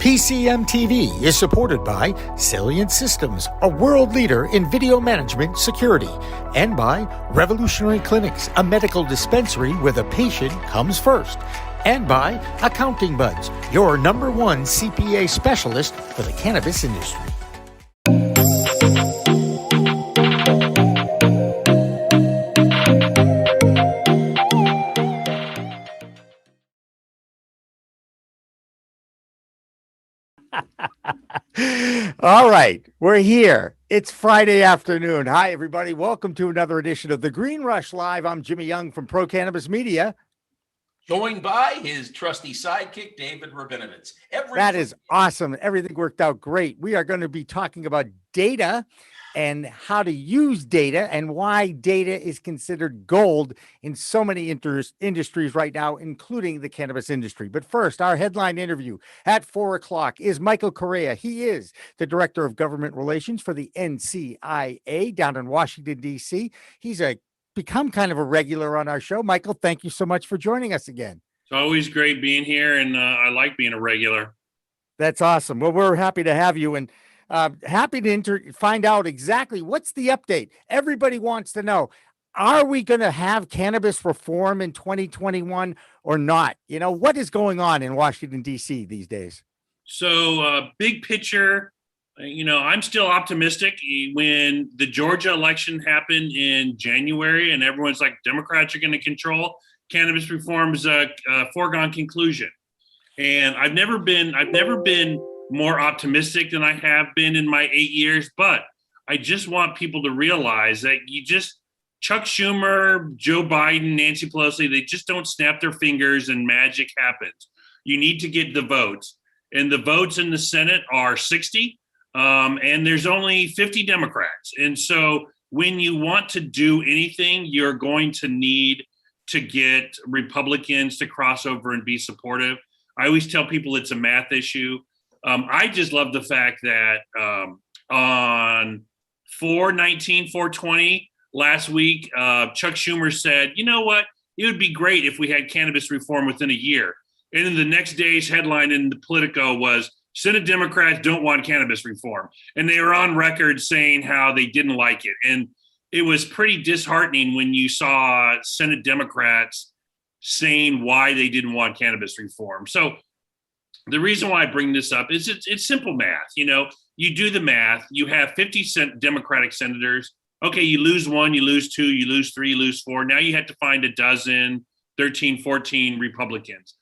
PCM TV is supported by Salient Systems, a world leader in video management security, and by Revolutionary Clinics, a medical dispensary where the patient comes first, and by Accounting Buds, your #1 CPA specialist for the cannabis industry. All right, we're here. It's Friday afternoon. Hi, everybody. Welcome to another edition of the Green Rush Live. I'm Jimmy Young from Pro Cannabis Media. Joined by his trusty sidekick, David Rabinovitz. That is awesome. Everything worked out great. We are going to be talking about data and how to use data and why data is considered gold in so many industries right now, including the cannabis industry. But first, our headline interview at 4 o'clock is Michael Correia. He is the Director of Government Relations for the NCIA down in Washington, D.C. He's become kind of a regular on our show. Michael, thank you so much for joining us again. It's always great being here, and I like being a regular. That's awesome. Well, we're happy to have you, and happy to find out exactly what's the update. Everybody wants to know, are we going to have cannabis reform in 2021 or not? You know, what is going on in Washington, D.C. these days? So big picture, I'm still optimistic. When the Georgia election happened in January and everyone's like, Democrats are going to control, cannabis reform's a foregone conclusion. And I've never been more optimistic than I have been in my 8 years, but I just want people to realize that Chuck Schumer, Joe Biden, Nancy Pelosi, they just don't snap their fingers and magic happens. You need to get the votes, and the votes in the Senate are 60, and there's only 50 Democrats. And so when you want to do anything, you're going to need to get Republicans to cross over and be supportive. I always tell people it's a math issue. I just love the fact that on 4/19/4/20 last week, Chuck Schumer said, you know what, it would be great if we had cannabis reform within a year. And then the next day's headline in the Politico was, Senate Democrats don't want cannabis reform. And they were on record saying how they didn't like it. And it was pretty disheartening when you saw Senate Democrats saying why they didn't want cannabis reform. So the reason why I bring this up is it's simple math. You do the math, you have 50 Democratic senators. Okay, you lose one, you lose two, you lose three, you lose four. Now you have to find a dozen, 13, 14 Republicans.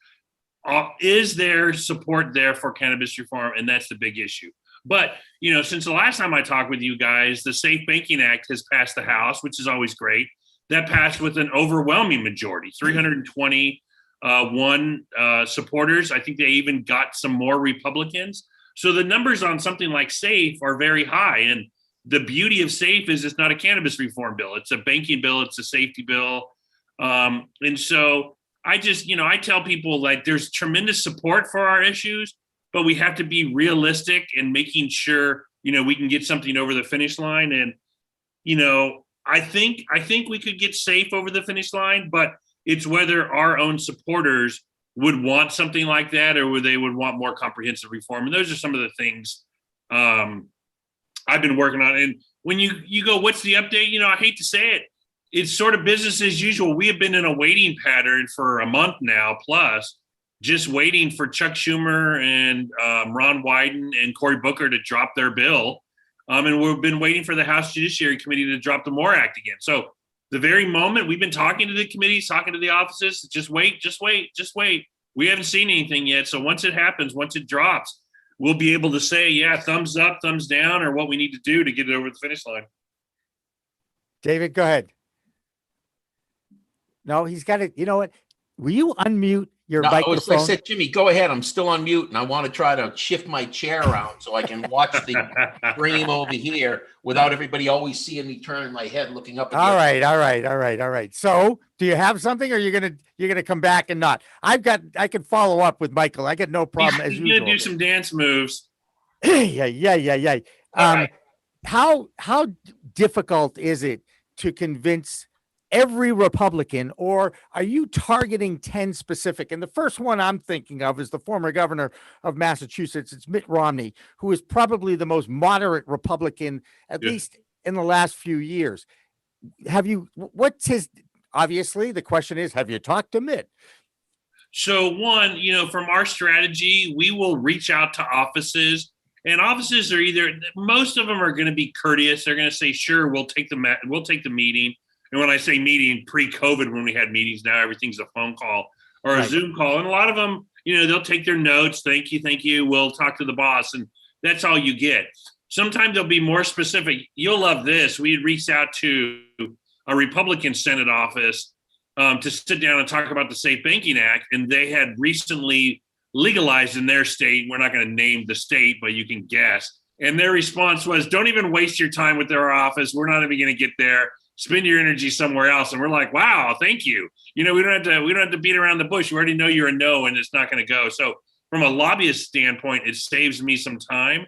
Is there support there for cannabis reform? And that's the big issue. But, since the last time I talked with you guys, the Safe Banking Act has passed the House, which is always great. That passed with an overwhelming majority, 321 supporters. I think they even got some more Republicans. So the numbers on something like SAFE are very high. And the beauty of SAFE is it's not a cannabis reform bill. It's a banking bill. It's a safety bill. And so I just, I tell people, like, there's tremendous support for our issues, but we have to be realistic in making sure, we can get something over the finish line. And, I think we could get SAFE over the finish line, but it's whether our own supporters would want something like that or they would want more comprehensive reform. And those are some of the things I've been working on. And when you go, what's the update? I hate to say it. It's sort of business as usual. We have been in a waiting pattern for a month now, plus just waiting for Chuck Schumer and Ron Wyden and Cory Booker to drop their bill. And we've been waiting for the House Judiciary Committee to drop the MORE Act again. So the very moment we've been talking to the committees, talking to the offices, just wait. We haven't seen anything yet. So once it happens, once it drops, we'll be able to say, yeah, thumbs up, thumbs down, or what we need to do to get it over the finish line. David, go ahead. No, he's got it. You know what? Will you unmute your microphone? I said, Jimmy, go ahead. I'm still on mute, and I want to try to shift my chair around so I can watch the stream over here without everybody always seeing me turn my head looking up. All right. So, do you have something, or you're gonna come back and not? I can follow up with Michael. I got no problem as usual. You're gonna do some dance moves. Yeah. How difficult is it to convince every Republican, or are you targeting 10 specific? And the first one I'm thinking of is the former governor of Massachusetts. It's Mitt Romney, who is probably the most moderate Republican, at least in the last few years. What's his, obviously the question is, have you talked to Mitt? So one, from our strategy, we will reach out to offices, and offices are most of them are going to be courteous. They're going to say, sure, we'll take the meeting. And when I say meeting, pre-COVID, when we had meetings, now everything's a phone call or a Zoom call. And a lot of them, they'll take their notes. Thank you. We'll talk to the boss. And that's all you get. Sometimes they'll be more specific. You'll love this. We had reached out to a Republican Senate office to sit down and talk about the Safe Banking Act. And they had recently legalized in their state. We're not going to name the state, but you can guess. And their response was, don't even waste your time with their office. We're not even going to get there. Spend your energy somewhere else. And we're like, wow, thank you. We don't have to beat around the bush. We already know you're a no, and it's not going to go. So from a lobbyist standpoint, it saves me some time.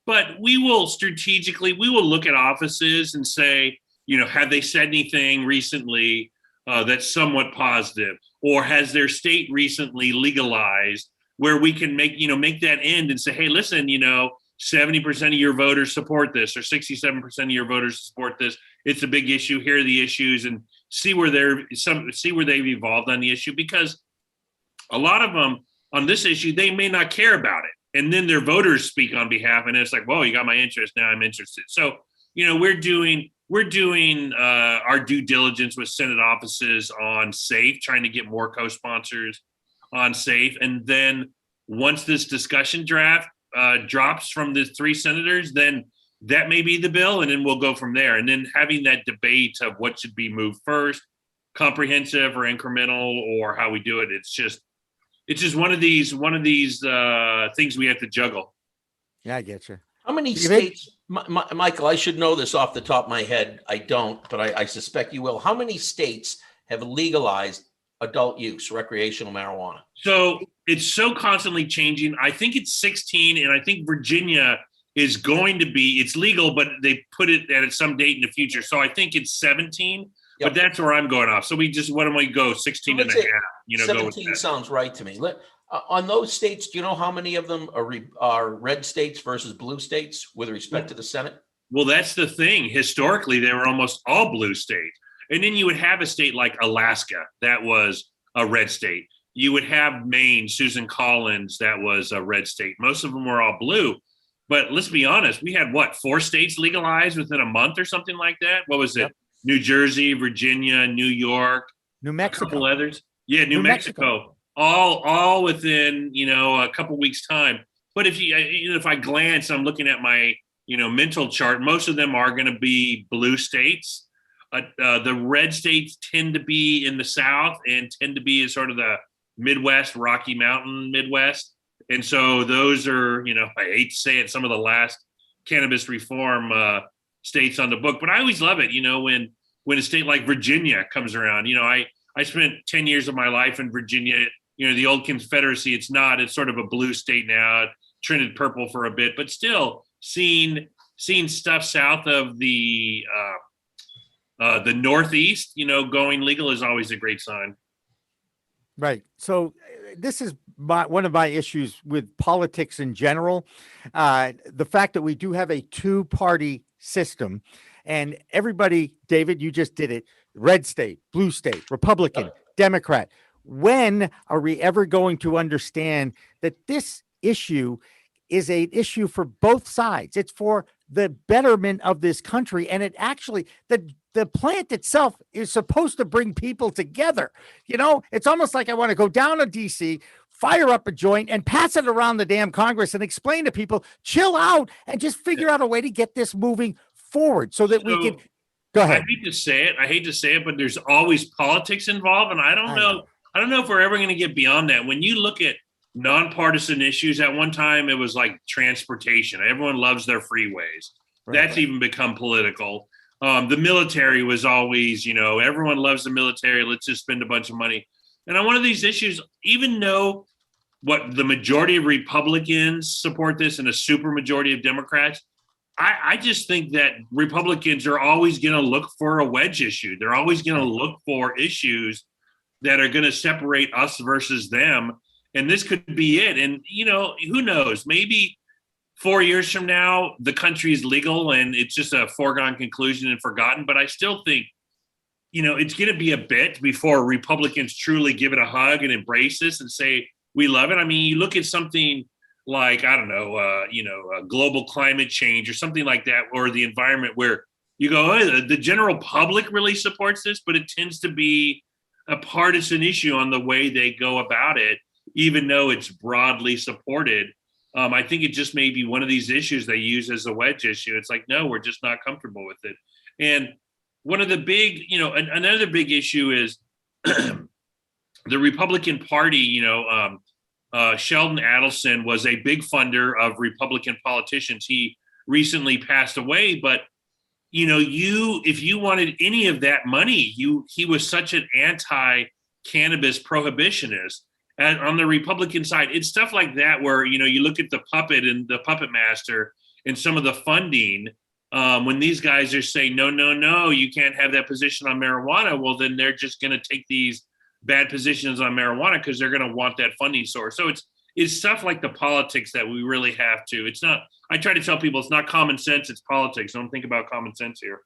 But we will look at offices and say, have they said anything recently that's somewhat positive? Or has their state recently legalized, where we can make that end and say, hey, listen, 70% of your voters support this, or 67% of your voters support this. It's a big issue. Here are the issues, and see where they've evolved on the issue, because a lot of them on this issue, they may not care about it. And then their voters speak on behalf, and it's like, whoa, you got my interest. Now I'm interested. So, we're doing our due diligence with Senate offices on SAFE, trying to get more co-sponsors on SAFE. And then once this discussion draft drops from the three senators, then that may be the bill, and then we'll go from there. And then having that debate of what should be moved first, comprehensive or incremental, or how we do it. It's just one of these things we have to juggle. Yeah, I get you. How many states, Michael, I should know this off the top of my head. I don't, but I suspect you will. How many states have legalized adult use, recreational marijuana? So it's so constantly changing. I think it's 16, and I think Virginia is going to be, it's legal, but they put it at some date in the future. So I think it's 17, but that's where I'm going off. So why don't we go 16 and a half? 17 sounds right to me. On those states, do you know how many of them are red states versus blue states with respect to the Senate? Well, that's the thing. Historically, they were almost all blue states. And then you would have a state like Alaska that was a red state. You would have Maine, Susan Collins, that was a red state. Most of them were all blue. But let's be honest, we had 4 states legalized within a month or something like that? What was it? New Jersey, Virginia, New York, New Mexico. A couple others. Yeah, New Mexico. All within, a couple weeks time. But if I glance, I'm looking at my, mental chart, most of them are going to be blue states. The red states tend to be in the South and tend to be in sort of the Midwest, Rocky Mountain Midwest. And so those are, I hate to say it, some of the last cannabis reform states on the book. But I always love it, when a state like Virginia comes around. I spent 10 years of my life in Virginia, the old Confederacy. It's sort of a blue state now. It trended purple for a bit, but still seeing stuff south of the Northeast, going legal is always a great sign. Right. So this is one of my issues with politics in general. The fact that we do have a 2-party system, and everybody, David, you just did it. Red state, blue state, Republican, Democrat. When are we ever going to understand that this issue is an issue for both sides? It's for the betterment of this country. And it actually, the plant itself is supposed to bring people together. It's almost like I want to go down to DC, fire up a joint, and pass it around the damn Congress and explain to people, chill out and just figure out a way to get this moving forward so that we can go ahead. I hate to say it, but there's always politics involved. And I don't know if we're ever going to get beyond that. When you look at nonpartisan issues, at one time it was like transportation. Everyone loves their freeways. Right. That's even become political. The military was always, everyone loves the military. Let's just spend a bunch of money. And on one of these issues, even though what the majority of Republicans support this and a super majority of Democrats, I just think that Republicans are always going to look for a wedge issue. They're always going to look for issues that are going to separate us versus them. And this could be it. And, you know, who knows? Maybe 4 years from now, the country is legal and it's just a foregone conclusion and forgotten. But I still think, you know, it's going to be a bit before Republicans truly give it a hug and embrace this and say, we love it. I mean, you look at something like, I don't know, global climate change or something like that, or the environment, where you go, oh, the general public really supports this, but it tends to be a partisan issue on the way they go about it, even though it's broadly supported. I think it just may be one of these issues they use as a wedge issue. It's like, no, we're just not comfortable with it. And one of the big, you know, another big issue is the Republican Party, Sheldon Adelson was a big funder of Republican politicians. He recently passed away, but you know, if you wanted any of that money, he was such an anti-cannabis prohibitionist. And on the Republican side, it's stuff like that where, you know, you look at the puppet and the puppet master and some of the funding, when these guys are saying, no, you can't have that position on marijuana. Well, then they're just going to take these bad positions on marijuana because they're going to want that funding source. So it's stuff like the politics that we really have to. It's not, I try to tell people it's not common sense, it's politics. Don't think about common sense here.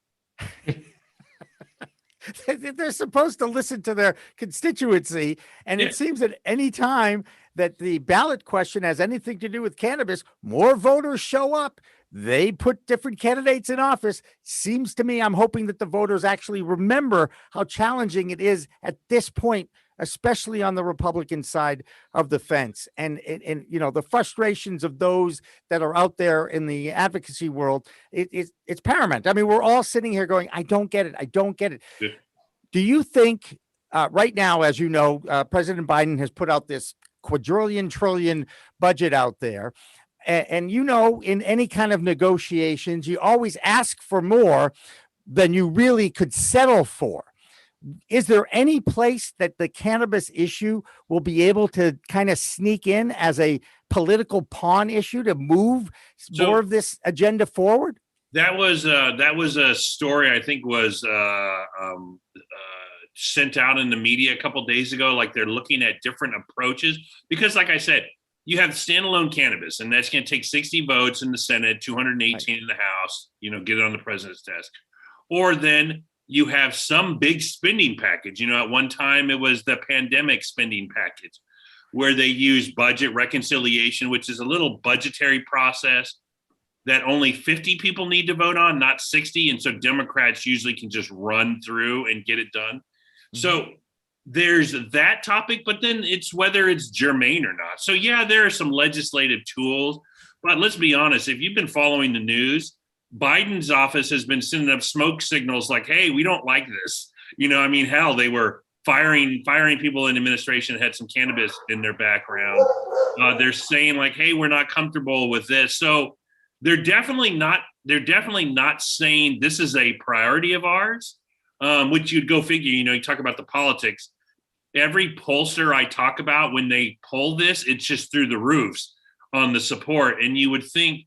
They're supposed to listen to their constituency. And it seems that any time that the ballot question has anything to do with cannabis, more voters show up. They put different candidates in office. Seems to me, I'm hoping that the voters actually remember how challenging it is at this point, especially on the Republican side of the fence. And you know, the frustrations of those that are out there in the advocacy world, it's paramount. I mean, we're all sitting here going, I don't get it. I don't get it. Yeah. Do you think right now, as you know, President Biden has put out this quadrillion trillion budget out there. And you know, in any kind of negotiations, you always ask for more than you really could settle for. Is there any place that the cannabis issue will be able to kind of sneak in as a political pawn issue to move more of this agenda forward? That was a story I think was sent out in the media a couple of days ago. Like, they're looking at different approaches because, like I said, you have standalone cannabis, and that's going to take 60 votes in the Senate, 218 in the House, you know, get it on the president's desk. Or then you have some big spending package. You know, at one time it was the pandemic spending package where they use budget reconciliation, which is a little budgetary process that only 50 people need to vote on, not 60. And so Democrats usually can just run through and get it done. Mm-hmm. So there's that topic, but then it's whether it's germane or not. So yeah, there are some legislative tools, but let's be honest, if you've been following the news, Biden's office has been sending up smoke signals like, hey, we don't like this. You know, I mean, hell, they were firing people in administration that had some cannabis in their background. They're saying like, hey, we're not comfortable with this. So they're definitely not saying this is a priority of ours, which you'd go figure. You know, you talk about the politics. Every pollster I talk about, when they poll this, it's just through the roofs on the support. And you would think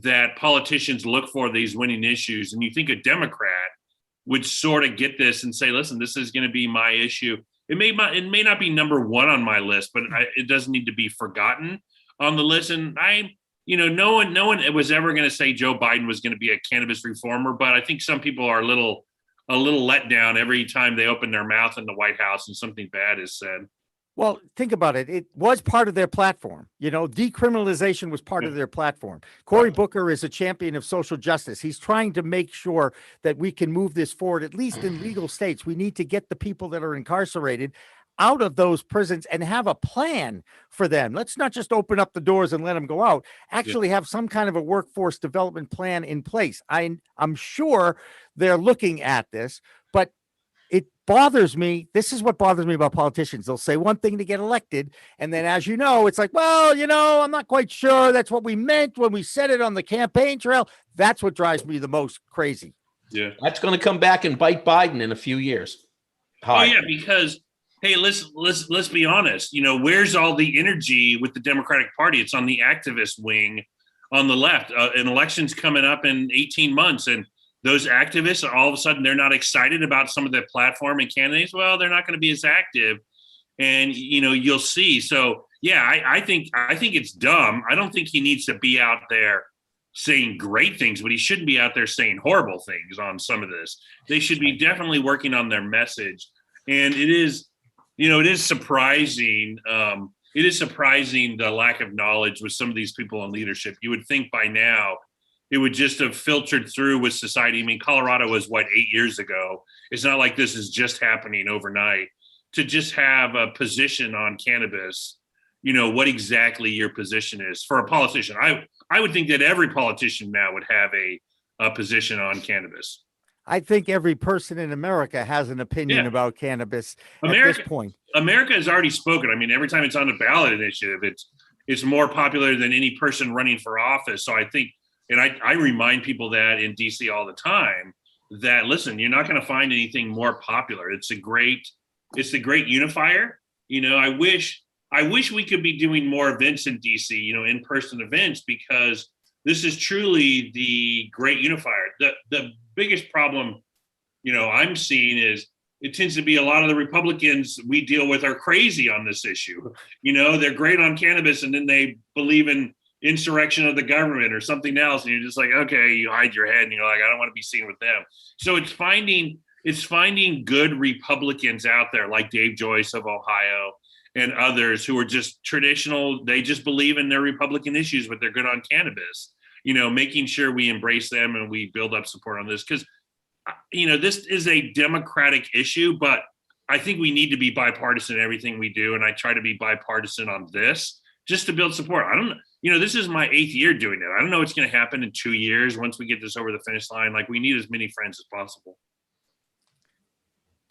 that politicians look for these winning issues, and you think a Democrat would sort of get this and say, listen, this is going to be my issue. It may not be number one on my list, but it doesn't need to be forgotten on the list. And no one was ever going to say Joe Biden was going to be a cannabis reformer, but I think some people are a little let down every time they open their mouth in the White House and something bad is said. Well, think about it. It was part of their platform. You know, decriminalization was part of their platform. Cory Booker is a champion of social justice. He's trying to make sure that we can move this forward, at least in legal states. We need to get the people that are incarcerated out of those prisons and have a plan for them. Let's not just open up the doors and let them go out. Actually have some kind of a workforce development plan in place. I'm sure they're looking at this, but it bothers me. This is what bothers me about politicians. They'll say one thing to get elected, and then, as you know, it's like, well, you know, I'm not quite sure that's what we meant when we said it on the campaign trail. That's what drives me the most crazy. Yeah, that's going to come back and bite Biden in a few years. Oh yeah, because hey, let's be honest. You know, where's all the energy with the Democratic Party? It's on the activist wing on the left. An election's coming up in 18 months, and those activists, all of a sudden, they're not excited about some of the platform and candidates. Well, they're not going to be as active, and you'll see. So yeah, I think it's dumb. I don't think he needs to be out there saying great things, but he shouldn't be out there saying horrible things on some of this. They should be definitely working on their message. And it is surprising. It is surprising the lack of knowledge with some of these people in leadership. You would think by now it would just have filtered through with society. I mean, Colorado was 8 years ago. It's not like this is just happening overnight. To just have a position on cannabis, what exactly your position is for a politician. I would think that every politician now would have a position on cannabis. I think every person in America has an opinion about cannabis at this point. America has already spoken. I mean, every time it's on the ballot initiative, it's more popular than any person running for office. So I think, and I remind people that in DC all the time, that listen, you're not going to find anything more popular. It's a great unifier. I wish we could be doing more events in DC, in-person events, because this is truly the great unifier. The biggest problem, I'm seeing is it tends to be a lot of the Republicans we deal with are crazy on this issue. They're great on cannabis, and then they believe in insurrection of the government or something else. And you're just like, okay, you hide your head and you're like, I don't want to be seen with them. So it's finding good Republicans out there like Dave Joyce of Ohio and others who are just traditional. They just believe in their Republican issues, but they're good on cannabis, making sure we embrace them and we build up support on this. Because, this is a Democratic issue, but I think we need to be bipartisan in everything we do. And I try to be bipartisan on this just to build support. I don't know. This is my 8th year doing it. I don't know what's going to happen in 2 years once we get this over the finish line. Like, we need as many friends as possible.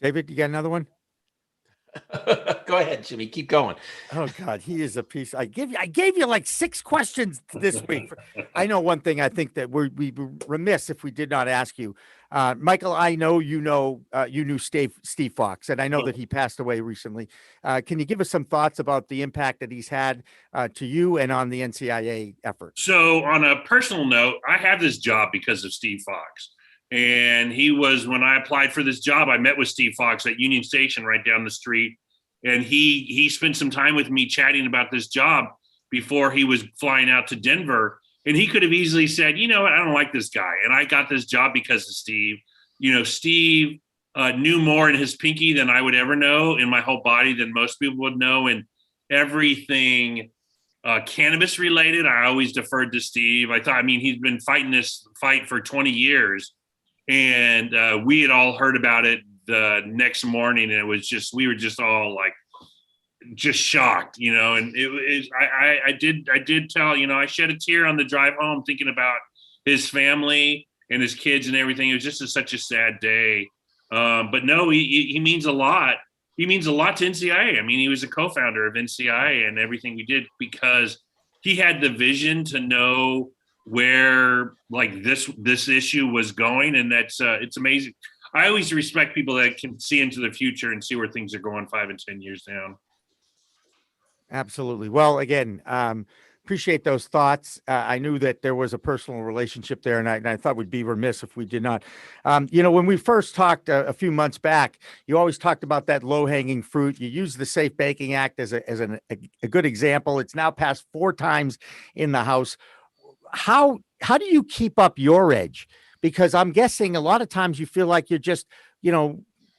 David, you got another one? Go ahead, Jimmy. Keep going. Oh God, he is a piece. I gave you like 6 questions this week. I know one thing. I think that we'd be remiss if we did not ask you, Michael. I know you knew Steve Fox, and I know that he passed away recently. Can you give us some thoughts about the impact that he's had to you and on the NCIA effort? So, on a personal note, I have this job because of Steve Fox. And when I applied for this job, I met with Steve Fox at Union Station right down the street. And he spent some time with me chatting about this job before he was flying out to Denver. And he could have easily said, you know what, I don't like this guy. And I got this job because of Steve. Steve knew more in his pinky than I would ever know in my whole body than most people would know. And everything cannabis related, I always deferred to Steve. He's been fighting this fight for 20 years. And we had all heard about it the next morning, and it was we were just all like, just shocked, and I did tell, I shed a tear on the drive home thinking about his family and his kids and everything. It was just such a sad day. But no, he means a lot. He means a lot to NCIA. He was a co-founder of NCIA and everything we did because he had the vision to know where this issue was going, and that's it's amazing. I always respect people that can see into the future and see where things are going 5 and 10 years down. Absolutely. Well, again, appreciate those thoughts. I knew that there was a personal relationship there, and I thought we'd be remiss if we did not. When we first talked a few months back, you always talked about that low-hanging fruit. You used the Safe Banking Act as a good example. It's now passed 4 times in the House. How do you keep up your edge? Because I'm guessing a lot of times you feel like you're just,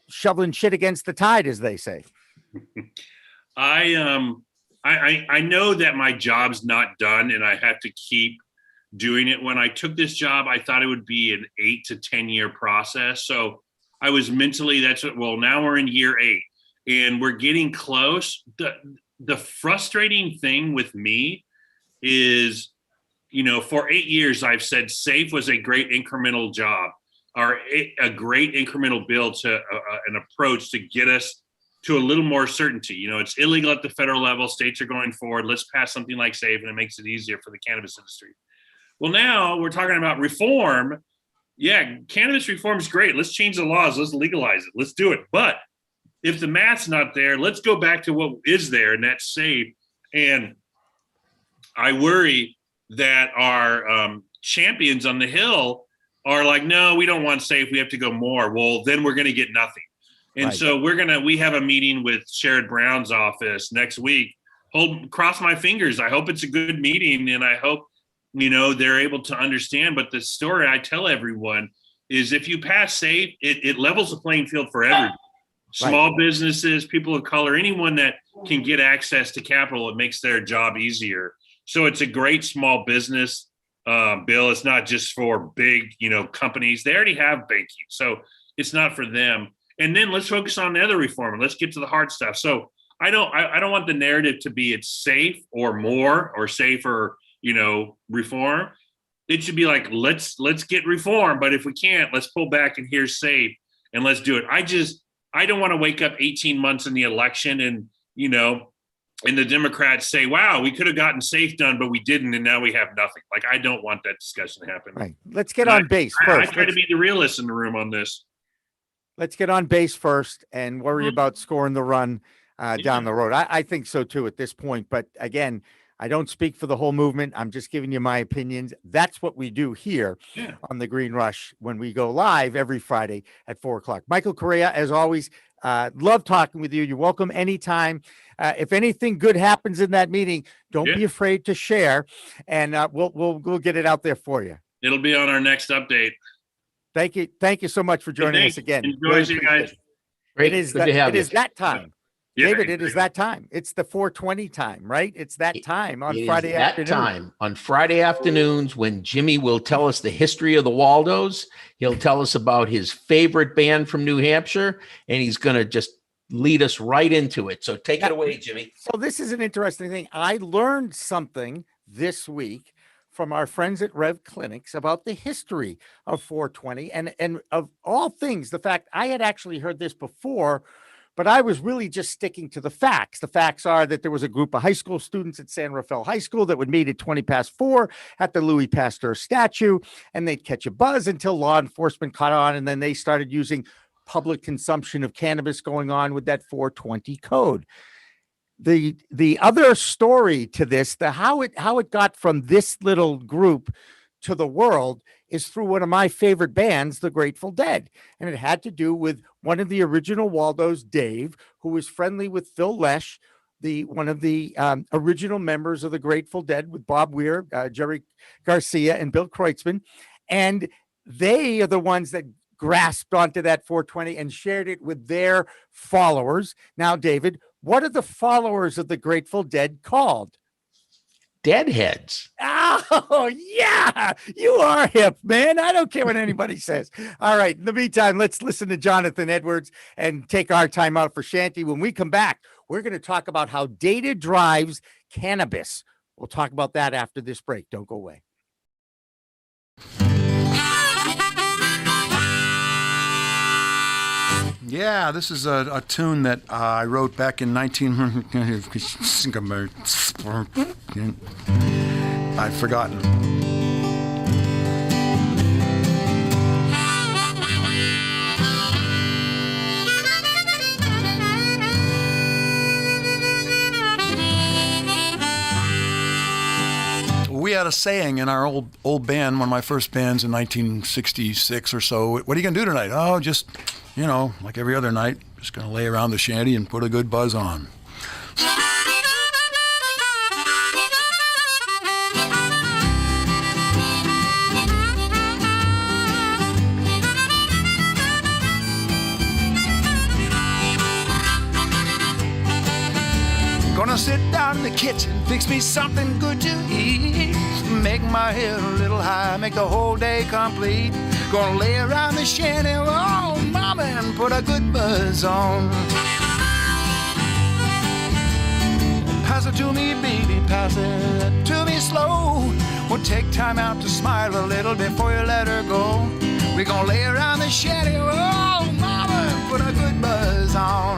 shoveling shit against the tide, as they say. I know that my job's not done and I have to keep doing it. When I took this job, I thought it would be an 8 to 10 year process. So I was mentally, now we're in year 8 and we're getting close. The frustrating thing with me is, for 8 years, I've said SAFE was a great incremental job or a great incremental bill to an approach to get us to a little more certainty. It's illegal at the federal level. States are going forward. Let's pass something like SAFE, and it makes it easier for the cannabis industry. Well, now we're talking about reform. Yeah, cannabis reform is great. Let's change the laws. Let's legalize it. Let's do it. But if the math's not there, let's go back to what is there, and that's SAFE. And I worry that are champions on the Hill are like, no, we don't want safe. We have to go more. Well, then we're going to get nothing. And so we have a meeting with Sherrod Brown's office next week. Cross my fingers. I hope it's a good meeting, and I hope, they're able to understand. But the story I tell everyone is if you pass safe, it levels the playing field for everyone. Small businesses, people of color, anyone that can get access to capital, it makes their job easier. So it's a great small business bill. It's not just for big, companies. They already have banking, so it's not for them. And then let's focus on the other reform and let's get to the hard stuff. So I don't want the narrative to be it's safe or more or safer, reform. It should be like, let's get reform, but if we can't, let's pull back and here's safe and let's do it. I don't want to wake up 18 months in the election and, and the Democrats say, wow, we could have gotten safe done, but we didn't. And now we have nothing. Like, I don't want that discussion to happen. Right. Let's get on base first. I try to be the realist in the room on this. Let's get on base first and worry about scoring the run down the road. I think so too at this point. But again, I don't speak for the whole movement. I'm just giving you my opinions. That's what we do here on the Green Rush when we go live every Friday at 4:00. Michael Correia, as always, love talking with you. You're welcome anytime. If anything good happens in that meeting, don't be afraid to share, and we'll get it out there for you. It'll be on our next update. Thank you. Thank you so much for joining us again. Enjoy you guys. Great. It is Good to have you. that time. Yeah. David, it is that time. It's the 4:20 time, right? It's that time on Friday afternoon. That time on Friday afternoons when Jimmy will tell us the history of the Waldos. He'll tell us about his favorite band from New Hampshire, and he's going to just lead us right into it. So take it away, Jimmy. So this is an interesting thing. I learned something this week from our friends at Rev Clinics about the history of 420 and of all things, the fact I had actually heard this before, but I was really just sticking to the facts. The facts are that there was a group of high school students at San Rafael High School that would meet at 4:20 at the Louis Pasteur statue, and they'd catch a buzz until law enforcement caught on, and then they started using public consumption of cannabis going on with that 420 code. The other story to this, how it got from this little group to the world is through one of my favorite bands, the Grateful Dead. And it had to do with one of the original Waldos, Dave, who was friendly with Phil Lesh, one of the original members of the Grateful Dead with Bob Weir, Jerry Garcia, and Bill Kreutzmann. And they are the ones that grasped onto that 420 and shared it with their followers. Now, David, what are the followers of the Grateful Dead called? Deadheads. Oh, yeah. You are hip, man. I don't care what anybody says. All right. In the meantime, let's listen to Jonathan Edwards and take our time out for Shanty. When we come back, we're going to talk about how data drives cannabis. We'll talk about that after this break. Don't go away. Yeah, this is a tune that I wrote back in 19... I've forgotten. We had a saying in our old band, one of my first bands in 1966 or so. What are you going to do tonight? Oh, just, like every other night, just going to lay around the shanty and put a good buzz on. Gonna sit down in the kitchen, fix me something good to eat. Make my head a little high, make the whole day complete. Gonna lay around the shanty, oh mama, and put a good buzz on. Pass it to me, baby, pass it to me slow. We'll take time out to smile a little before you let her go. We're gonna lay around the shanty, oh mama, and put a good buzz on.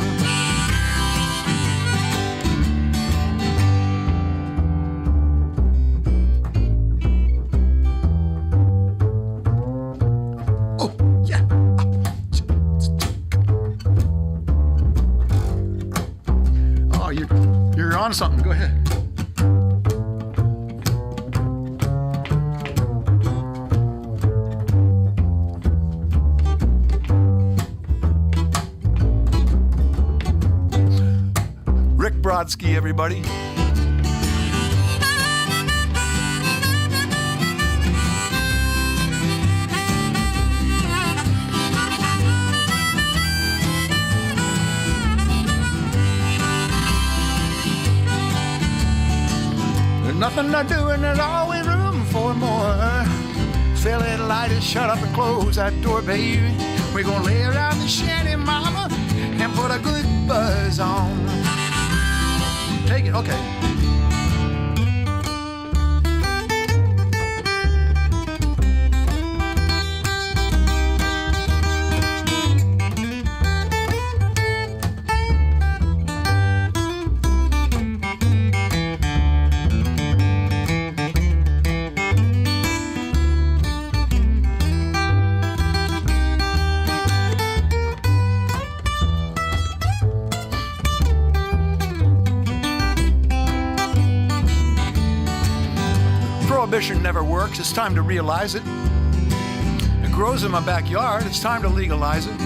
You're on something. Go ahead. Brodsky, everybody. There's nothing to do and there's always room for more. Fill it, light it, shut up and close that door, baby. We're gonna lay around the shanty, mama, and put a good buzz on. Take it, okay. Prohibition never works, it's time to realize it. It grows in my backyard, it's time to legalize it.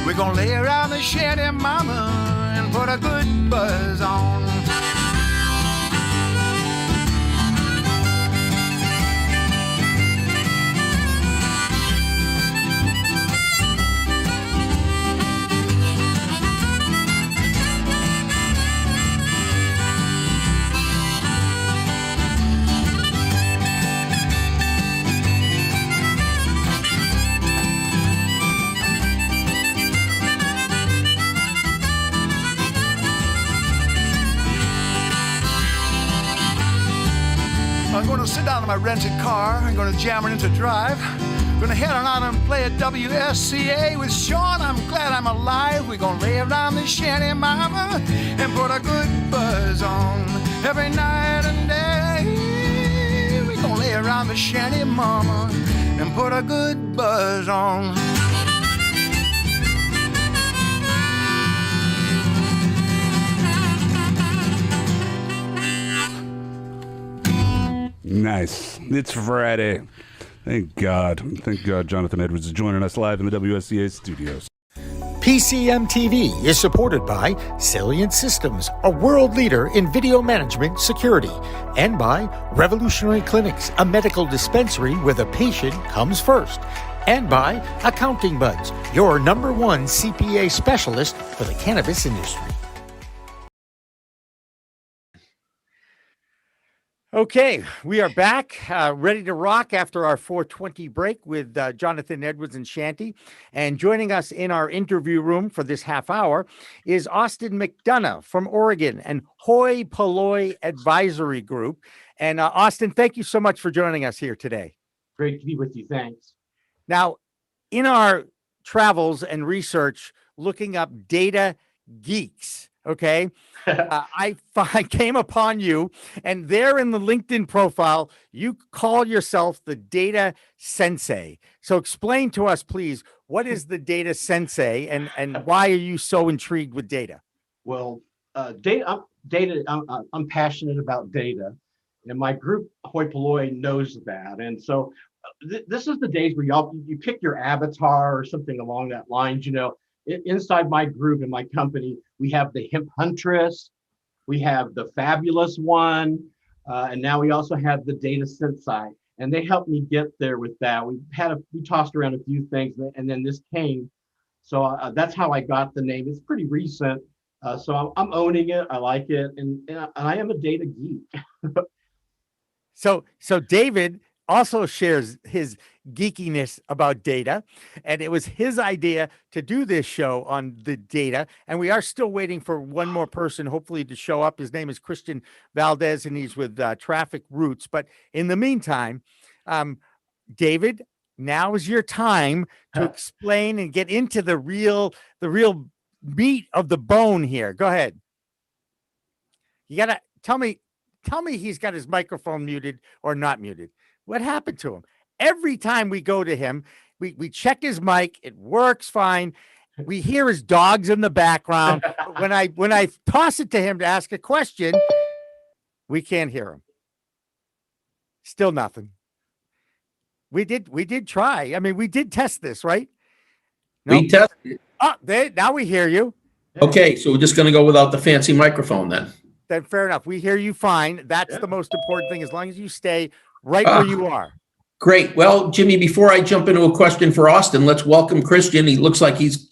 We're gonna lay around the shanty, mama, and put a good buzz on. I'm going to sit down in my rented car. I'm going to jam it into drive. I'm going to head on out and play at WSCA with Sean. I'm glad I'm alive. We're going to lay around the shanty, mama, and put a good buzz on every night and day. We're going to lay around the shanty, mama, and put a good buzz on. Nice. It's Friday. Thank God. Thank God Jonathan Edwards is joining us live in the WSCA studios. PCM TV is supported by Salient Systems, a world leader in video management security, and by Revolutionary Clinics, a medical dispensary where the patient comes first, and by Accounting Buds, your number one CPA specialist for the cannabis industry. Okay, we are back, ready to rock after our 4:20 break with Jonathan Edwards and Shanty. And joining us in our interview room for this half hour is Austin McDonough from Oregon and Hoi Polloi Advisory Group. And Austin, thank you so much for joining us here today. Great to be with you. Thanks. Now, in our travels and research, looking up data geeks, okay, I came upon you, and there in the LinkedIn profile, you call yourself the Data Sensei. So explain to us, please, what is the Data Sensei, and why are you so intrigued with data? Well, I'm passionate about data, and my group, Hoi Polloi, knows that. And so this is the days where you pick your avatar or something along that lines. You know, inside my group and my company, we have the Hemp Huntress, we have the Fabulous One, and now we also have the Data Sensei. And they helped me get there with that. We tossed around a few things, and then this came. So that's how I got the name. It's pretty recent. So I'm owning it. I like it, and I am a data geek. So David also shares his geekiness about data, and it was his idea to do this show on the data. And we are still waiting for one more person, hopefully, to show up. His name is Christian Valdez, and he's with TrafficRoots. But in the meantime, David, now is your time to explain and get into the real meat of the bone here. Go ahead. You gotta tell me he's got his microphone muted or not muted. What happened to him? Every time we go to him, we check his mic. It works fine. We hear his dogs in the background. When I toss it to him to ask a question, we can't hear him. Still nothing. We did try. I mean, we did test this, right? We tested. Oh, now we hear you. Okay, so we're just going to go without the fancy microphone then. Then fair enough. We hear you fine. That's Yeah. the most important thing. As long as you stay right where you are. Great. Well, Jimmy, before I jump into a question for Austin, let's welcome Christian. He looks like he's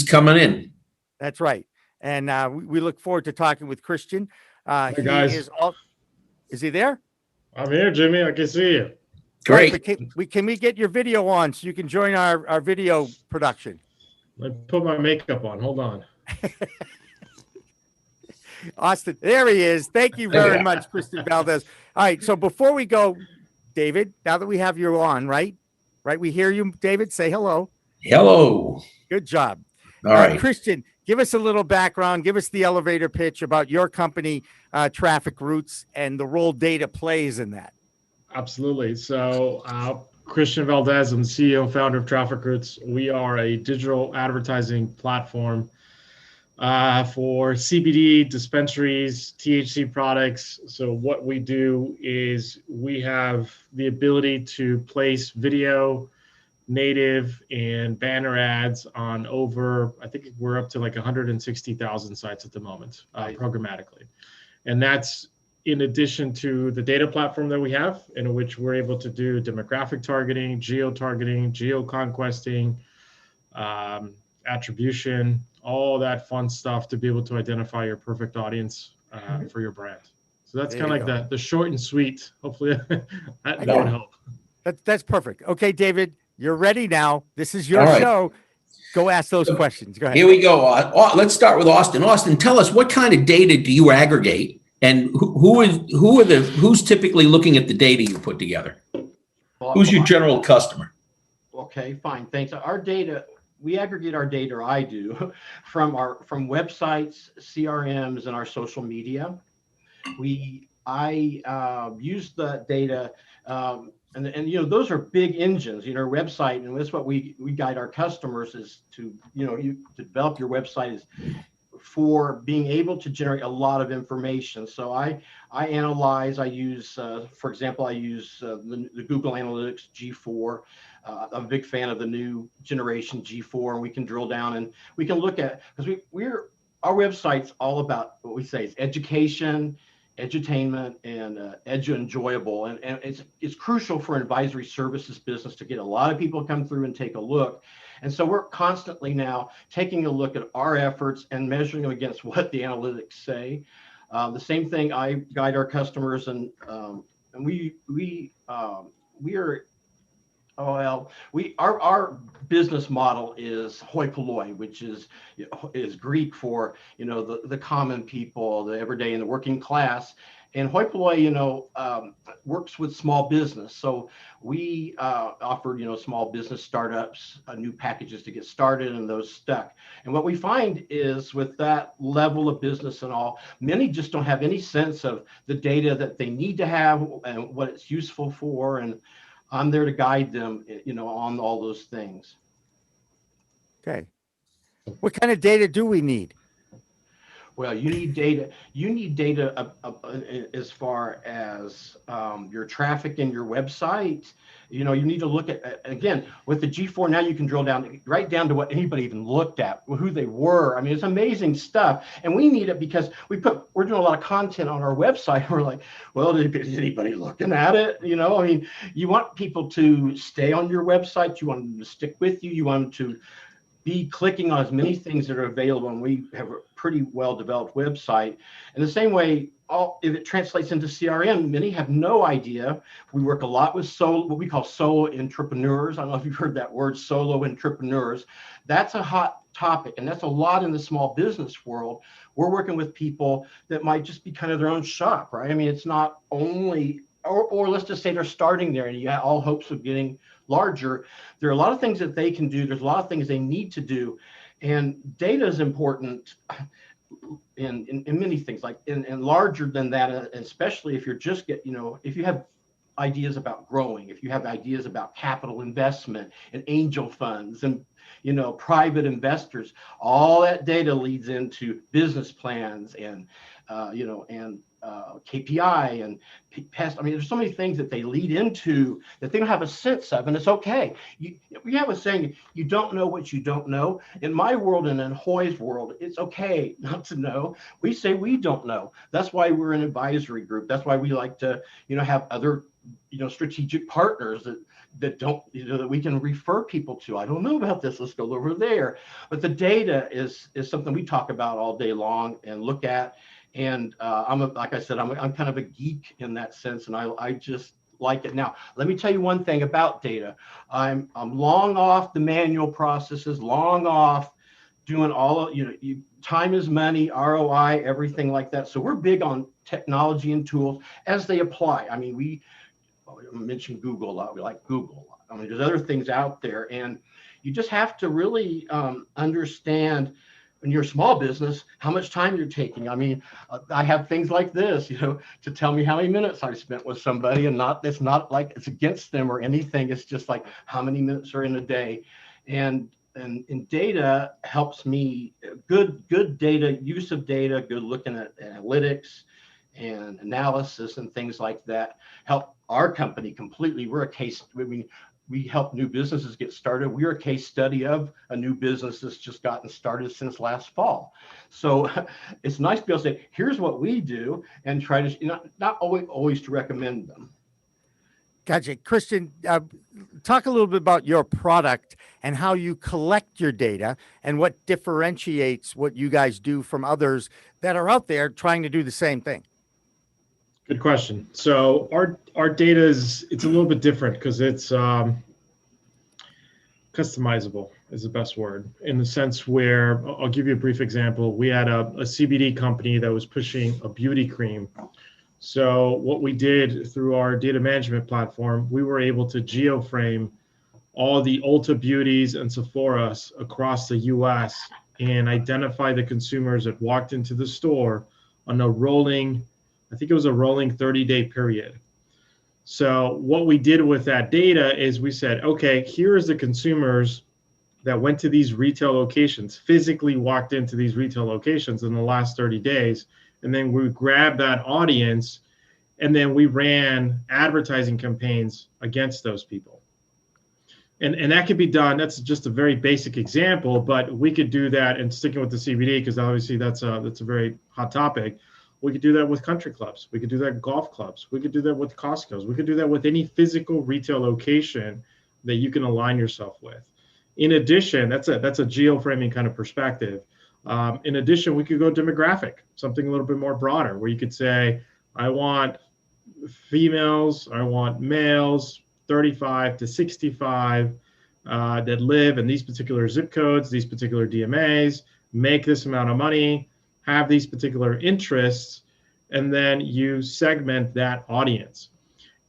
coming in. That's right. And we look forward to talking with Christian. Hey, guys. Is he there? I'm here, Jimmy. I can see you. Great. Right, but can we get your video on so you can join our video production? Let me put my makeup on. Hold on. Austin, there he is. Thank you very much, Christian Valdez. All right, so before we go, David, now that we have you on, right? We hear you, David. Say hello. Hello. Good job. All right. Christian, give us a little background. Give us the elevator pitch about your company, TrafficRoots, and the role data plays in that. Absolutely. So, Christian Valdez, I'm the CEO and founder of TrafficRoots. We are a digital advertising platform for CBD dispensaries, THC products. So what we do is we have the ability to place video, native, and banner ads on over, I think we're up to like 160,000 sites at the moment, programmatically. And that's in addition to the data platform that we have, in which we're able to do demographic targeting, geo-targeting, geo-conquesting, attribution, all that fun stuff to be able to identify your perfect audience for your brand. So that's kind of like the short and sweet. Hopefully that would help. That's perfect. Okay, David, you're ready now. This is your All show. Go ask those questions. Go ahead. Here we go. Let's start with Austin. Austin, tell us, what kind of data do you aggregate, and who's typically looking at the data you put together? Who's your general customer? Okay, fine. Thanks. Our data, we aggregate our data, or I do, from websites, CRMs, and our social media. I use the data, and you know, those are big engines. You know, our website, and that's what we guide our customers is to, you know, you develop your website is for being able to generate a lot of information. So I analyze. I use, for example, I use the Google Analytics G4. I'm a big fan of the new generation G4, and we can drill down and we can look at, because our website's all about what we say is education, edutainment, and enjoyable, and it's crucial for an advisory services business to get a lot of people come through and take a look. And so we're constantly now taking a look at our efforts and measuring them against what the analytics say. The same thing, I guide our customers, and our business model is Hoi Polloi, which is Greek for, you know, the common people, the everyday and the working class. And Hoi Polloi, you know, works with small business. So we offer, you know, small business startups new packages to get started, and those stuck. And what we find is with that level of business and all, many just don't have any sense of the data that they need to have and what it's useful for. And I'm there to guide them, you know, on all those things. Okay. What kind of data do we need? Well, you need data. You need data as far as your traffic in your website. You know, you need to look at, again, with the G4, now you can drill down right down to what anybody even looked at, who they were. I mean, it's amazing stuff. And we need it because we're doing a lot of content on our website. We're like, well, is anybody looking at it? You know, I mean, you want people to stay on your website. You want them to stick with you. You want them to be clicking on as many things that are available, and we have a pretty well-developed website. In the same way, if it translates into CRM, many have no idea. We work a lot with what we call solo entrepreneurs. I don't know if you've heard that word, solo entrepreneurs. That's a hot topic, and that's a lot in the small business world. We're working with people that might just be kind of their own shop, right? I mean, it's not only, or let's just say they're starting there and you have all hopes of getting larger. There are a lot of things that they can do. There's a lot of things they need to do. And data is important in many things, like and larger than that, especially if you're just if you have ideas about growing, if you have ideas about capital investment and angel funds and, you know, private investors, all that data leads into business plans and, you know, and KPI and pest. I mean, there's so many things that they lead into that they don't have a sense of, and it's okay. We have a saying, you don't know what you don't know. In my world and in Hoi's world, it's okay not to know. We say we don't know. That's why we're an advisory group. That's why we like to, have other, strategic partners that don't, that we can refer people to. I don't know about this. Let's go over there. But the data is something we talk about all day long and look at. And like I said, I'm kind of a geek in that sense, and I just like it. Now, let me tell you one thing about data. I'm long off the manual processes, long off doing all of, time is money, ROI, everything like that. So we're big on technology and tools as they apply. I mean, we mentioned Google a lot. We like Google a lot. I mean, there's other things out there, and you just have to really understand when you're a small business, how much time you're taking. I mean, I have things like this, to tell me how many minutes I spent with somebody, and it's not like it's against them or anything. It's just like how many minutes are in a day. And data helps me, good data, use of data, good looking at analytics and analysis and things like that help our company completely. We're a case, we help new businesses get started. We're a case study of a new business that's just gotten started since last fall. So it's nice to be able to say, here's what we do, and try to, not always to recommend them. Gotcha. Christian, talk a little bit about your product and how you collect your data and what differentiates what you guys do from others that are out there trying to do the same thing. Good question. So our data it's a little bit different because it's customizable is the best word, in the sense where, I'll give you a brief example. We had a CBD company that was pushing a beauty cream. So what we did through our data management platform, we were able to geoframe all the Ulta Beauties and Sephora's across the US and identify the consumers that walked into the store on a rolling 30-day period. So what we did with that data is we said, okay, here's the consumers that went to these retail locations, physically walked into these retail locations in the last 30 days. And then we grabbed that audience and then we ran advertising campaigns against those people. And that could be done. That's just a very basic example, but we could do that, and sticking with the CBD, because obviously that's a very hot topic. We could do that with country clubs. We could do that with golf clubs. We could do that with Costco's. We could do that with any physical retail location that you can align yourself with. In addition, that's a geoframing kind of perspective. In addition, we could go demographic, something a little bit more broader, where you could say, I want females, I want males, 35 to 65, that live in these particular zip codes, these particular DMAs, make this amount of money, have these particular interests, and then you segment that audience.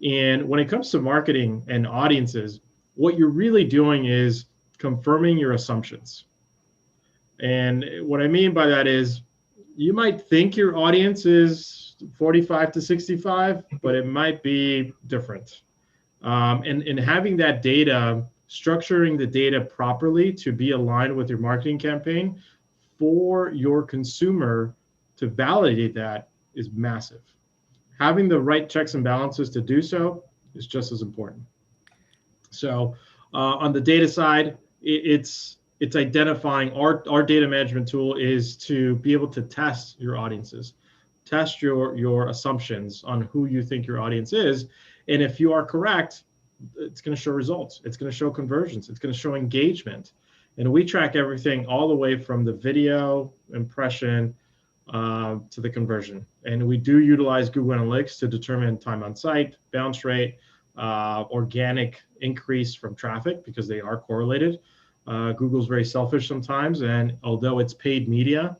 And when it comes to marketing and audiences, what you're really doing is confirming your assumptions. And what I mean by that is, you might think your audience is 45 to 65, but it might be different. And having that data, structuring the data properly to be aligned with your marketing campaign for your consumer to validate that is massive. Having the right checks and balances to do so is just as important. So on the data side, it's identifying, our data management tool is to be able to test your audiences, test your assumptions on who you think your audience is. And if you are correct, it's going to show results. It's going to show conversions. It's going to show engagement. And we track everything all the way from the video impression to the conversion. And we do utilize Google Analytics to determine time on site, bounce rate, organic increase from traffic, because they are correlated. Google's very selfish sometimes. And although it's paid media,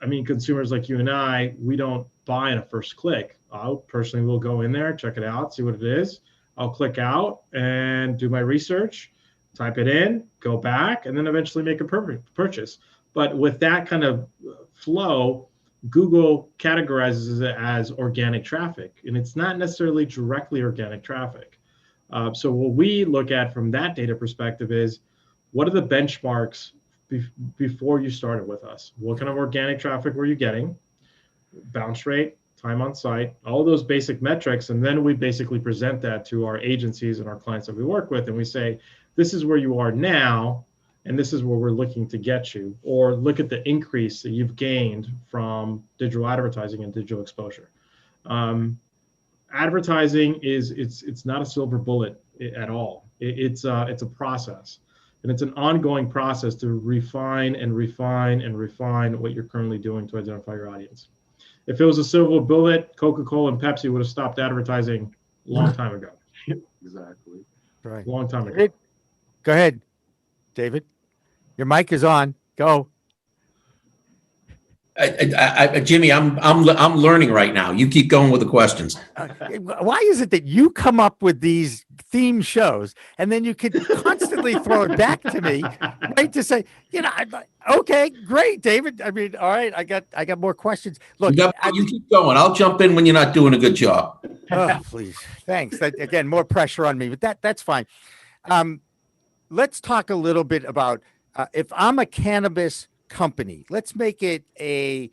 I mean, consumers like you and I, we don't buy in a first click. I personally will go in there, check it out, see what it is. I'll click out and do my research, type it in, go back, and then eventually make a purchase. But with that kind of flow, Google categorizes it as organic traffic, and it's not necessarily directly organic traffic. So what we look at from that data perspective is, what are the benchmarks before you started with us? What kind of organic traffic were you getting? Bounce rate, time on site, all those basic metrics. And then we basically present that to our agencies and our clients that we work with. And we say, this is where you are now, and this is where we're looking to get you, or look at the increase that you've gained from digital advertising and digital exposure. Advertising it's not a silver bullet at all. It's a process, and it's an ongoing process to refine and refine and refine what you're currently doing to identify your audience. If it was a silver bullet, Coca-Cola and Pepsi would have stopped advertising a long time ago. Exactly. Right. Long time ago. Go ahead, David. Your mic is on. Go. Jimmy, I'm learning right now. You keep going with the questions. Why is it that you come up with these theme shows and then you could constantly throw it back to me, right? To say, I'm like, okay, great, David. I mean, all right, I got more questions. Look, You keep going. I'll jump in when you're not doing a good job. Oh, please, thanks. Again, more pressure on me, but that's fine. Let's talk a little bit about if I'm a cannabis company. Let's make it a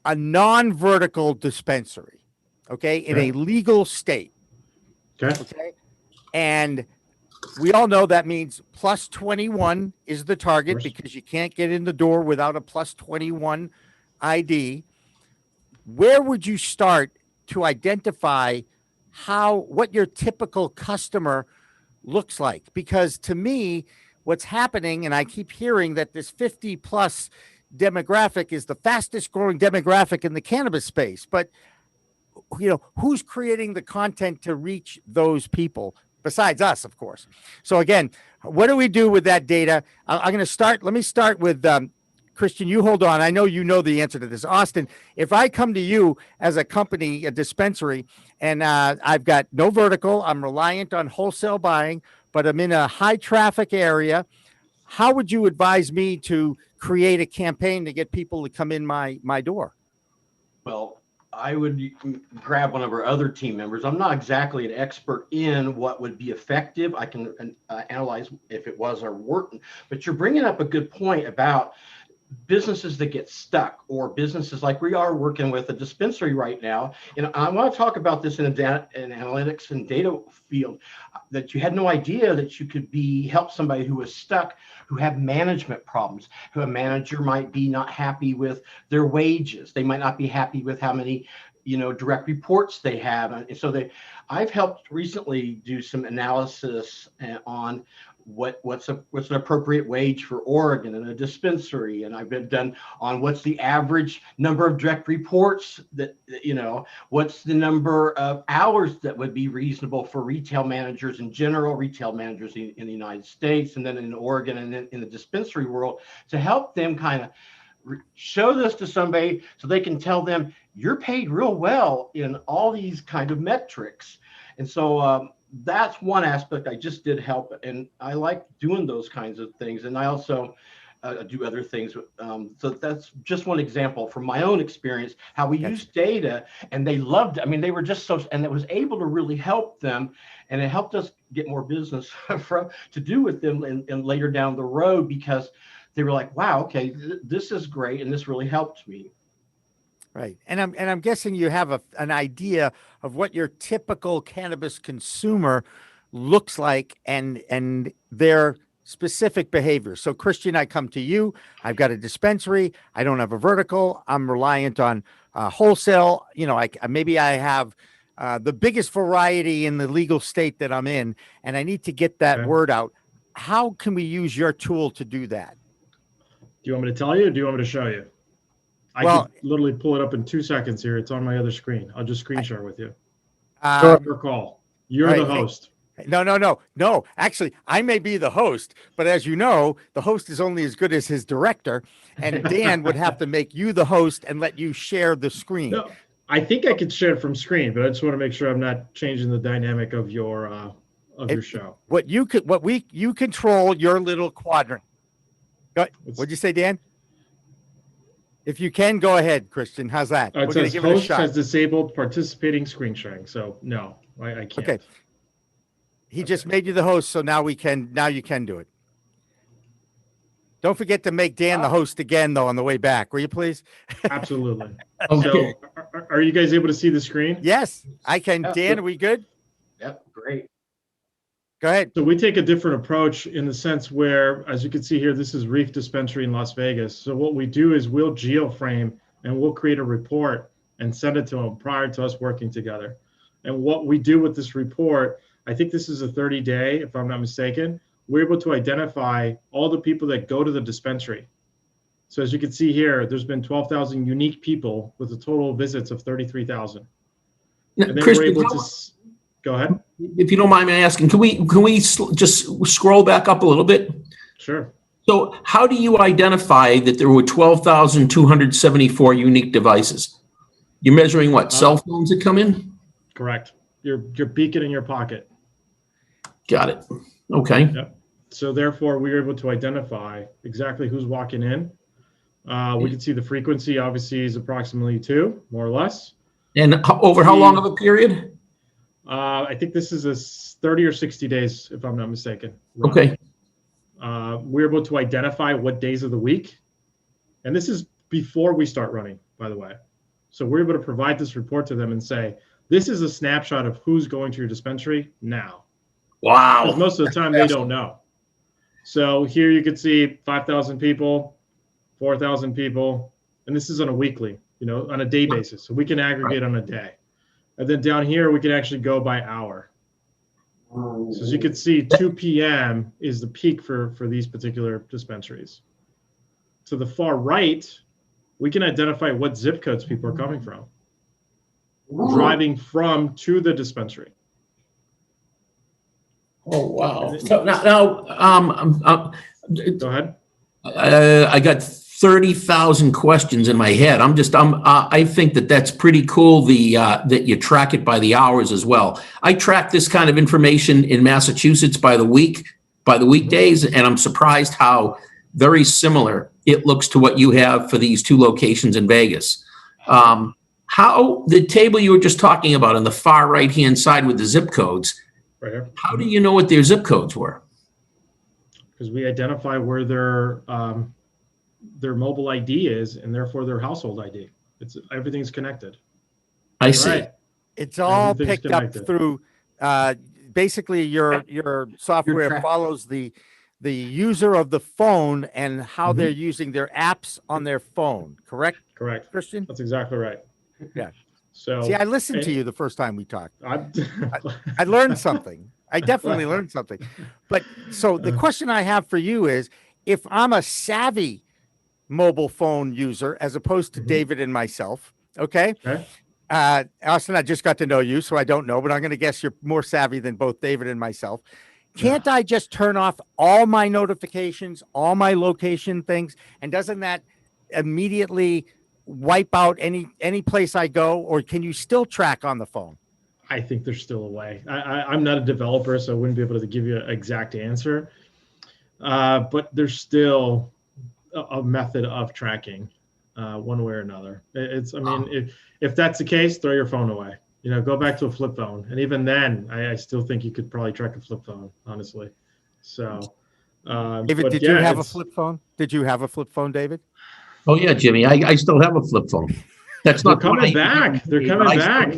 non-vertical dispensary, okay, in a legal state. Okay. And we all know that means plus 21 is the target because you can't get in the door without a plus 21 ID. Where would you start to identify what your typical customer looks like? Because to me, what's happening, and I keep hearing that this 50 plus demographic is the fastest growing demographic in the cannabis space, but who's creating the content to reach those people besides us, of course? So again, what do we do with that data? Let me start with Christian, you hold on. I know you know the answer to this. Austin, if I come to you as a company, a dispensary, and I've got no vertical, I'm reliant on wholesale buying, but I'm in a high traffic area, how would you advise me to create a campaign to get people to come in my door? Well, I would grab one of our other team members. I'm not exactly an expert in what would be effective. I can analyze if it was or weren't, but you're bringing up a good point about businesses that get stuck, or businesses like we are working with a dispensary right now. And I want to talk about this in a data and analytics and data field, that you had no idea that you could help somebody who was stuck, who have management problems, who a manager might be not happy with their wages. They might not be happy with how many direct reports they have. And so I've helped recently do some analysis on what's an appropriate wage for Oregon in a dispensary, and I've been done on what's the average number of direct reports that what's the number of hours that would be reasonable for retail managers and general retail managers in the United States, and then in Oregon and then in the dispensary world, to help them kind of show this to somebody so they can tell them you're paid real well in all these kind of metrics. And so that's one aspect I just did help, and I like doing those kinds of things. And I also do other things. So that's just one example from my own experience, how we use data, and they loved it. I mean, they were just and it was able to really help them, and it helped us get more business to do with them and later down the road, because they were like, wow, okay, this is great, and this really helped me. Right. And I'm guessing you have an idea of what your typical cannabis consumer looks like and their specific behavior. So Christian, I come to you, I've got a dispensary, I don't have a vertical, I'm reliant on wholesale. Maybe I have the biggest variety in the legal state that I'm in, and I need to get that word out. How can we use your tool to do that? Do you want me to tell you, or do you want me to show you? I can literally pull it up in 2 seconds here. It's on my other screen. I'll just screen share with you. Your call. You're the host. No. Actually, I may be the host, but as you know, the host is only as good as his director, and Dan would have to make you the host and let you share the screen. No, I think I could share it from screen, but I just want to make sure I'm not changing the dynamic of your show. You control your little quadrant. What'd you say, Dan? If you can, go ahead, Christian. How's that? It says host has disabled participating screen sharing. So no, I can't. Okay. He just made you the host, so now you can do it. Don't forget to make Dan the host again, though, on the way back. Will you please? Absolutely. Okay. So Are you guys able to see the screen? Yes, I can. Yeah. Dan, are we good? Yep, great. Go ahead. So we take a different approach in the sense where, as you can see here, this is Reef Dispensary in Las Vegas. So what we do is we'll geoframe and we'll create a report and send it to them prior to us working together. And what we do with this report, I think this is a 30-day, if I'm not mistaken, we're able to identify all the people that go to the dispensary. So as you can see here, there's been 12,000 unique people with a total visits of 33,000. And then Christian, we're able to go ahead. if you don't mind me asking, can we just scroll back up a little bit? Sure. So how do you identify that there were 12,274 unique devices? You're measuring what, cell phones that come in? Correct. Your beacon in your pocket. Got it. Okay. Yep. So therefore, we were able to identify exactly who's walking in. We can see the frequency obviously is approximately 2, more or less. And over how long of a period? I think this is a 30 or 60 days, if I'm not mistaken. Okay. We're able to identify what days of the week. And this is before we start running, by the way. So we're able to provide this report to them and say, this is a snapshot of who's going to your dispensary now. Wow. Because most of the time they don't know. So here you can see 5,000 people, 4,000 people, and this is on a weekly, on a day basis. So we can aggregate on a day. And then down here, we can actually go by hour. So as you can see, 2 p.m. is the peak for these particular dispensaries. To the far right, we can identify what zip codes people are coming from, driving from to the dispensary. Oh, wow. So now, Go ahead. I got 30,000 questions in my head. I think that's pretty cool. That you track it by the hours as well. I track this kind of information in Massachusetts by the weekdays, and I'm surprised how very similar it looks to what you have for these 2 locations in Vegas. How the table you were just talking about on the far right-hand side with the zip codes, Right here. how do you know what their zip codes were? Because we identify where their mobile ID is, and therefore their household ID. Everything's connected. I see. Right. It's all Everything's picked up connected. through basically your software follows the user of the phone and how they're using their apps on their phone, correct, Correct. Christian? That's exactly right. Yeah. So See, I listened to you the first time we talked. I'm I learned something. I definitely learned something. But so the question I have for you is, if I'm a savvy mobile phone user as opposed to David and myself, okay? Austin, I just got to know you, so I don't know, but I'm going to guess you're more savvy than both David and myself. Can't I just turn off all my notifications, all my location things, and doesn't that immediately wipe out any place I go, or can you still track on the phone? I think there's still a way. I'm not a developer, so I wouldn't be able to give you an exact answer. But there's still a method of tracking, one way or another. If that's the case, throw your phone away. Go back to a flip phone. And even then, I still think you could probably track a flip phone, honestly. So, David, did you have a flip phone? Did you have a flip phone, David? Oh yeah, Jimmy, I still have a flip phone. That's They're not coming back. They're coming back.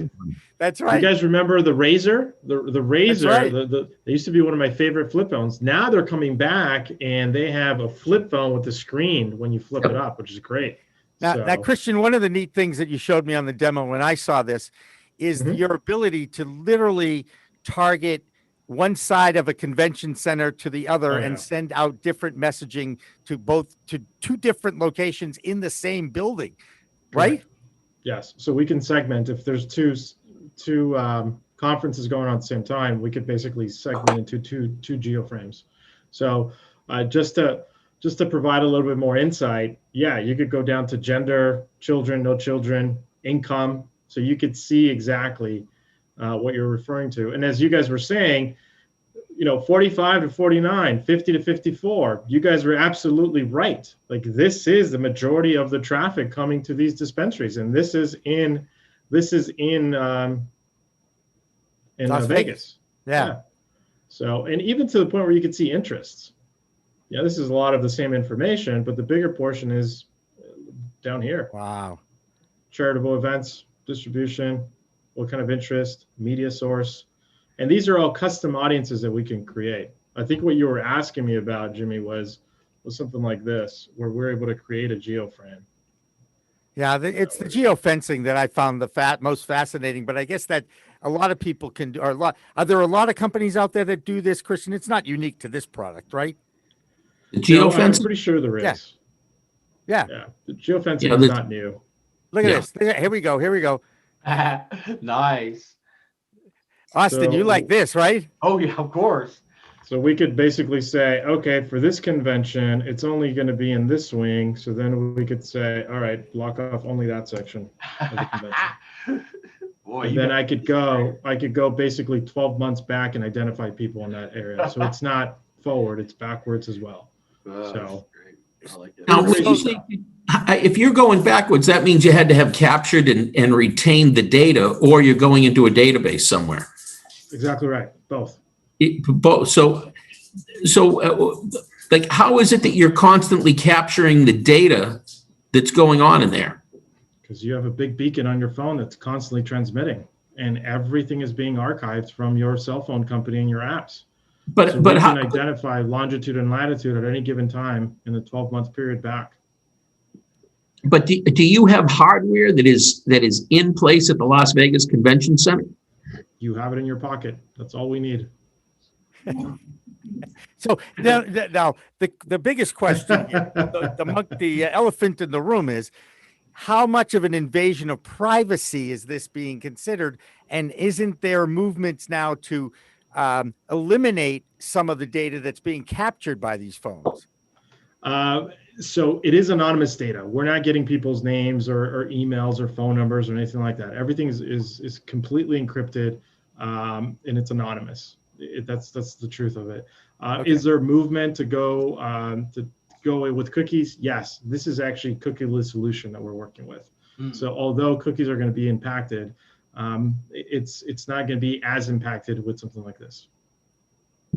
That's right. You guys remember the Razor? The Razor, right. They used to be one of my favorite flip phones. Now they're coming back, and they have a flip phone with the screen when you flip it up, which is great. Now, Christian, one of the neat things that you showed me on the demo when I saw this is your ability to literally target one side of a convention center to the other and send out different messaging to 2 different locations in the same building, right? Yes. So we can segment if there's two conferences going on at the same time. We could basically segment into two geoframes. So just to provide a little bit more insight, you could go down to gender, children, no children, income. So you could see exactly what you're referring to. And as you guys were saying, 45 to 49, 50 to 54, you guys were absolutely right. Like, this is the majority of the traffic coming to these dispensaries. And this is in Las Vegas. Yeah. So, and even to the point where you could see interests. This is a lot of the same information, but the bigger portion is down here. Wow. Charitable events, distribution, what kind of interest, media source. And these are all custom audiences that we can create. I think what you were asking me about, Jimmy, was something like this, where we're able to create a geoframe. Yeah, it's the geofencing that I found most fascinating. But I guess that a lot of people can do. Are there a lot of companies out there that do this, Christian? It's not unique to this product, right? The No, I'm geofence. pretty sure there is. Yeah. Yeah. The geofencing is not new. Look at this. Here we go. Here we go. Nice. Austin, you like this, right? Oh yeah, of course. So we could basically say, okay, for this convention, it's only going to be in this wing. So then we could say, all right, block off only that section of the convention. Boy, And then I could go basically 12 months back and identify people in that area. So it's not forward, it's backwards as well. So I like it. Now, when you say, if you're going backwards, that means you had to have captured and retained the data, or you're going into a database somewhere. exactly right, both. Both. So, like, how is it that you're constantly capturing the data that's going on in there? Because you have a big beacon on your phone that's constantly transmitting, and everything is being archived from your cell phone company and your apps. But So we can identify longitude and latitude at any given time in the 12-month period back. But do you have hardware that is in place at the Las Vegas Convention Center? You have it in your pocket. That's all we need. So now the biggest question, the elephant in the room is, how much of an invasion of privacy is this being considered? And isn't there movements now to eliminate some of the data that's being captured by these phones? So it is anonymous data. We're not getting people's names or emails or phone numbers or anything like that. Everything is completely encrypted, and it's anonymous. That's the truth of it. Okay. Is there movement to go with cookies? Yes, this is actually a cookieless solution that we're working with. So although cookies are going to be impacted, it's not going to be as impacted with something like this.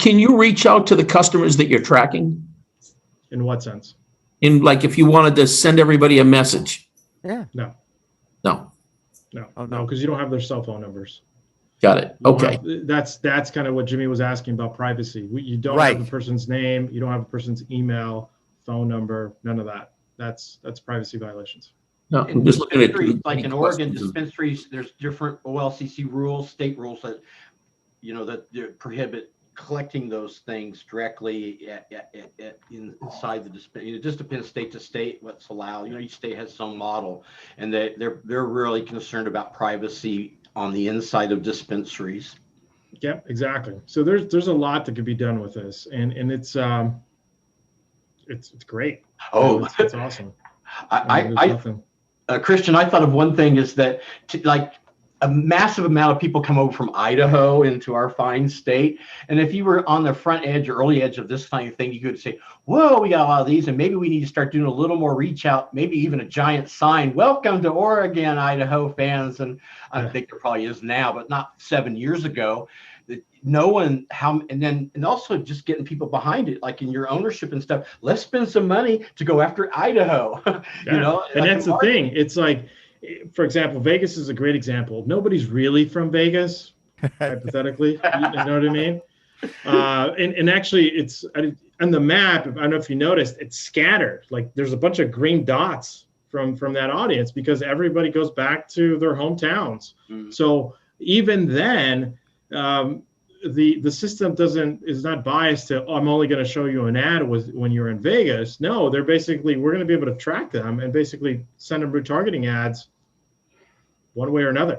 Can you reach out to the customers that you're tracking? In what sense? In, like, if you wanted to send everybody a message? Yeah. No, No. because you don't have their cell phone numbers. Got it. Okay. That's kind of what Jimmy was asking about privacy. You don't have a person's name, you don't have a person's email, phone number, none of that. That's privacy violations. No, I'm just looking at like in Oregon dispensaries, there's different OLCC rules, state rules that that prohibit collecting those things directly inside the dispensary. It just depends state to state what's allowed. Each state has some model, and they're really concerned about privacy on the inside of dispensaries. Yeah, exactly. So there's a lot that could be done with this, and it's great. Oh, it's awesome. Christian, I thought of one thing is that a massive amount of people come over from Idaho into our fine state. And if you were on the front edge or early edge of this kind of thing, you could say, whoa, we got a lot of these, and maybe we need to start doing a little more reach out, maybe even a giant sign, welcome to Oregon, Idaho fans. And I think there probably is now, but not 7 years ago. And also just getting people behind it, like in your ownership and stuff. Let's spend some money to go after Idaho. And that's the thing. It's like, for example, Vegas is a great example. Nobody's really from Vegas, hypothetically. You know what I mean? And actually, it's on the map. I don't know if you noticed, it's scattered. Like there's a bunch of green dots from that audience because everybody goes back to their hometowns. So even then, the system is not biased to, I'm only going to show you an ad when you're in Vegas. No, they're basically, we're going to be able to track them and basically send them retargeting ads one way or another.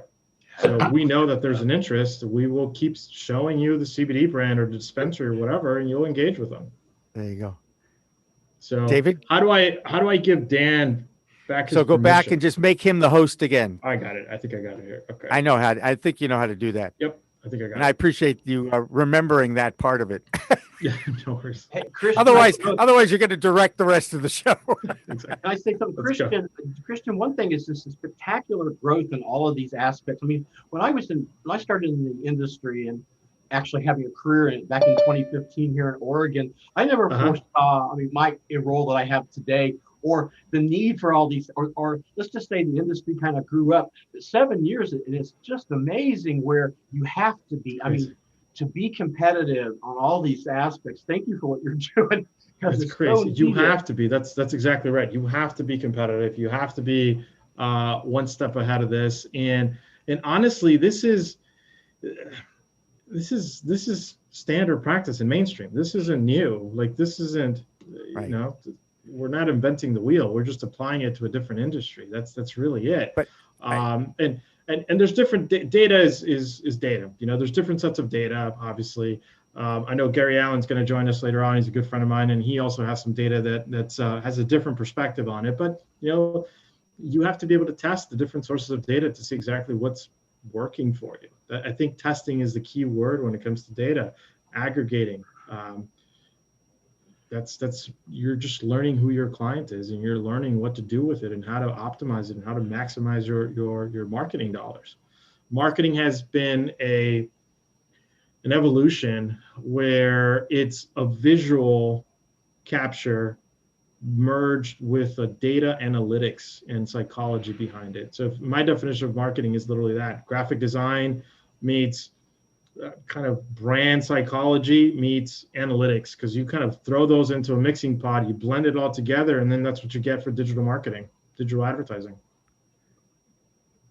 So we know that there's an interest. We will keep showing you the CBD brand or the dispensary or whatever, and you'll engage with them. There you go. So David, how do I give Dan back his go permission? back and just make him the host again. I got it. I think I got it here. Okay. I think you know how to do that. Yep. I think I got And it. I appreciate you remembering that part of it. Yeah, no worries. Hey, Christian, Otherwise you're going to direct the rest of the show. Exactly. Can I say something, Christian? One thing is this spectacular growth in all of these aspects. I mean, when I started in the industry and actually having a career in it back in 2015 here in Oregon, I never foresaw. I mean, my role that I have today or the need for all these, or let's just say the industry kind of grew up. 7 years, and it's just amazing where you have to be. I mean, to be competitive on all these aspects. Thank you for what you're doing. It's crazy. You have to be. That's exactly right. You have to be competitive. You have to be one step ahead of this. And honestly, this is standard practice in mainstream. This isn't new. Like, this isn't, Right. you know, we're not inventing the wheel. We're just applying it to a different industry. That's really it. But and there's different data is data. You know, there's different sets of data, obviously. I know Gary Allen's going to join us later on. He's a good friend of mine, and he also has some data that has a different perspective on it. But, you know, you have to be able to test the different sources of data to see exactly what's working for you. I think testing is the key word when it comes to data, aggregating. That's you're just learning who your client is, and you're learning what to do with it and how to optimize it and how to maximize your marketing dollars. Marketing has been an evolution where it's a visual capture merged with a data analytics and psychology behind it. So my definition of marketing is literally that: graphic design meets kind of brand psychology meets analytics, because you kind of throw those into a mixing pot, you blend it all together, and then that's what you get for digital marketing, digital advertising.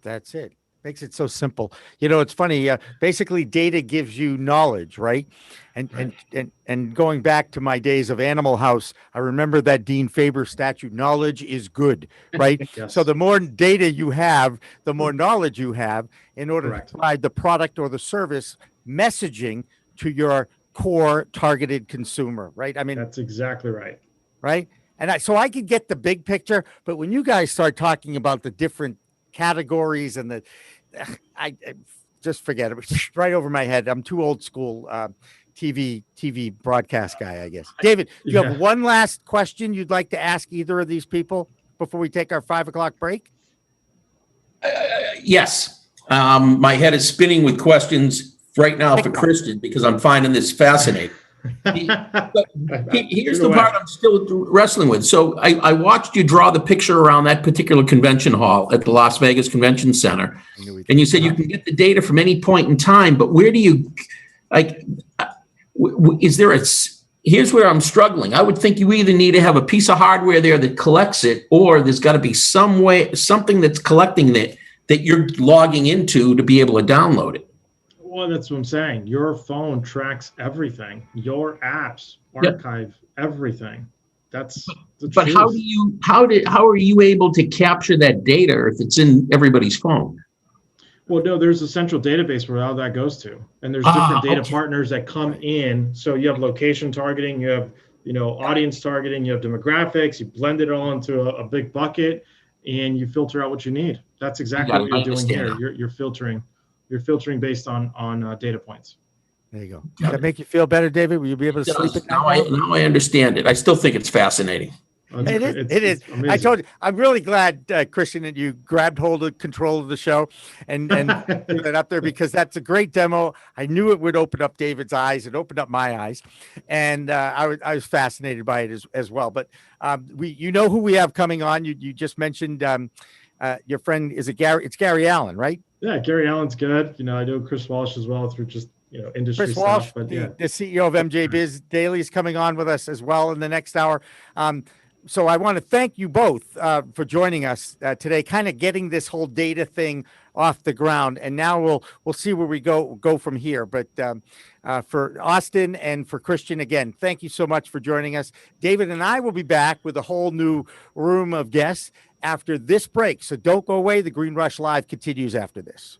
That's it. Makes it so simple. You know, it's funny. Basically, data gives you knowledge, right? And going back to my days of Animal House, I remember that Dean Faber statute: knowledge is good, right? Yes. So the more data you have, the more knowledge you have in order Correct. to provide the product or the service messaging to your core targeted consumer, right? I mean, That's exactly right. right. And so I could get the big picture, but when you guys start talking about the different categories and I just forget it. It's right over my head. I'm too old school TV broadcast guy, I guess. David, do you have one last question you'd like to ask either of these people before we take our 5 o'clock break? Yes. My head is spinning with questions right now for Christian, because I'm finding this fascinating. Here's the part I'm still wrestling with. So I watched you draw the picture around that particular convention hall at the Las Vegas Convention Center, and you said you can get the data from any point in time, but where do you, like, is there here's where I'm struggling. I would think you either need to have a piece of hardware there that collects it, or there's got to be something that's collecting it that you're logging into to be able to download it. Well, that's what I'm saying. Your phone tracks everything. Your apps archive everything. That's the but truth. How are you able to capture that data if it's in everybody's phone? Well, no, there's a central database where all that goes to, and there's different data partners that come in. So you have location targeting, you have, you know, audience targeting, you have demographics. You blend it all into a big bucket, and you filter out what you need. That's exactly what you're doing here. You're filtering. You're filtering based on data points. There you go. Does that make you feel better, David? Will you be able to sleep at night? Now I understand it. I still think it's fascinating. It is. I told you, I'm really glad, Christian, that you grabbed hold of control of the show and put it up there, because that's a great demo. I knew it would open up David's eyes. It opened up my eyes, and I was fascinated by it as well. But you know who we have coming on. You just mentioned your friend. Is it Gary? It's Gary Allen, right? Yeah, Gary Allen's good. You know, I know Chris Walsh as well through just, you know, industry Chris Walsh, stuff. But yeah, the CEO of MJ Biz Daily, is coming on with us as well in the next hour. So I want to thank you both for joining us today, kind of getting this whole data thing off the ground. And now we'll see where we go from here. But for Austin and for Christian, again, thank you so much for joining us. David and I will be back with a whole new room of guests after this break. So don't go away. The Green Rush Live continues after this.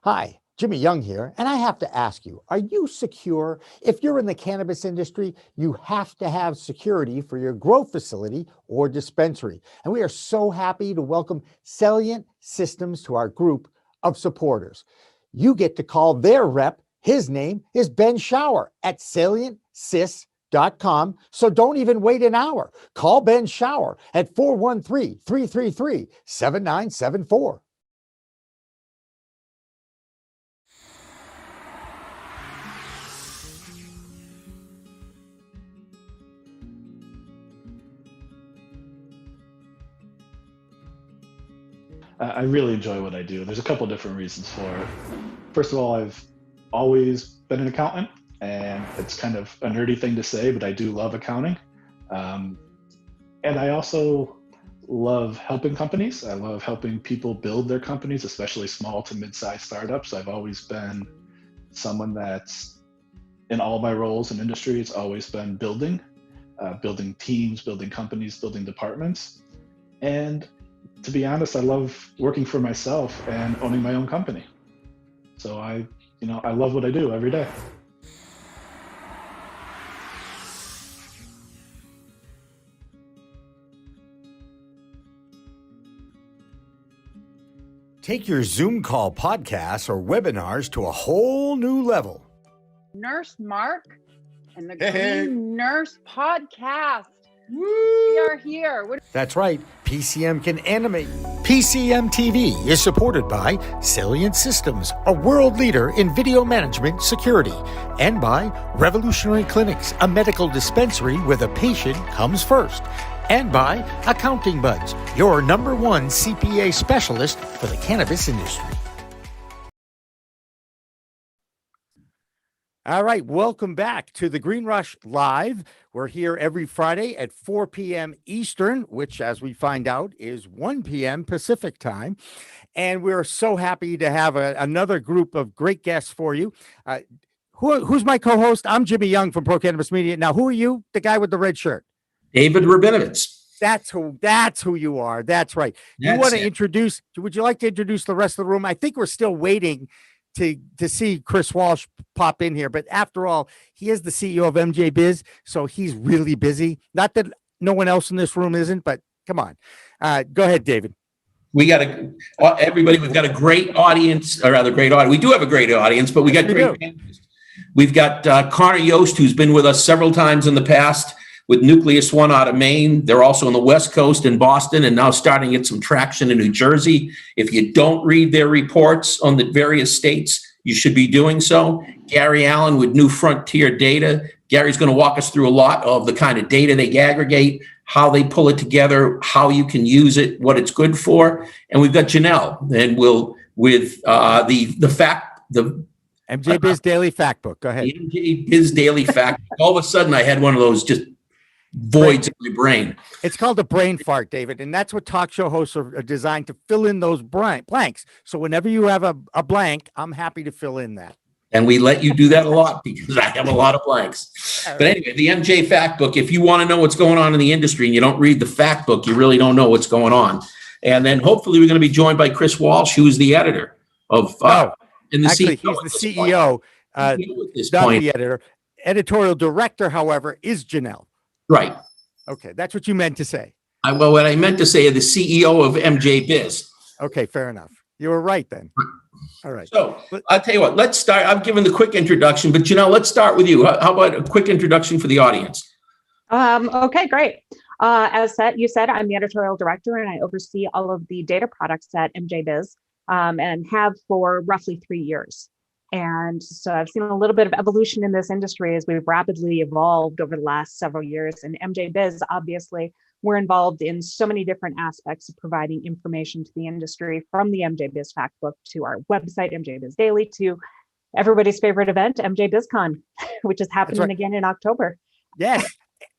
Hi, Jimmy Young here, and I have to ask you, are you secure? If you're in the cannabis industry, you have to have security for your grow facility or dispensary. And we are so happy to welcome Salient Systems to our group of supporters. You get to call their rep. His name is Ben Shower at SalientSys.com. So don't even wait an hour. Call Ben Shower at 413-333-7974. I really enjoy what I do. There's a couple different reasons for it. First of all, I've always been an accountant, and it's kind of a nerdy thing to say, but I do love accounting. And I also love helping companies. I love helping people build their companies, especially small to mid-sized startups. I've always been someone that's, in all my roles in industry, it's always been building teams, building companies, building departments. And to be honest, I love working for myself and owning my own company. So I love what I do every day. Take your Zoom call podcasts or webinars to a whole new level. Nurse Mark and the Green Nurse Podcast. We are here. That's right. PCM can animate. PCM TV is supported by Salient Systems, a world leader in video management security, and by Revolutionary Clinics, a medical dispensary where the patient comes first, and by Accounting Buds, your #1 CPA specialist for the cannabis industry. All right, welcome back to the Green Rush Live. We're here every Friday at 4 p.m. Eastern, which, as we find out, is 1 p.m. Pacific time. And we're so happy to have another group of great guests for you. Who's my co-host? I'm Jimmy Young from Pro Cannabis Media. Now, who are you? The guy with the red shirt. David Rabinovitz. That's who you are. That's right. Would you like to introduce the rest of the room? I think we're still waiting to see Chris Walsh pop in here, but after all, he is the CEO of MJ Biz, so he's really busy. Not that no one else in this room isn't, but come on. Go ahead, David. We've got a great audience, or rather great audience. We do have a great audience, but we got great panelists. We've got Connor Yost, who's been with us several times in the past with Nucleus One out of Maine. They're also on the West Coast in Boston and now starting to get some traction in New Jersey. If you don't read their reports on the various states, you should be doing so. Gary Allen with New Frontier Data. Gary's going to walk us through a lot of the kind of data they aggregate, how they pull it together, how you can use it, what it's good for. And we've got Janelle, and the MJ Biz Daily Factbook. Go ahead. MJ Biz Daily Fact. All of a sudden, I had one of those just voids in my brain. It's called a brain fart, David, and that's what talk show hosts are designed to fill in those blanks. So whenever you have a blank, I'm happy to fill in that. And we let you do that a lot because I have a lot of blanks. But anyway, the MJ Factbook, if you want to know what's going on in the industry and you don't read the Factbook, you really don't know what's going on. And then hopefully we're going to be joined by Chris Walsh, who's the editor of Actually, he's the CEO, not the editor. Editorial director, however, is Janelle. Right. Okay, that's what you meant to say. What I meant to say is the CEO of MJ Biz. Okay, fair enough. You were right then. All right. So I'll tell you what, let's start. I've given the quick introduction, but Janelle, let's start with you. How about a quick introduction for the audience? Okay, great. As you said, I'm the editorial director and I oversee all of the data products at MJ Biz and have for roughly 3 years. And so I've seen a little bit of evolution in this industry as we've rapidly evolved over the last several years. And MJ Biz, obviously, we're involved in so many different aspects of providing information to the industry, from the MJ Biz Factbook to our website, MJ Biz Daily, to everybody's favorite event, MJ BizCon, which is happening again in October. Yes.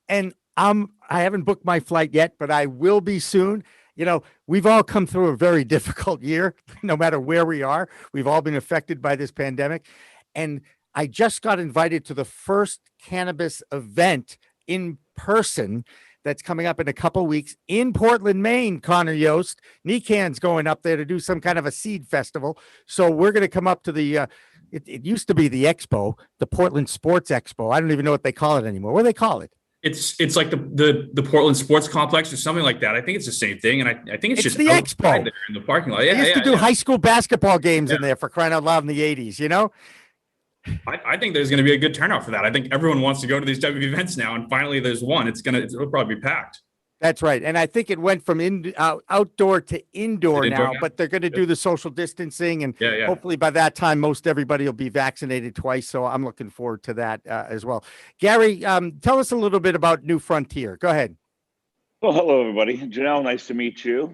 And I haven't booked my flight yet, but I will be soon. You know, we've all come through a very difficult year, no matter where we are. We've all been affected by this pandemic. And I just got invited to the first cannabis event in person that's coming up in a couple of weeks in Portland, Maine. Connor Yost, Nikan's going up there to do some kind of a seed festival. So we're going to come up to the, it used to be the expo, the Portland Sports Expo. I don't even know what they call it anymore. What do they call it? It's like the Portland Sports Complex or something like that. I think it's the same thing, and I think it's just the expo there in the parking lot. They used to do high school basketball games in there, for crying out loud, in the 80s. You know, I think there's going to be a good turnout for that. I think everyone wants to go to these type of events now, and finally there's one. It'll probably be packed. That's right. And I think it went from outdoor to indoor now, but they're going to do the social distancing. And hopefully by that time, most everybody will be vaccinated twice. So I'm looking forward to that as well. Gary, tell us a little bit about New Frontier. Go ahead. Well, hello, everybody. Janelle, nice to meet you.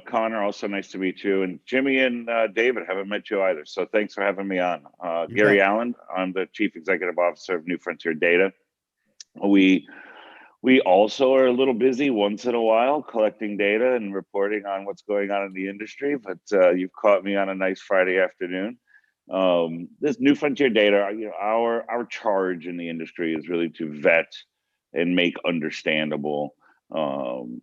Connor, also nice to meet you. And Jimmy and David, haven't met you either. So thanks for having me on. Gary Allen, I'm the Chief Executive Officer of New Frontier Data. We also are a little busy once in a while collecting data and reporting on what's going on in the industry, but you've caught me on a nice Friday afternoon. This New Frontier Data, our charge in the industry is really to vet and make understandable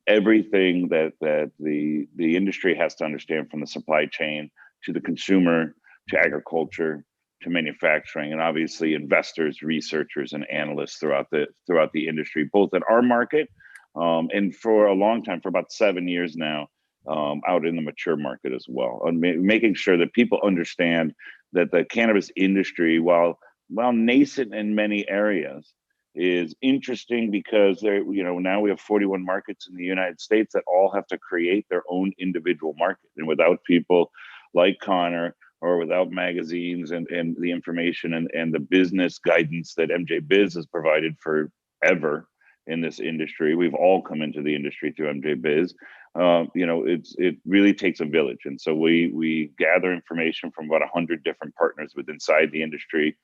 everything that the industry has to understand, from the supply chain to the consumer to agriculture to manufacturing, and obviously investors, researchers, and analysts throughout the industry, both in our market and for a long time, for about 7 years now, out in the mature market as well. Making sure that people understand that the cannabis industry, while nascent in many areas, is interesting because now we have 41 markets in the United States that all have to create their own individual market. And without people like Connor, or without magazines and the information and the business guidance that MJ Biz has provided forever in this industry, we've all come into the industry through MJ Biz. It really takes a village. And so we gather information from about 100 different partners inside the industry,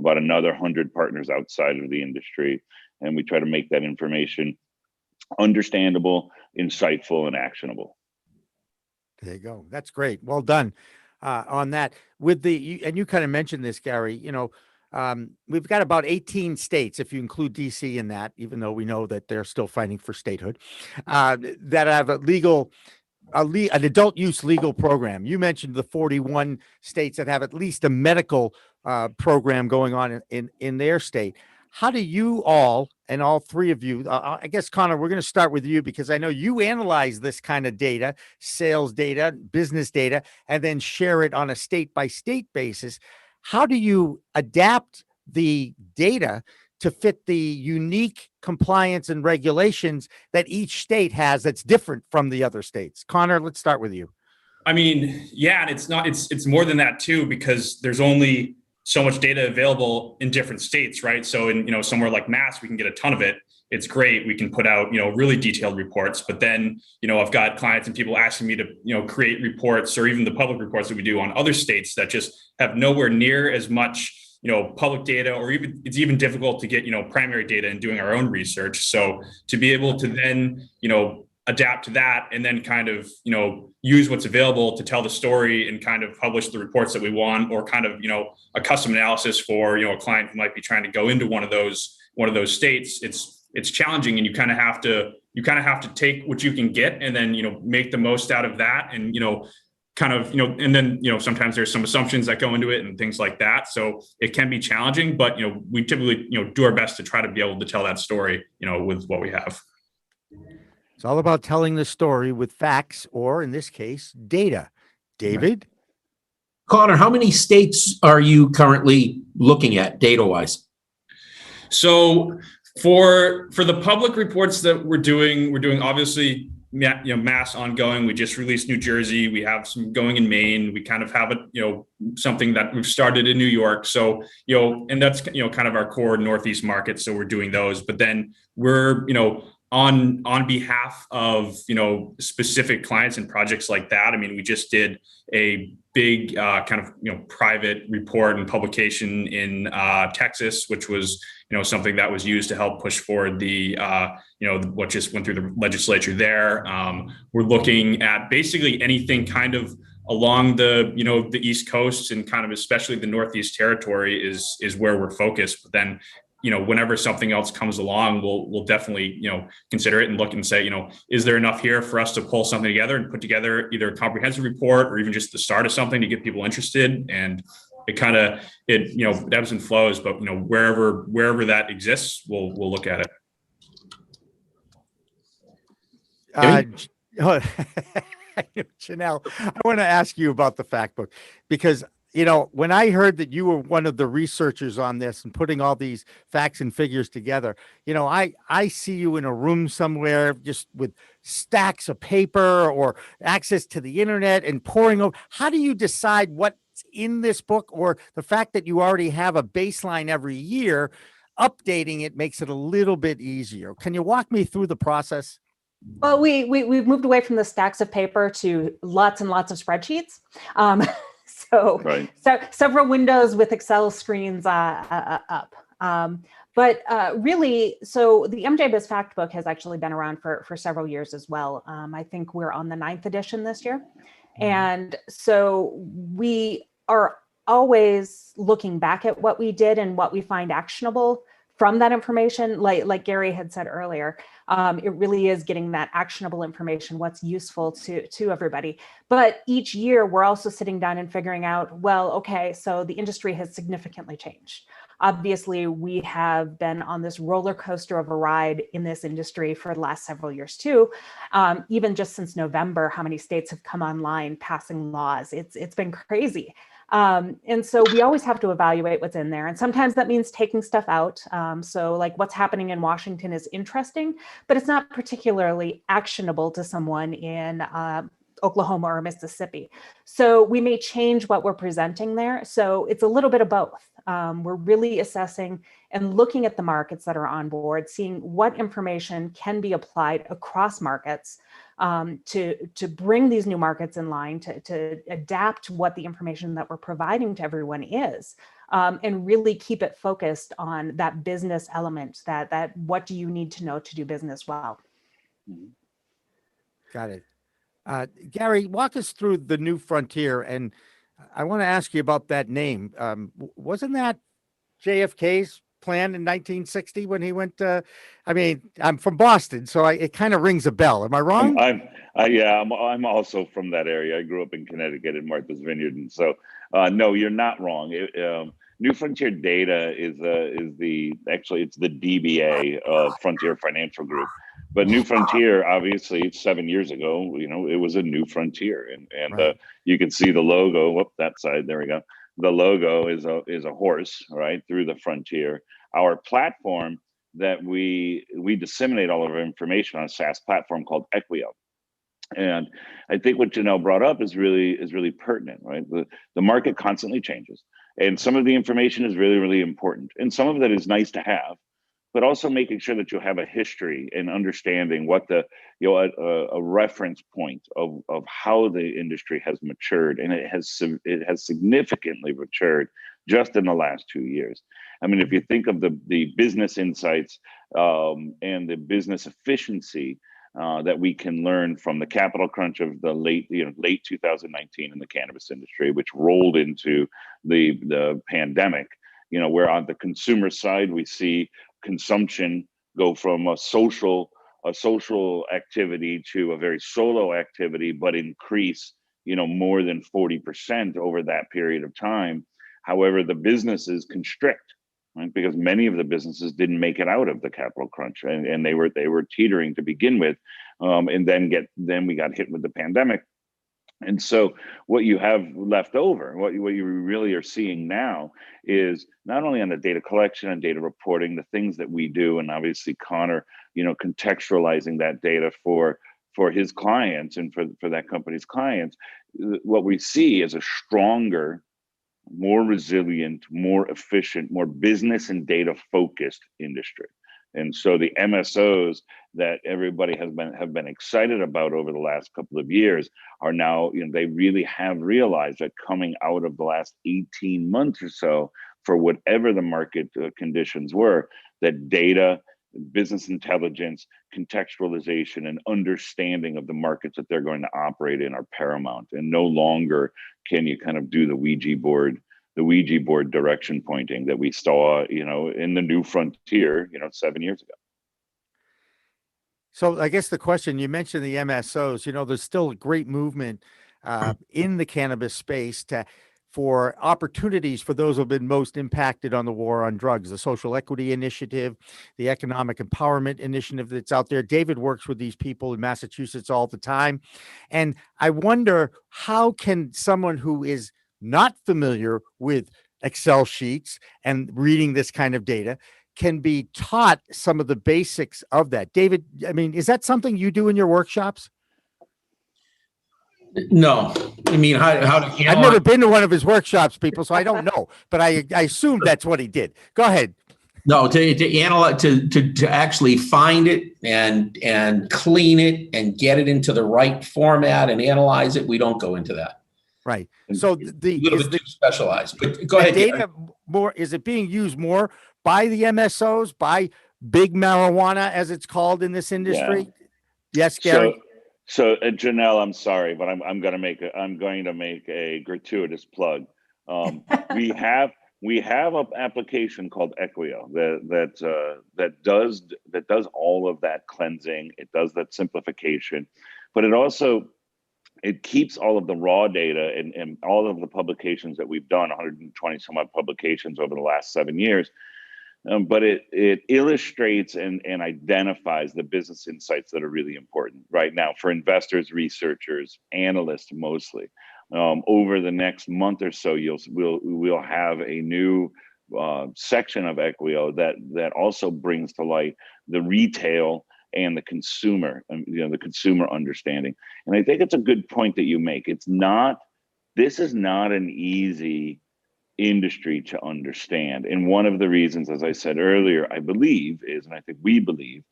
about another 100 partners outside of the industry. And we try to make that information understandable, insightful, and actionable. There you go. That's great. Well done on that. And you kind of mentioned this, Gary, we've got about 18 states, if you include DC in that, even though we know that they're still fighting for statehood, that have an adult use legal program. You mentioned the 41 states that have at least a medical program going on in their state. How do you all, and all three of you, I guess, Connor, we're going to start with you because I know you analyze this kind of data, sales data, business data, and then share it on a state-by-state basis. How do you adapt the data to fit the unique compliance and regulations that each state has that's different from the other states? Connor, let's start with you. I mean, yeah, and it's more than that too, because there's only so much data available in different states, right? So in, somewhere like Mass, we can get a ton of it. It's great. We can put out, really detailed reports, but then, I've got clients and people asking me to, create reports, or even the public reports that we do on other states that just have nowhere near as much, public data, or even it's even difficult to get, primary data and doing our own research. So to be able to then, adapt to that and then kind of, use what's available to tell the story and kind of publish the reports that we want, or kind of, a custom analysis for, a client who might be trying to go into one of those states. It's challenging, and you kind of have to take what you can get and then, make the most out of that. And, and then, sometimes there's some assumptions that go into it and things like that. So it can be challenging, but, we typically, do our best to try to be able to tell that story, with what we have. It's all about telling the story with facts, or in this case, data. David? Connor, how many states are you currently looking at data-wise? So for the public reports that we're doing obviously, Mass ongoing. We just released New Jersey. We have some going in Maine. We kind of have something that we've started in New York. So, and that's, kind of our core Northeast market. So we're doing those, but then we're, on behalf of, specific clients and projects like that. I mean, we just did a big kind of, private report and publication in Texas, which was, something that was used to help push forward the, what just went through the legislature there. We're looking at basically anything kind of along the, the East Coast, and kind of especially the Northeast territory is where we're focused. But then, whenever something else comes along, we'll definitely, consider it and look and say, is there enough here for us to pull something together and put together either a comprehensive report or even just the start of something to get people interested. And it kind of, ebbs and flows, but, wherever that exists, we'll look at it. Janelle, I want to ask you about the Factbook, because when I heard that you were one of the researchers on this and putting all these facts and figures together, I see you in a room somewhere just with stacks of paper or access to the internet and poring over. How do you decide what's in this book, or the fact that you already have a baseline every year, updating it makes it a little bit easier? Can you walk me through the process? Well, we've moved away from the stacks of paper to lots and lots of spreadsheets. So, Right. so several windows with Excel screens up. But really, so the MJBiz Factbook has actually been around for several years as well. I think we're on the 9th edition this year. And so we are always looking back at what we did and what we find actionable from that information. Like Gary had said earlier, it really is getting that actionable information, what's useful to everybody. But each year we're also sitting down and figuring out, well, okay, so the industry has significantly changed. Obviously, we have been on this roller coaster of a ride in this industry for the last several years too. Even just since November, how many states have come online passing laws? It's been crazy. And so we always have to evaluate what's in there. And sometimes that means taking stuff out. So like what's happening in Washington is interesting, but it's not particularly actionable to someone in Oklahoma or Mississippi. So we may change what we're presenting there. So it's a little bit of both. We're really assessing and looking at the markets that are on board, seeing what information can be applied across markets to bring these new markets in line, to adapt what the information that we're providing to everyone is, and really keep it focused on that business element, that what do you need to know to do business well. Got it. Gary, walk us through the New Frontier, and I want to ask you about that name. Wasn't that JFK's plan in 1960 when he went? I mean, I'm from Boston, so it kind of rings a bell. Am I wrong? I'm also from that area. I grew up in Connecticut in Martha's Vineyard, and so no, you're not wrong. New Frontier Data is the DBA of Frontier Financial Group. But New Frontier, obviously, 7 years ago, it was a new frontier, and Right. You can see the logo. Whoop, that side. There we go. The logo is a horse, right, through the frontier. Our platform that we disseminate all of our information on a SaaS platform called Equio. And I think what Janelle brought up is really pertinent, right? The market constantly changes, and some of the information is really, really important, and some of that is nice to have, but also making sure that you have a history and understanding what a reference point of how the industry has matured, and it has significantly matured just in the last 2 years. I mean, if you think of the business insights and the business efficiency that we can learn from the capital crunch of the late 2019 in the cannabis industry, which rolled into the pandemic, where on the consumer side we see consumption go from a social activity to a very solo activity, but increase, more than 40% over that period of time. However, the businesses constrict, right? Because many of the businesses didn't make it out of the capital crunch, and they were teetering to begin with, and then we got hit with the pandemic. And so what you have left over, what you really are seeing now is not only on the data collection and data reporting, the things that we do, and obviously Connor, contextualizing that data for his clients and for that company's clients. What we see is a stronger, more resilient, more efficient, more business and data focused industry. And so the MSOs that everybody have been excited about over the last couple of years are now, they really have realized that coming out of the last 18 months or so, for whatever the market conditions were, that data, business intelligence, contextualization, and understanding of the markets that they're going to operate in are paramount. And no longer can you kind of do the Ouija board direction pointing that we saw, in the New Frontier, 7 years ago. So I guess the question, you mentioned the MSOs, there's still a great movement in the cannabis space for opportunities for those who have been most impacted on the war on drugs, the social equity initiative, the economic empowerment initiative that's out there. David works with these people in Massachusetts all the time. And I wonder, how can someone who is not familiar with Excel sheets and reading this kind of data can be taught some of the basics of that? David, I mean, is that something you do in your workshops? No, I mean, how to handle. I've never been to one of his workshops, people, so I don't know, but I assume that's what he did. Go ahead. No, to analyze, to actually find it and clean it and get it into the right format and analyze it, we don't go into that. Right. So A little bit too specialized. But go ahead. Data is it being used more by the MSOs, by big marijuana, as it's called in this industry? Yeah. Yes, Gary. So Janelle, I'm sorry, but I'm going to make a gratuitous plug. We have an application called Equio that does all of that cleansing. It does that simplification, but it keeps all of the raw data and all of the publications that we've done, 120 some odd publications over the last 7 years. But it illustrates and identifies the business insights that are really important right now for investors, researchers, analysts mostly. Over the next month or so, we'll have a new section of Equio that also brings to light the retail and the consumer, the consumer understanding. And I think it's a good point that you make. This is not an easy industry to understand. And one of the reasons, as I said earlier, I believe is, and I think we believe,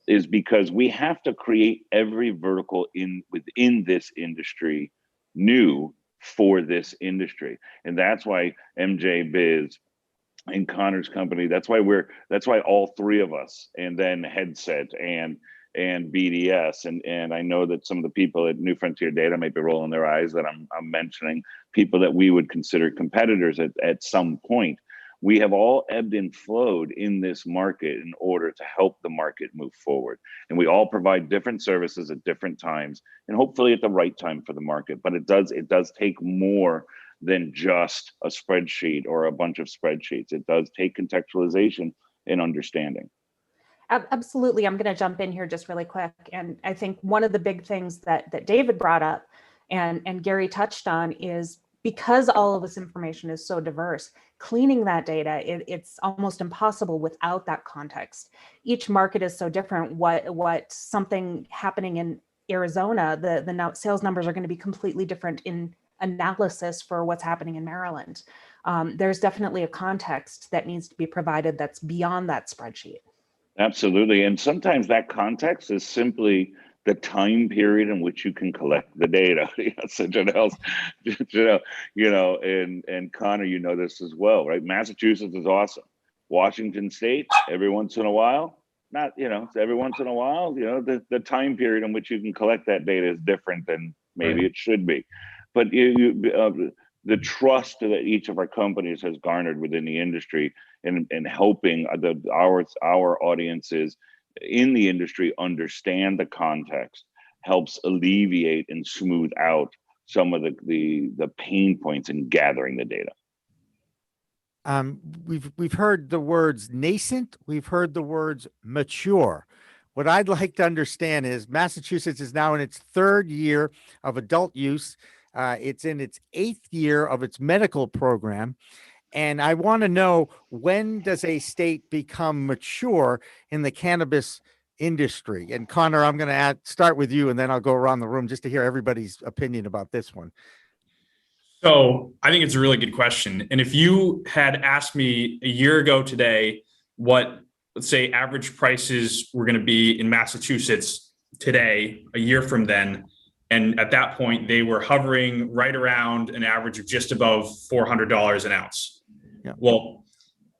is because we have to create every vertical within this industry new for this industry. And that's why MJ Biz and Connor's company, that's why all three of us, and then Headset and BDS, and I know that some of the people at New Frontier Data might be rolling their eyes that I'm mentioning people that we would consider competitors at some point. We have all ebbed and flowed in this market in order to help the market move forward. And we all provide different services at different times, and hopefully at the right time for the market. But it does take more than just a spreadsheet or a bunch of spreadsheets. It does take contextualization and understanding. Absolutely. I'm going to jump in here just really quick. And I think one of the big things that David brought up and Gary touched on is because all of this information is so diverse, cleaning that data, it's almost impossible without that context. Each market is so different. What something happening in Arizona, the sales numbers are going to be completely different in analysis for what's happening in Maryland. There's definitely a context that needs to be provided that's beyond that spreadsheet. Absolutely. And sometimes that context is simply the time period in which you can collect the data. So Janelle, and Connor, this as well, right? Massachusetts is awesome. Washington State, every once in a while, every once in a while, the time period in which you can collect that data is different than maybe it should be. But the trust that each of our companies has garnered within the industry and helping our audiences in the industry understand the context helps alleviate and smooth out some of the pain points in gathering the data. We've heard the words nascent, we've heard the words mature. What I'd like to understand is Massachusetts is now in its 3rd year of adult use. It's in its 8th year of its medical program. And I want to know, when does a state become mature in the cannabis industry? And Connor, I'm going to start with you, and then I'll go around the room just to hear everybody's opinion about this one. So I think it's a really good question. And if you had asked me a year ago today what, let's say, average prices were going to be in Massachusetts today, a year from then, and at that point, they were hovering right around an average of just above $400 an ounce. Yeah. Well,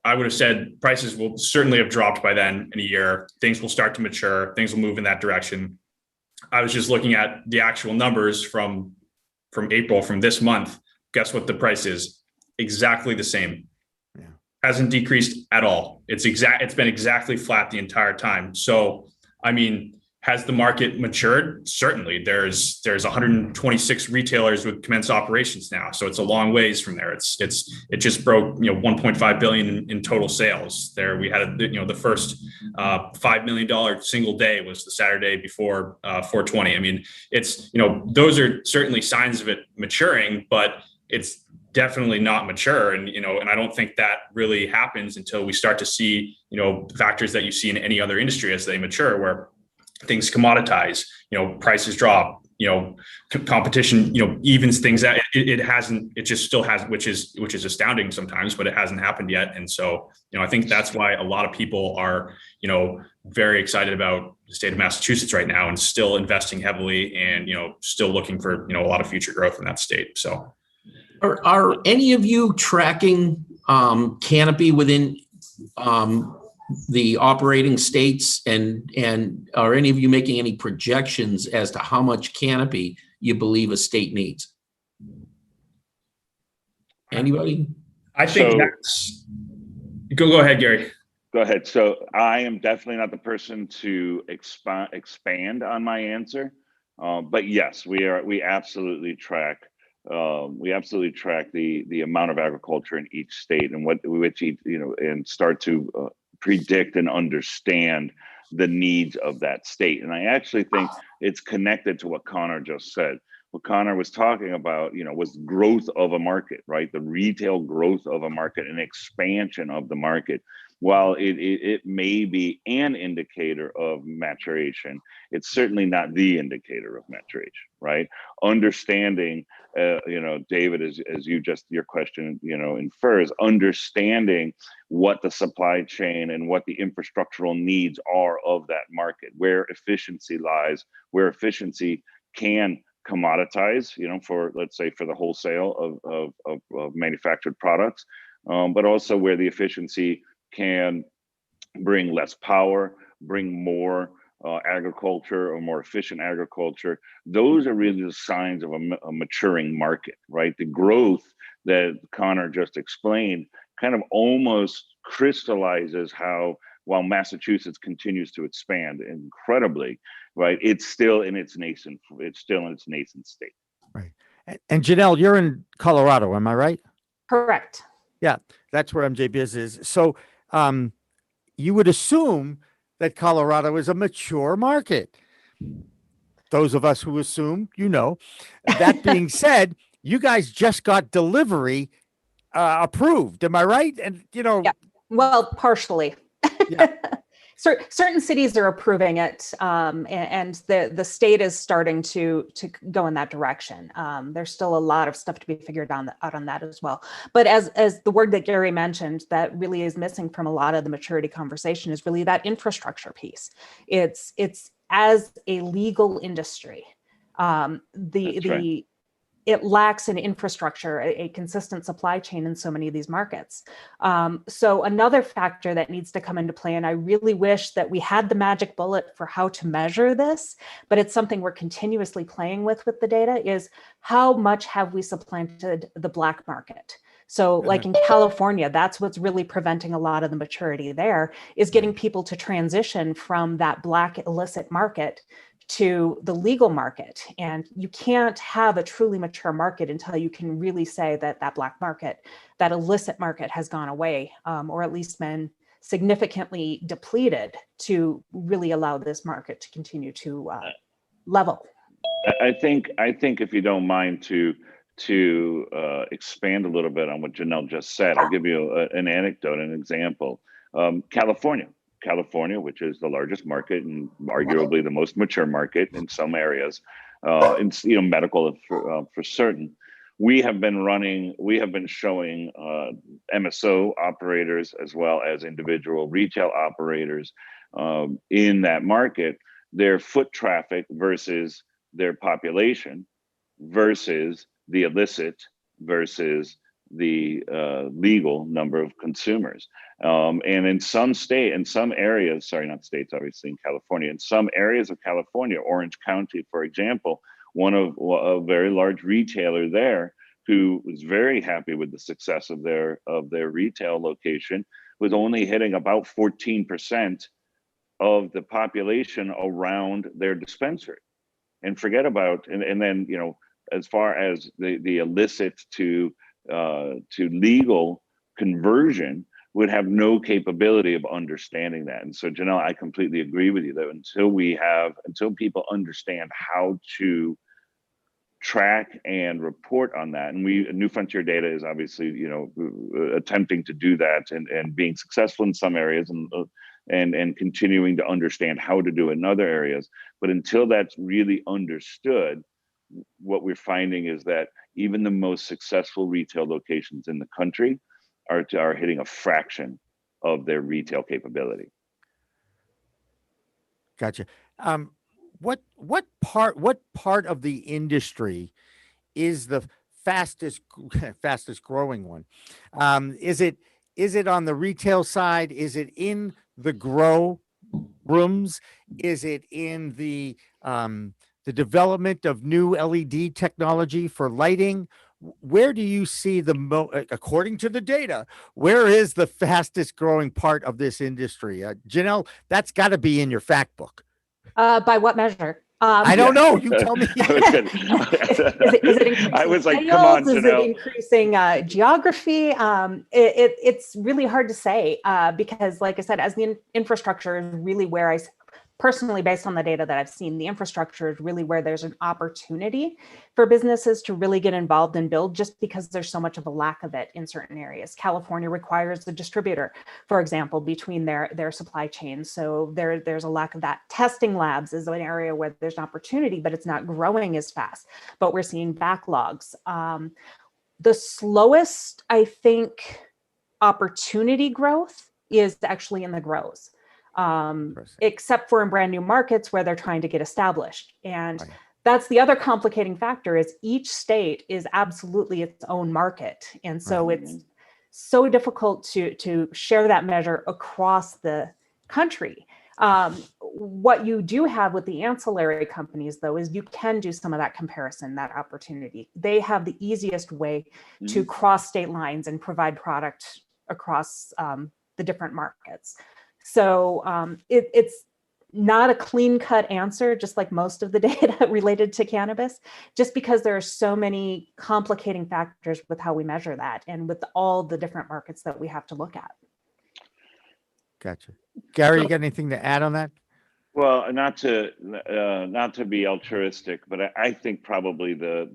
I would have said prices will certainly have dropped by then in a year. Things will start to mature. Things will move in that direction. I was just looking at the actual numbers from April, from this month. Guess what the price is? Exactly the same. Yeah. Hasn't decreased at all. It's been exactly flat the entire time. So, I mean, has the market matured? Certainly. There's 126 retailers with commenced operations now, so it's a long ways from there. It just broke 1.5 billion in total sales. There we had the first $5 million single day was the Saturday before 420. I mean, it's those are certainly signs of it maturing, but it's definitely not mature, and I don't think that really happens until we start to see factors that you see in any other industry as they mature, where things commoditize, prices drop, competition, evens things out. It hasn't, it just still hasn't, which is astounding sometimes, but it hasn't happened yet. And so, I think that's why a lot of people are, very excited about the state of Massachusetts right now and still investing heavily and, still looking for, a lot of future growth in that state. So are any of you tracking canopy within the operating states, and are any of you making any projections as to how much canopy you believe a state needs? Anybody? I think that's go ahead, Gary. Go ahead. So I am definitely not the person to expand on my answer, but yes, we absolutely track the amount of agriculture in each state and which each, and start to predict and understand the needs of that state. And I actually think it's connected to what Connor just said. What Connor was talking about, was growth of a market, right? The retail growth of a market and expansion of the market. While it may be an indicator of maturation, it's certainly not the indicator of maturation, right? Understanding, David, as your question, infers, understanding what the supply chain and what the infrastructural needs are of that market, where efficiency lies, where efficiency can commoditize, for, let's say, for the wholesale of manufactured products, but also where the efficiency can bring less power, bring more agriculture or more efficient agriculture. Those are really the signs of a maturing market, right? The growth that Connor just explained kind of almost crystallizes how, while Massachusetts continues to expand incredibly, right, it's still in its nascent state. Right. And Janelle, you're in Colorado, am I right? Correct. Yeah, that's where MJ Biz is. So you would assume that Colorado is a mature market. Those of us who assume, that being said, you guys just got delivery approved. Am I right? And, Yeah. Well, partially. Yeah. Certain cities are approving it, and the state is starting to go in that direction. There's still a lot of stuff to be figured out on that as well. But as the word that Gary mentioned that really is missing from a lot of the maturity conversation is really that infrastructure piece. It's as a legal industry, it lacks an infrastructure, a consistent supply chain in so many of these markets. So another factor that needs to come into play, and I really wish that we had the magic bullet for how to measure this, but it's something we're continuously playing with the data, is how much have we supplanted the black market? So like in California, that's what's really preventing a lot of the maturity there, is getting people to transition from that black illicit market to the legal market. And you can't have a truly mature market until you can really say that that black market, that illicit market, has gone away, or at least been significantly depleted to really allow this market to continue to level. I think if you don't mind to expand a little bit on what Janelle just said, I'll give you an anecdote, an example. California, which is the largest market and arguably the most mature market in some areas, in medical for certain. We have been showing MSO operators as well as individual retail operators in that market, their foot traffic versus their population versus the illicit versus the legal number of consumers. And in some areas, sorry, not states, obviously in California, in some areas of California, Orange County, for example, a very large retailer there who was very happy with the success of their retail location was only hitting about 14% of the population around their dispensary. And forget about, and then, as far as the illicit to legal conversion, would have no capability of understanding that. And so, Janelle, I completely agree with you that until people understand how to track and report on that, and New Frontier Data is obviously, attempting to do that and being successful in some areas and continuing to understand how to do it in other areas. But until that's really understood, what we're finding is that even the most successful retail locations in the country are hitting a fraction of their retail capability. Gotcha. What part of the industry is the fastest growing one? Is it on the retail side? Is it in the grow rooms? Is it in the development of new LED technology for lighting? Where do you see according to the data, where is the fastest growing part of this industry? Janelle, that's got to be in your fact book. By what measure? I don't know. You tell me. Is it increasing I was like, sales? come on, Is it increasing geography? It's really hard to say because, like I said, as the infrastructure is really where personally, based on the data that I've seen, the infrastructure is really where there's an opportunity for businesses to really get involved and build, just because there's so much of a lack of it in certain areas. California requires a distributor, for example, between their supply chains. So there's a lack of that. Testing labs is an area where there's an opportunity, but it's not growing as fast. But we're seeing backlogs. The slowest, I think, opportunity growth is actually in the grows. Except for in brand new markets where they're trying to get established. And that's the other complicating factor, is each state is absolutely its own market. And so it's so difficult to share that measure across the country. What you do have with the ancillary companies, though, is you can do some of that comparison, that opportunity. They have the easiest way to cross state lines and provide product across the different markets. So it's not a clean cut answer, just like most of the data related to cannabis, just because there are so many complicating factors with how we measure that and with all the different markets that we have to look at. Gotcha. Gary, you got anything to add on that? Well, not to be altruistic, but I think probably the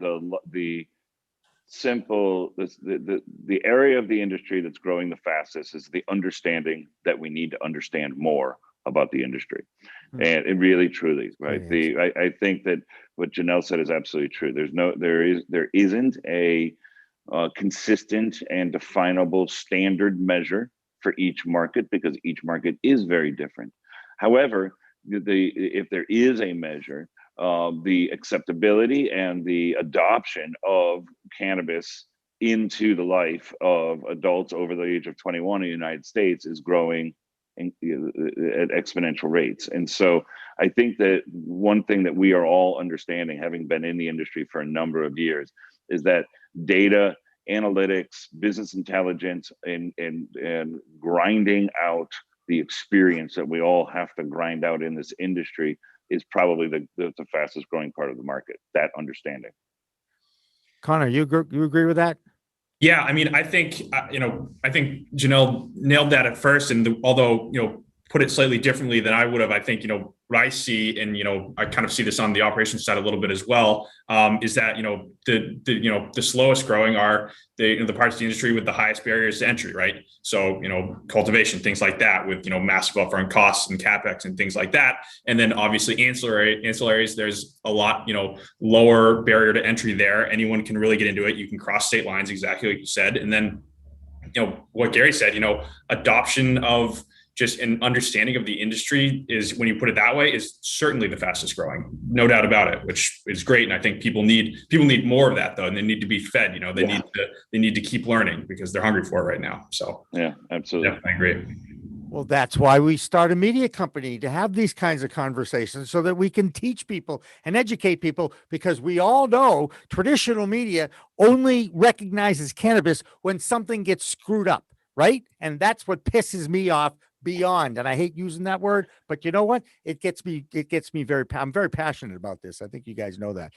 area of the industry that's growing the fastest is the understanding that we need to understand more about the industry. And it really truly, right? I think that what Janelle said is absolutely true. There isn't a consistent and definable standard measure for each market, because each market is very different. However, if there is a measure, the acceptability and the adoption of cannabis into the life of adults over the age of 21 in the United States is growing at exponential rates. And so I think that one thing that we are all understanding, having been in the industry for a number of years, is that data, analytics, business intelligence, and grinding out the experience that we all have to grind out in this industry is probably the fastest growing part of the market, that understanding. Connor, you agree with that? Yeah, I mean, I think Janelle nailed that at first, and although put it slightly differently than I would have, I think what I see, and I kind of see this on the operations side a little bit as well, is that the slowest growing are the parts of the industry with the highest barriers to entry, right? So cultivation, things like that, with massive upfront costs and capex and things like that, and then obviously ancillaries. There's a lot lower barrier to entry there. Anyone can really get into it. You can cross state lines, exactly like you said, and then what Gary said. Adoption of just an understanding of the industry is, when you put it that way, is certainly the fastest growing, no doubt about it, which is great. And I think people need more of that, though, and they need to be fed. They need to keep learning, because they're hungry for it right now. So yeah, absolutely, definitely agree. Well, that's why we start a media company, to have these kinds of conversations, so that we can teach people and educate people, because we all know traditional media only recognizes cannabis when something gets screwed up, right? And that's what pisses me off beyond. And I hate using that word, but you know what? I'm very passionate about this. I think you guys know that.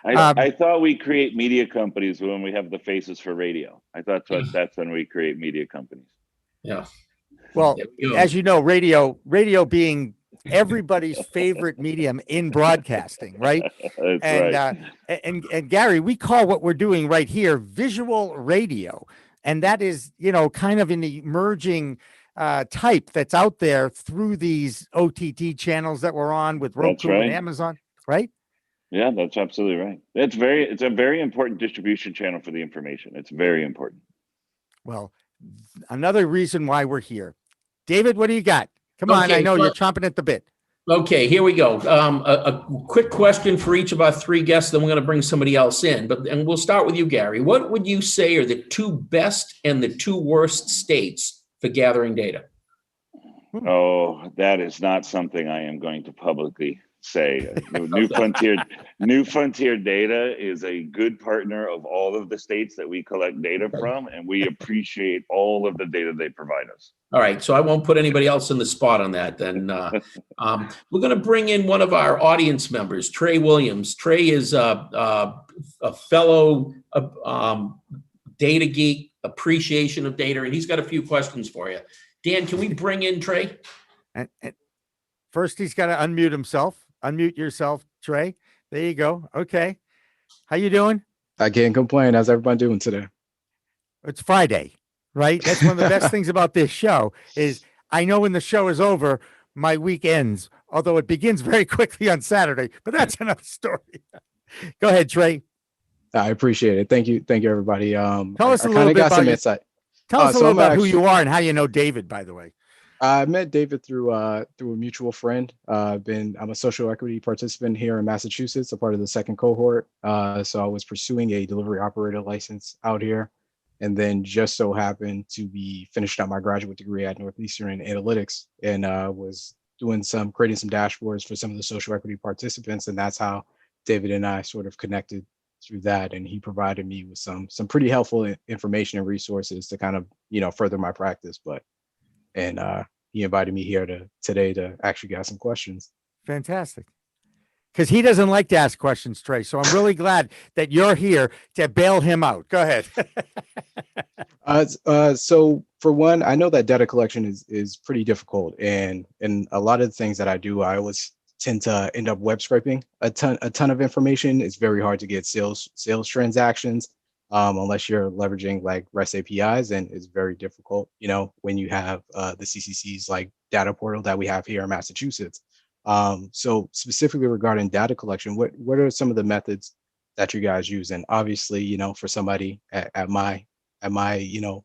I thought we create media companies when we have the faces for radio. I thought that's when we create media companies. Yeah. Well, as you know, radio being everybody's favorite medium in broadcasting, right? That's right. And Gary, we call what we're doing right here visual radio. And that is, kind of an emerging type that's out there through these OTT channels that we're on with Roku and Amazon, right? Yeah, that's absolutely right. It's a very important distribution channel for the information. It's very important. Well, another reason why we're here. David, what do you got? Come on, I know you're chomping at the bit. Okay, here we go. A quick question for each of our three guests, then we're going to bring somebody else in. And we'll start with you, Gary. What would you say are the two best and the two worst states for gathering data? Oh, that is not something I am going to publicly say. New Frontier Data is a good partner of all of the states that we collect data from, and we appreciate all of the data they provide us. All right, so I won't put anybody else in the spot on that. Then we're going to bring in one of our audience members, Trey Williams. Trey is a fellow data geek, appreciation of data, and he's got a few questions for you. Dan, can we bring in Trey? And first, he's got to unmute himself. Unmute yourself, Trey. There you go. Okay. How you doing? I can't complain. How's everyone doing today? It's Friday, right? That's one of the best things about this show is I know when the show is over, my week ends, although it begins very quickly on Saturday, but that's another story. Go ahead, Trey. I appreciate it. Thank you. Thank you, everybody. Tell us a little bit about insight. Tell us a little about who you are and how you know David, by the way. I met David through a mutual friend. I'm a social equity participant here in Massachusetts, a part of the second cohort. So I was pursuing a delivery operator license out here, and then just so happened to be finishing up my graduate degree at Northeastern in analytics, and was creating some dashboards for some of the social equity participants, and that's how David and I sort of connected through that. And he provided me with some pretty helpful information and resources to kind of further my practice. He invited me here today to actually ask some questions. Fantastic. Because he doesn't like to ask questions, Trey. So I'm really glad that you're here to bail him out. Go ahead. So for one, I know that data collection is pretty difficult, and a lot of the things that I do, I always tend to end up web scraping a ton of information. It's very hard to get sales transactions. Unless you're leveraging like REST APIs, and it's very difficult, when you have the CCC's like data portal that we have here in Massachusetts. So specifically regarding data collection, what are some of the methods that you guys use? And obviously, for somebody at my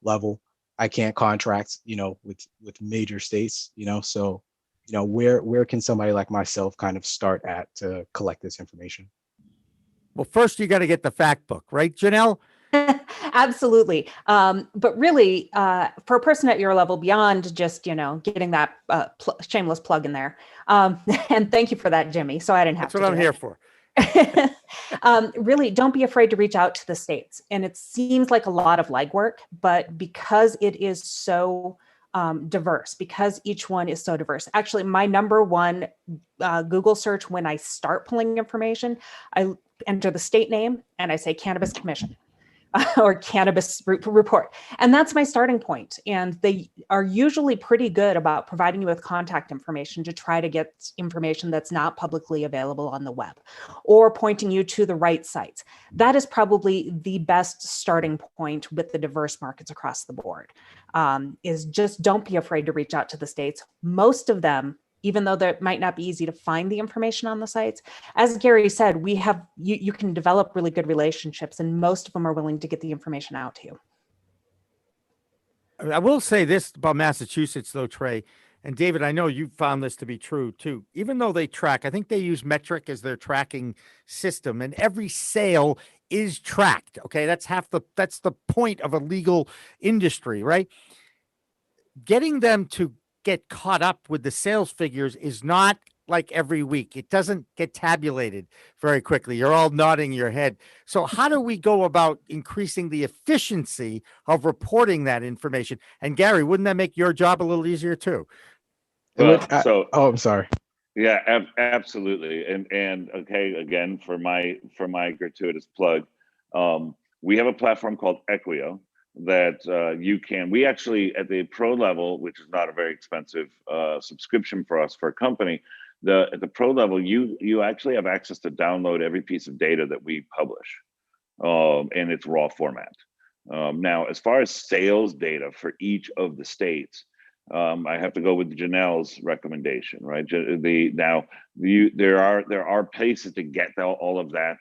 level, I can't contract, with major states, so, where can somebody like myself kind of start at to collect this information? Well, first you got to get the fact book, right, Janelle? Absolutely. But really, for a person at your level, beyond just, getting that shameless plug in there. And thank you for that, Jimmy. So I didn't have That's what I'm here for. Really, don't be afraid to reach out to the states. And it seems like a lot of legwork, but because it is so diverse, because each one is so diverse. Actually, my number one Google search when I start pulling information, I enter the state name and I say Cannabis Commission. Or cannabis report. And that's my starting point. And they are usually pretty good about providing you with contact information to try to get information that's not publicly available on the web, or pointing you to the right sites. That is probably the best starting point with the diverse markets across the board, is just don't be afraid to reach out to the states. Most of them, even though that might not be easy to find the information on the sites, as Gary said, we have you can develop really good relationships, and most of them are willing to get the information out to you. I will say this about Massachusetts, though, Trey, and David, I know you found this to be true too. Even though they track, I think they use metric as their tracking system, and every sale is tracked. Okay, that's the point of a legal industry, right? Getting them to get caught up with the sales figures is not like every week. It doesn't get tabulated very quickly. You're all nodding your head. So how do we go about increasing the efficiency of reporting that information? And Gary, wouldn't that make your job a little easier too? Well, I'm sorry. Yeah, absolutely. And okay, again, for my gratuitous plug, we have a platform called Equio that we actually, at the pro level, which is not a very expensive subscription for us for a company, at the pro level, you actually have access to download every piece of data that we publish in its raw format. Now, as far as sales data for each of the states, I have to go with Janelle's recommendation, right? There are places to get all of that,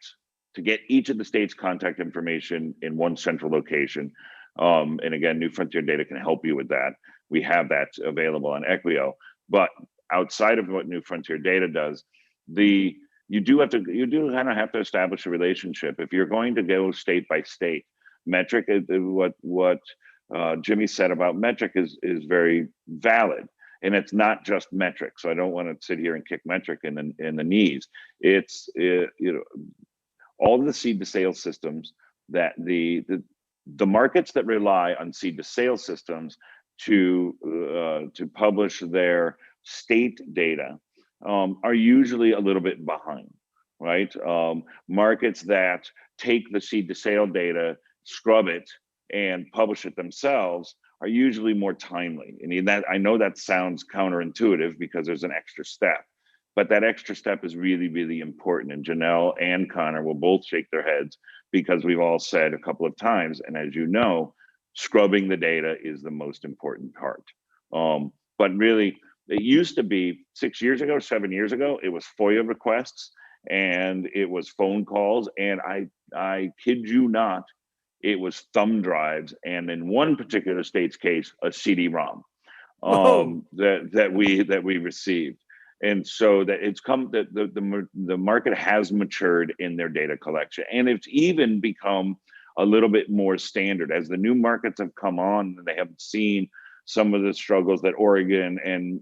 to get each of the state's contact information in one central location. And again, New Frontier Data can help you with that. We have that available on Equio. But outside of what New Frontier Data does, you do kind of have to establish a relationship. If you're going to go state by state, metric, what Jimmy said about metric is very valid, and it's not just metric. So I don't want to sit here and kick metric in the knees. It's all of the seed to sale systems that the markets that rely on seed to sale systems to publish their state data are usually a little bit behind, right? Markets that take the seed to sale data, scrub it, and publish it themselves are usually more timely. And that, I know that sounds counterintuitive because there's an extra step, but that extra step is really, really important. And Janelle and Connor will both shake their heads because we've all said a couple of times, and as you know, scrubbing the data is the most important part. But really, it used to be 6 years ago, 7 years ago, it was FOIA requests and it was phone calls. And I kid you not, it was thumb drives, and in one particular state's case, a CD-ROM that we received. And so that it's come that the market has matured in their data collection, and it's even become a little bit more standard as the new markets have come on. And they have seen some of the struggles that Oregon and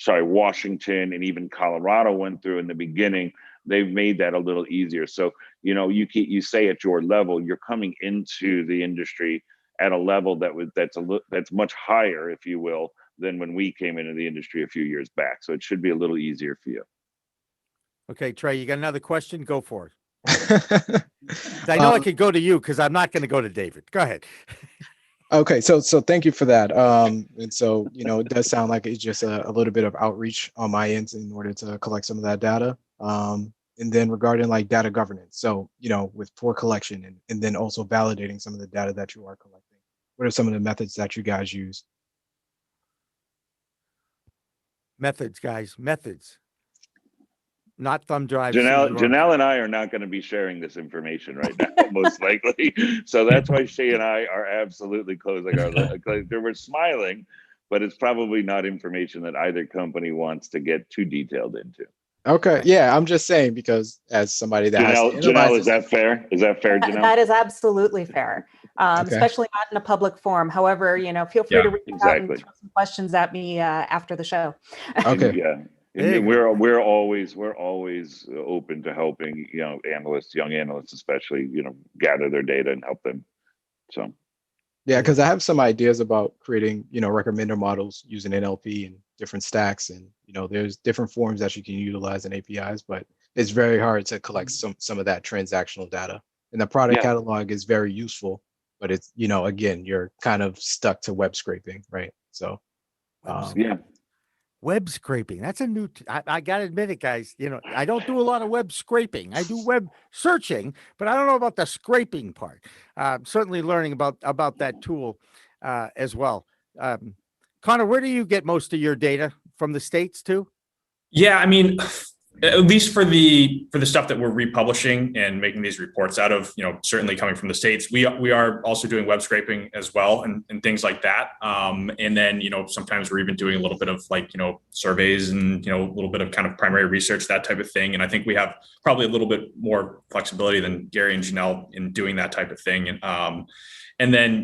Washington and even Colorado went through in the beginning. They've made that a little easier. So, you say at your level, you're coming into the industry at a level that's much higher, if you will, than when we came into the industry a few years back. So it should be a little easier for you. Okay, Trey, you got another question? Go for it. I know I could go to you because I'm not going to go to David. Go ahead. Okay, so thank you for that. And so, it does sound like it's just a little bit of outreach on my end in order to collect some of that data. And then regarding like data governance, so, with poor collection and then also validating some of the data that you are collecting, what are some of the methods that you guys use? Methods, guys, methods. Not thumb drives. Janelle and I are not going to be sharing this information right now, most likely. So that's why she and I are absolutely closing our lips. We're smiling, but it's probably not information that either company wants to get too detailed into. Okay, yeah, I'm just saying because as somebody that Janelle, is that fair? Is that fair, Janelle? That is absolutely fair, especially not in a public forum. However, feel free to reach out and throw some questions at me after the show. Okay. Yeah. And we're always open to helping young analysts especially, gather their data and help them. So yeah, because I have some ideas about creating recommender models using NLP and different stacks, and there's different forms that you can utilize in APIs, but it's very hard to collect some of that transactional data. And the product catalog is very useful, but it's again, you're kind of stuck to web scraping, right? So web scraping. That's a new, I got to admit it, guys. I don't do a lot of web scraping. I do web searching, but I don't know about the scraping part. Certainly learning about that tool as well. Connor, where do you get most of your data from the States too? Yeah, I mean, at least for the stuff that we're republishing and making these reports out of, certainly coming from the States, we are also doing web scraping as well and things like that. And then, sometimes we're even doing a little bit of surveys and, a little bit of kind of primary research, that type of thing. And I think we have probably a little bit more flexibility than Gary and Janelle in doing that type of thing. And then,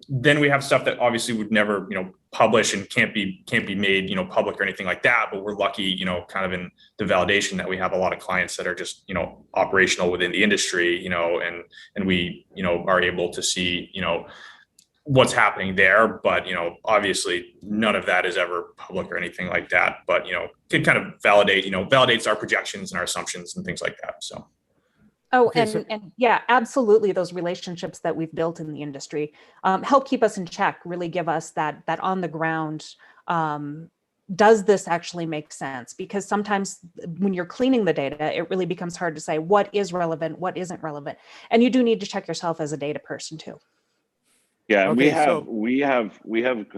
then we have stuff that obviously would never, publish and can't be made, public or anything like that. But we're lucky, kind of in the validation that we have a lot of clients that are just, operational within the industry, and we, are able to see, what's happening there. But, obviously none of that is ever public or anything like that, but, can kind of validate, validates our projections and our assumptions and things like that. So. Oh, and yeah, absolutely. Those relationships that we've built in the industry help keep us in check, really give us that on the ground. Does this actually make sense? Because sometimes when you're cleaning the data, it really becomes hard to say what is relevant, what isn't relevant. And you do need to check yourself as a data person too. Yeah, Okay, we have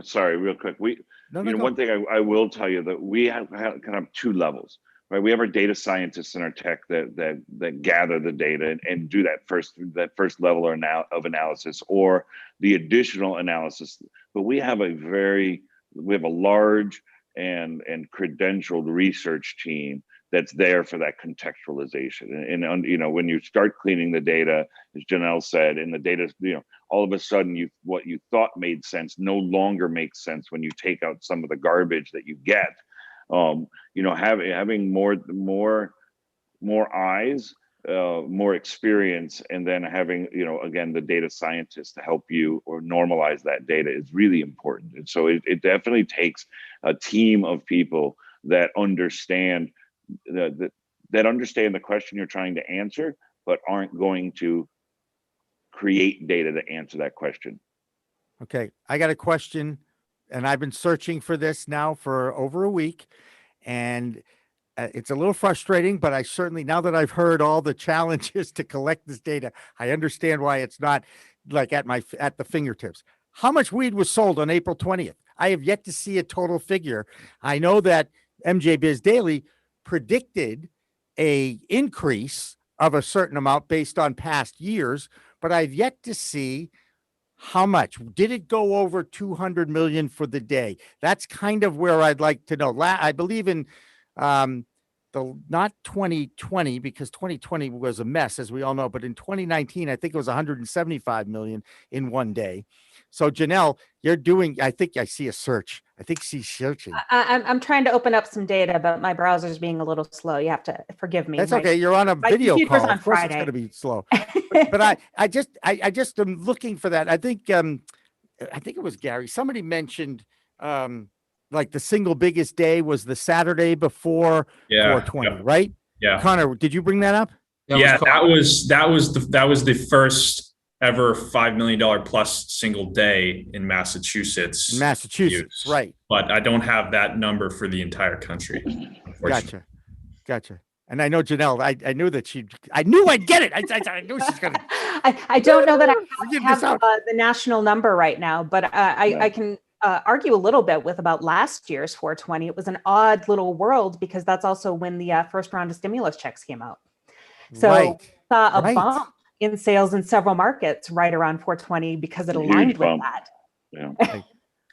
sorry, real quick. One thing I will tell you that we have kind of two levels, right? We have our data scientists and our tech that gather the data and do that first level or of analysis or the additional analysis. But we have a large and credentialed research team that's there for that contextualization. And when you start cleaning the data, as Janelle said, and the data, all of a sudden what you thought made sense no longer makes sense when you take out some of the garbage that you get. Having more eyes, more experience, and then having, again, the data scientists to help you or normalize that data is really important. And so it definitely takes a team of people that understand that understand the question you're trying to answer, but aren't going to create data to answer that question. Okay, I got a question, and I've been searching for this now for over a week, and it's a little frustrating, but I certainly, now that I've heard all the challenges to collect this data, I understand why it's not like at the fingertips. How much weed was sold on April 20th? I have yet to see a total figure. I know that MJ Biz Daily predicted a increase of a certain amount based on past years, but I've yet to see how much. Did it go over 200 million for the day? That's kind of where I'd like to know. I believe in not 2020, because 2020 was a mess, as we all know, but in 2019, I think it was 175 million in one day. So Janelle, you're doing, I think I see a search. I think she's searching. I'm trying to open up some data, but my browser's being a little slow. You have to forgive me. That's okay. You're on a video call. On of course Friday. It's going to be slow. but I just am looking for that. I think it was Gary. Somebody mentioned like the single biggest day was the Saturday before 420, right? Yeah. Connor, did you bring that up? That was the first ever $5 million plus single day in Massachusetts. Right. But I don't have that number for the entire country. Gotcha. And I know Janelle, I knew that I knew I'd get it. I knew she's going to. I don't know that I have the national number right now, but I can argue a little bit with about last year's 420. It was an odd little world because that's also when the first round of stimulus checks came out. So saw a bump in sales in several markets right around 420 because it aligned with that. Yeah.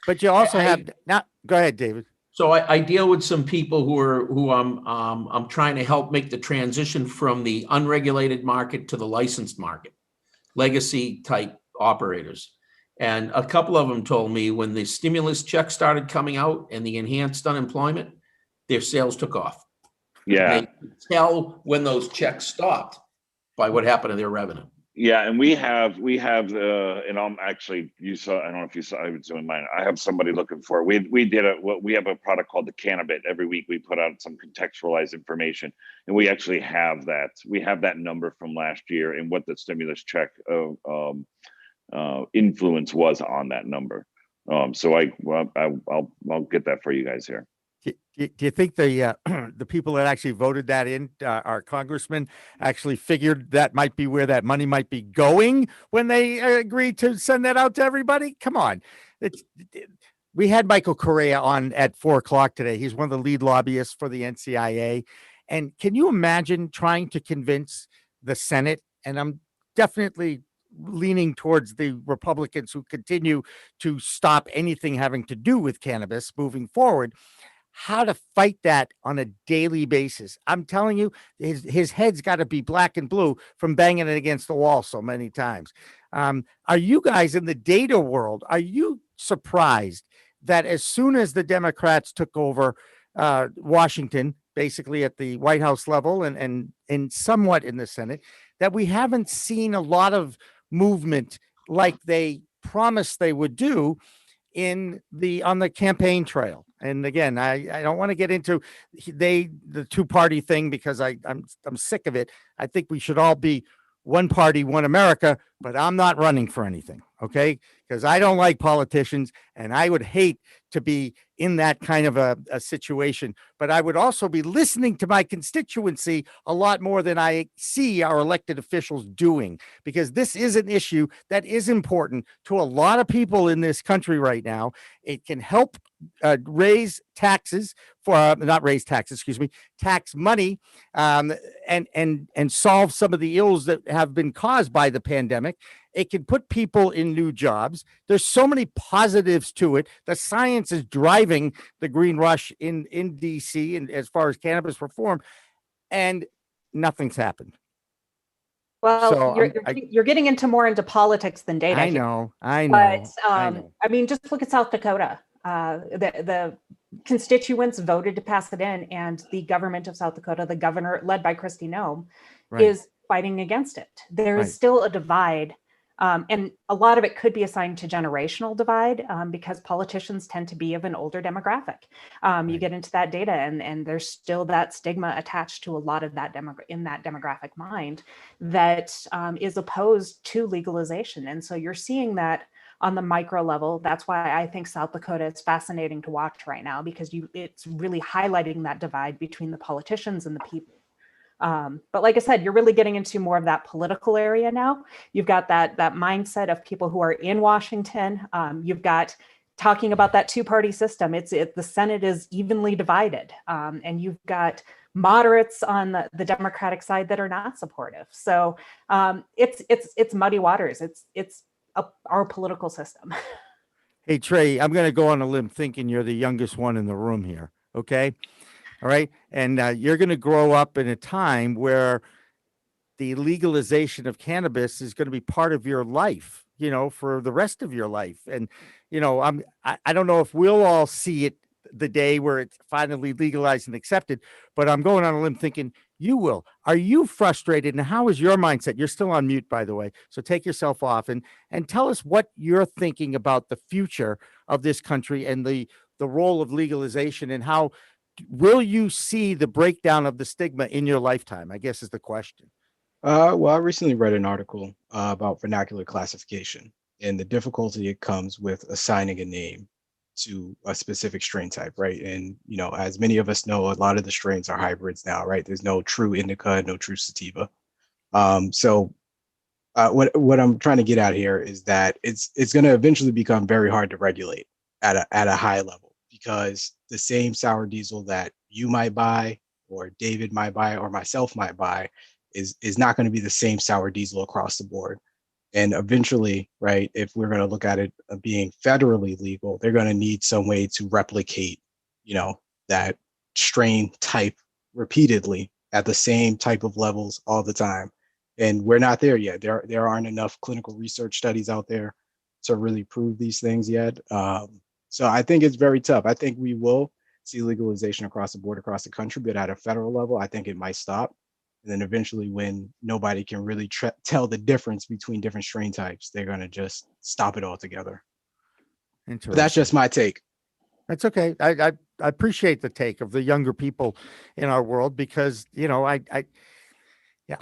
But you also have now. Go ahead, David. So I deal with some people who I'm trying to help make the transition from the unregulated market to the licensed market, legacy type operators. And a couple of them told me when the stimulus check started coming out and the enhanced unemployment, their sales took off. Yeah. They could tell when those checks stopped by what happened to their revenue. Yeah, and we have and I'm actually, you saw, I don't know if you saw, I was doing mine. I have somebody looking for it. We have a product called the Canna Bit. Every week we put out some contextualized information, and we actually have that. We have that number from last year and what the stimulus check influence was on that number. So I'll get that for you guys here. Do you think the people that actually voted that in, our congressmen, actually figured that might be where that money might be going when they agreed to send that out to everybody? Come on. We had Michael Correia on at 4:00 today. He's one of the lead lobbyists for the NCIA. And can you imagine trying to convince the Senate? And I'm definitely leaning towards the Republicans who continue to stop anything having to do with cannabis moving forward, how to fight that on a daily basis. I'm telling you, his head's got to be black and blue from banging it against the wall so many times. Are you guys in the data world, are you surprised that as soon as the Democrats took over Washington, basically at the White House level and somewhat in the Senate, that we haven't seen a lot of movement like they promised they would do on the campaign trail? And again, I don't want to get into the two-party thing because I'm sick of it. I think we should all be one party, one America, but I'm not running for anything, okay? Because I don't like politicians, and I would hate to be in that kind of a situation. But I would also be listening to my constituency a lot more than I see our elected officials doing, because this is an issue that is important to a lot of people in this country right now. It can help raise taxes for not raise taxes, excuse me, tax money, and solve some of the ills that have been caused by the pandemic. It can put people in new jobs. There's so many positives to it. The science is driving the green rush in DC, and as far as cannabis reform, and nothing's happened. Well, So you're getting into politics than data. I here. know. I mean, just look at South Dakota. The constituents voted to pass it in, and the government of South Dakota, the governor led by Kristi Noem, is fighting against it. There is still a divide. And a lot of it could be assigned to generational divide because politicians tend to be of an older demographic. You get into that data, and there's still that stigma attached to a lot of that in that demographic mind that is opposed to legalization. And so you're seeing that on the micro level. That's why I think South Dakota is fascinating to watch right now, because it's really highlighting that divide between the politicians and the people. But like I said, you're really getting into more of that political area now. You've got that mindset of people who are in Washington. You've got talking about that two-party system. The Senate is evenly divided, and you've got moderates on the Democratic side that are not supportive. So it's muddy waters. It's our political system. Hey, Trey, I'm going to go on a limb thinking you're the youngest one in the room here. Okay. All right. And you're going to grow up in a time where the legalization of cannabis is going to be part of your life, for the rest of your life. And, I don't know if we'll all see it the day where it's finally legalized and accepted, but I'm going on a limb thinking you will. Are you frustrated? And how is your mindset? You're still on mute, by the way. So take yourself off and tell us what you're thinking about the future of this country and the role of legalization, and how will you see the breakdown of the stigma in your lifetime, I guess is the question. Well, I recently read an article about vernacular classification and the difficulty it comes with assigning a name to a specific strain type, right? And, as many of us know, a lot of the strains are hybrids now, right? There's no true indica, no true sativa. So what I'm trying to get at here is that it's going to eventually become very hard to regulate at a high level, because the same sour diesel that you might buy, or David might buy, or myself might buy is not going to be the same sour diesel across the board. And eventually, right, if we're going to look at it being federally legal, they're going to need some way to replicate, that strain type repeatedly at the same type of levels all the time. And we're not there yet. There aren't enough clinical research studies out there to really prove these things yet. So I think it's very tough. I think we will see legalization across the board, across the country, but at a federal level, I think it might stop. And then eventually, when nobody can really tell the difference between different strain types, they're going to just stop it altogether. But that's just my take. That's okay. I appreciate the take of the younger people in our world, because,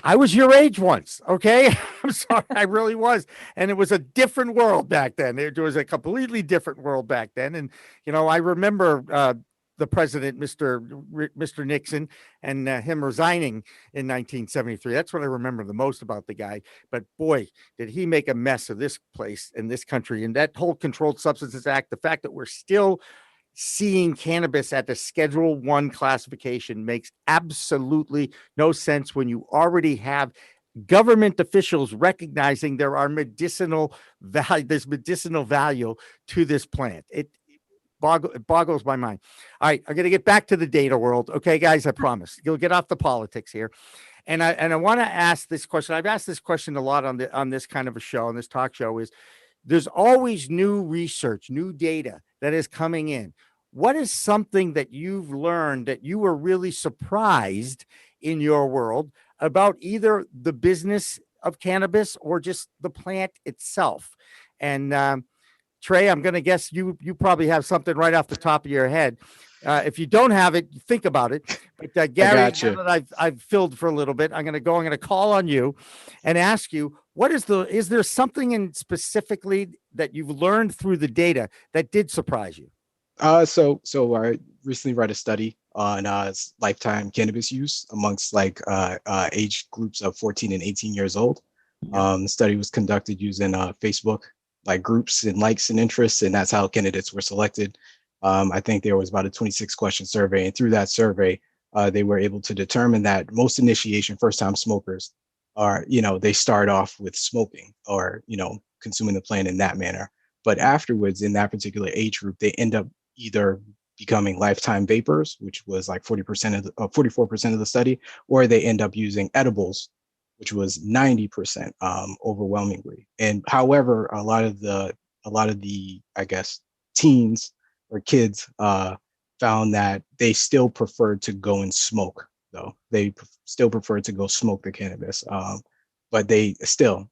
I was your age once. Okay. I'm sorry. I really was. And it was a different world back then. It was a completely different world back then. And, I remember, the president, Mr. Nixon, and him resigning in 1973. That's what I remember the most about the guy. But boy, did he make a mess of this place and this country. And that whole Controlled Substances Act, the fact that we're still seeing cannabis at the Schedule 1 classification makes absolutely no sense when you already have government officials recognizing there's medicinal value to this plant. It boggles my mind. All right, I'm going to get back to the data world. Okay, guys, I promise. You'll get off the politics here. And I want to ask this question. I've asked this question a lot on this kind of a show, on this talk show, is there's always new research, new data that is coming in. What is something that you've learned that you were really surprised in your world about either the business of cannabis or just the plant itself? And Trey, I'm going to guess you probably have something right off the top of your head. If you don't have it, think about it. But Gary, now that I've filled for a little bit, I'm going to call on you and ask you, is there something in specifically that you've learned through the data that did surprise you? So I recently read a study on lifetime cannabis use amongst age groups of 14 and 18 years old. The study was conducted using Facebook, like groups and likes and interests, and that's how candidates were selected. I think there was about a 26 question survey, and through that survey, they were able to determine that most initiation first-time smokers are, they start off with smoking or, consuming the plant in that manner. But afterwards, in that particular age group, they end up either becoming lifetime vapors, which was like 44% of the study, or they end up using edibles, which was 90% overwhelmingly. And however, a lot of the, I guess, teens or kids found that they still preferred to go and smoke, though. They still preferred to go smoke the cannabis. But there's still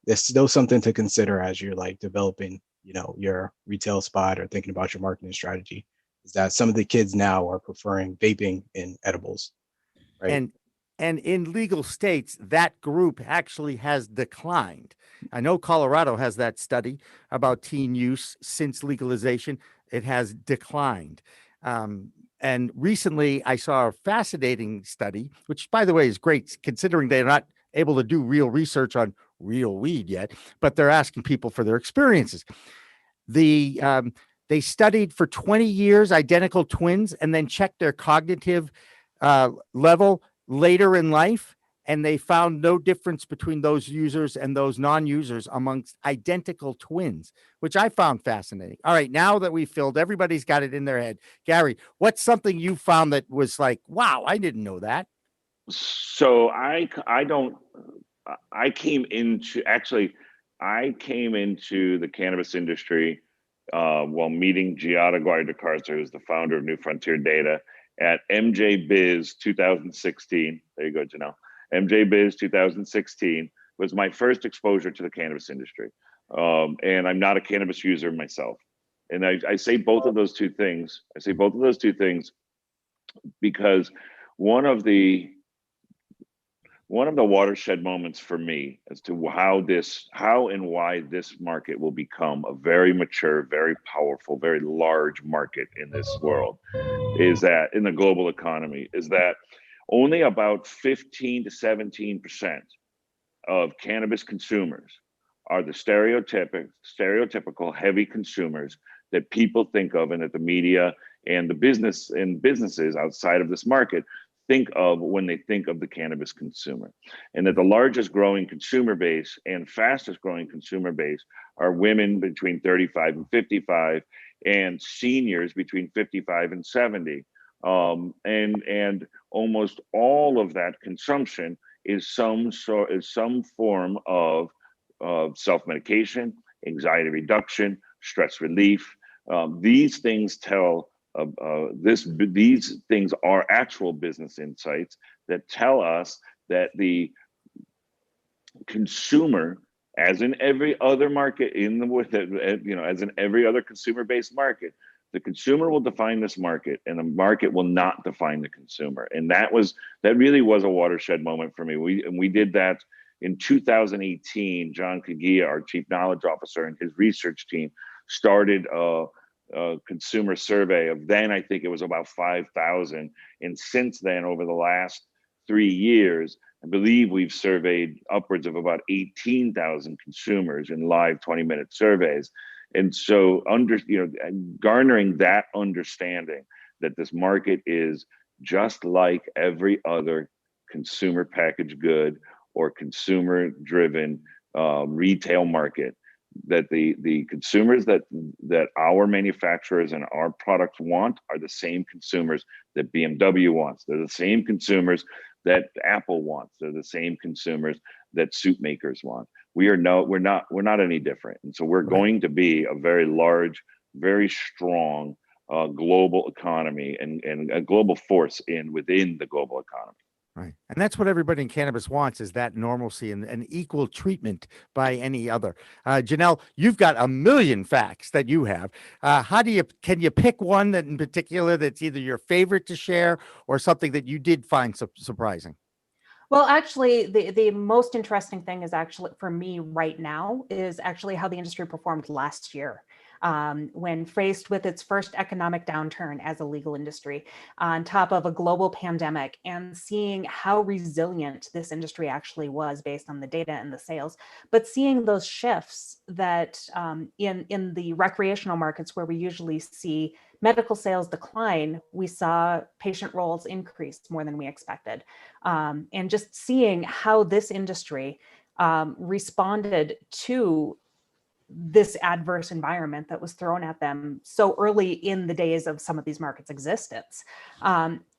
something to consider as you're like developing, your retail spot or thinking about your marketing strategy, is that some of the kids now are preferring vaping in edibles, right? And in legal states, that group actually has declined. I know Colorado has that study about teen use since legalization. It has declined. And recently I saw a fascinating study, which by the way is great considering they're not able to do real research on real weed yet, but they're asking people for their experiences. They studied for 20 years identical twins and then checked their cognitive level later in life, and they found no difference between those users and those non-users amongst identical twins, which I found fascinating. All right, now that we filled, everybody's got it in their head. Gary, what's something you found that was like, wow, I didn't know that? So I came into the cannabis industry while meeting Giada Guardacarza, who's the founder of New Frontier Data, at MJ Biz 2016. There you go, Janelle. MJ Biz 2016 was my first exposure to the cannabis industry. And I'm not a cannabis user myself. And I say both of those two things. Because one of the watershed moments for me as to how and why this market will become a very mature, very powerful, very large market in this world is that in the global economy is that only about 15 to 17% of cannabis consumers are the stereotypical heavy consumers that people think of and that the media and the businesses outside of this market think of when they think of the cannabis consumer. And that the largest growing consumer base and fastest growing consumer base are women between 35 and 55 and seniors between 55 and 70. And almost all of that consumption is some form of self-medication, anxiety reduction, stress relief. These things these things are actual business insights that tell us that the consumer, as in every other market as in every other consumer-based market, the consumer will define this market and the market will not define the consumer. And that really was a watershed moment for me. We did that in 2018. John Kagia, our chief knowledge officer, and his research team started a consumer survey of then, I think it was about 5,000. And since then, over the last 3 years, I believe we've surveyed upwards of about 18,000 consumers in live 20-minute surveys. And so garnering that understanding that this market is just like every other consumer packaged good or consumer driven retail market, that the consumers that our manufacturers and our products want are the same consumers that BMW wants. They're the same consumers that Apple wants. They're the same consumers that suit makers want. We're not any different. And so we're going to be a very large, very strong global economy and a global force within the global economy. Right. And that's what everybody in cannabis wants, is that normalcy and equal treatment by any other. Janelle, you've got a million facts that you have. Can you pick one that in particular that's either your favorite to share or something that you did find surprising? Well, actually, the most interesting thing is actually for me right now is actually how the industry performed last year. when faced with its first economic downturn as a legal industry on top of a global pandemic, and seeing how resilient this industry actually was based on the data and the sales, but seeing those shifts that in the recreational markets where we usually see medical sales decline, we saw patient rolls increase more than we expected. And just seeing how this industry responded to this adverse environment that was thrown at them so early in the days of some of these markets' existence.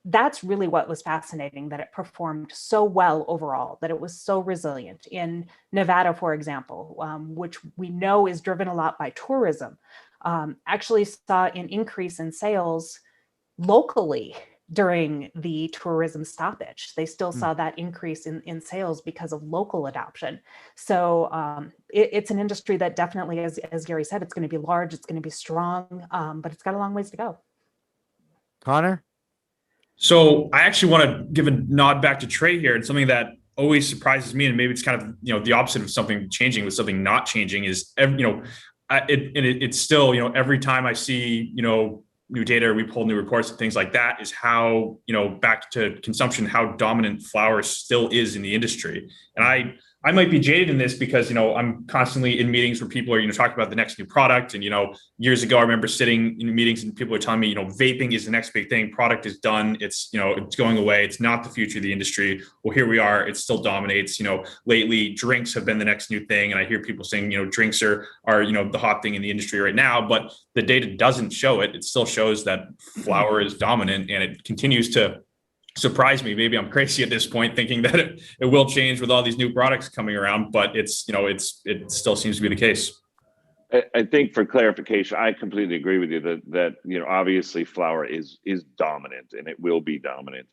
That's really what was fascinating, that it performed so well overall, that it was so resilient. In Nevada, for example, which we know is driven a lot by tourism, actually saw an increase in sales locally during the tourism stoppage. They still saw that increase in sales because of local adoption. So it's an industry that definitely, as Gary said, it's going to be large, it's going to be strong, but it's got a long ways to go. Connor? So I actually want to give a nod back to Trey here, and something that always surprises me, and maybe it's kind of the opposite of something changing with something not changing, is it's still every time I see new data, we pull new reports and things like that, is how back to consumption, how dominant flower still is in the industry. And I might be jaded in this because I'm constantly in meetings where people are talking about the next new product. And years ago I remember sitting in meetings and people were telling me vaping is the next big thing, product is done, it's it's going away, it's not the future of the industry. Well, here we are, it still dominates. Lately drinks have been the next new thing, and I hear people saying drinks are the hot thing in the industry right now, but the data doesn't show it. It still shows that flower is dominant, and it continues to surprise me. Maybe I'm crazy at this point thinking that it will change with all these new products coming around, but it still seems to be the case. I think, for clarification, I completely agree with you that obviously flower is dominant, and it will be dominant.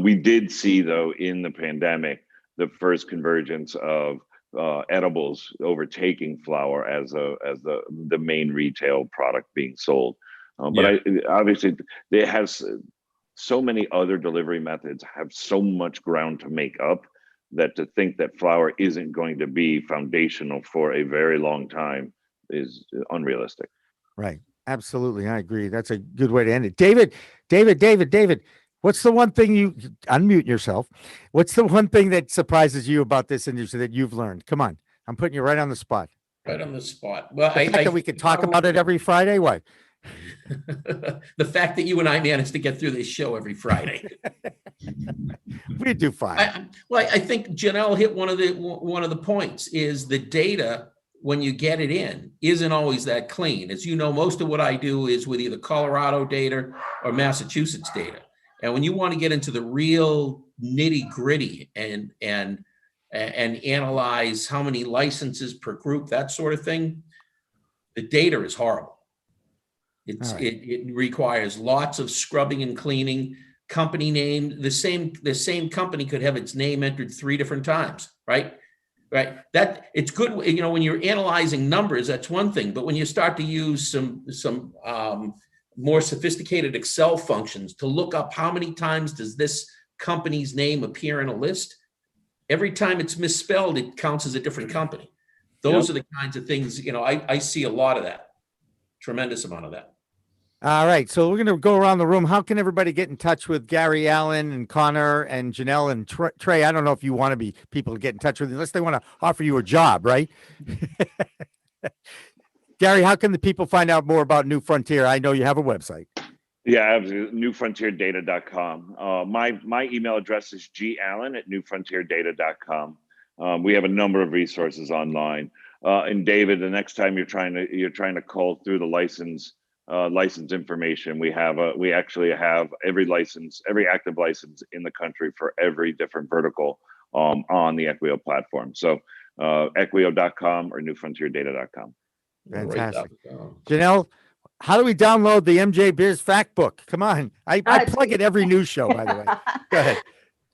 We did see, though, in the pandemic, the first convergence of edibles overtaking flower as the main retail product being sold. But obviously it has so many other delivery methods, have so much ground to make up, that to think that flower isn't going to be foundational for a very long time is unrealistic. Right. Absolutely. I agree. That's a good way to end it. David, what's the one thing you unmute yourself? What's the one thing that surprises you about this industry that you've learned? Come on. I'm putting you right on the spot. Right on the spot. Well, the fact that we could talk about it every Friday. What? The fact that you and I managed to get through this show every Friday. We do fine. I think Janelle hit one of the points, is the data, when you get it in, isn't always that clean. As you know, most of what I do is with either Colorado data or Massachusetts data. And when you want to get into the real nitty gritty and analyze how many licenses per group, that sort of thing, the data is horrible. It requires lots of scrubbing and cleaning. Company name, the same company could have its name entered 3 different times, right? That it's good, when you're analyzing numbers, that's one thing. But when you start to use some more sophisticated Excel functions to look up how many times does this company's name appear in a list, every time it's misspelled, it counts as a different company. Those are the kinds of things, I see a lot of that, tremendous amount of that. All right. So we're going to go around the room. How can everybody get in touch with Gary Allen and Connor and Janelle and Trey? I don't know if you want people to get in touch with you unless they want to offer you a job, right? Gary, how can the people find out more about New Frontier? I know you have a website. Yeah, newfrontieردata.com. My email address is gallen@newfrontieردata.com. We have a number of resources online. And David, the next time you're trying to call through the license information, we actually have every active license in the country for every different vertical on the Equio platform. So equio.com or newfrontieردata.com. Fantastic. Janelle, how do we download the MJ Biz Factbook? Come on. I plug it every news show, by the way. Go ahead.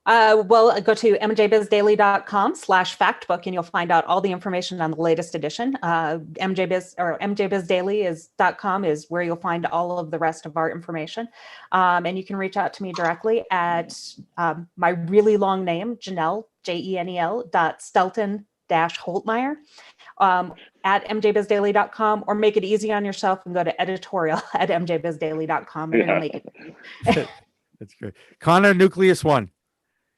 Well, go to mjbizdaily.com/factbook and you'll find out all the information on the latest edition. mjbizdaily.com is where you'll find all of the rest of our information. And you can reach out to me directly at my really long name, Janelle, JENEL.Stelton-Holtmeyer. at mjbizdaily.com, or make it easy on yourself and go to editorial at mjbizdaily.com, and it'll make it. That's great. Connor, Nucleus One.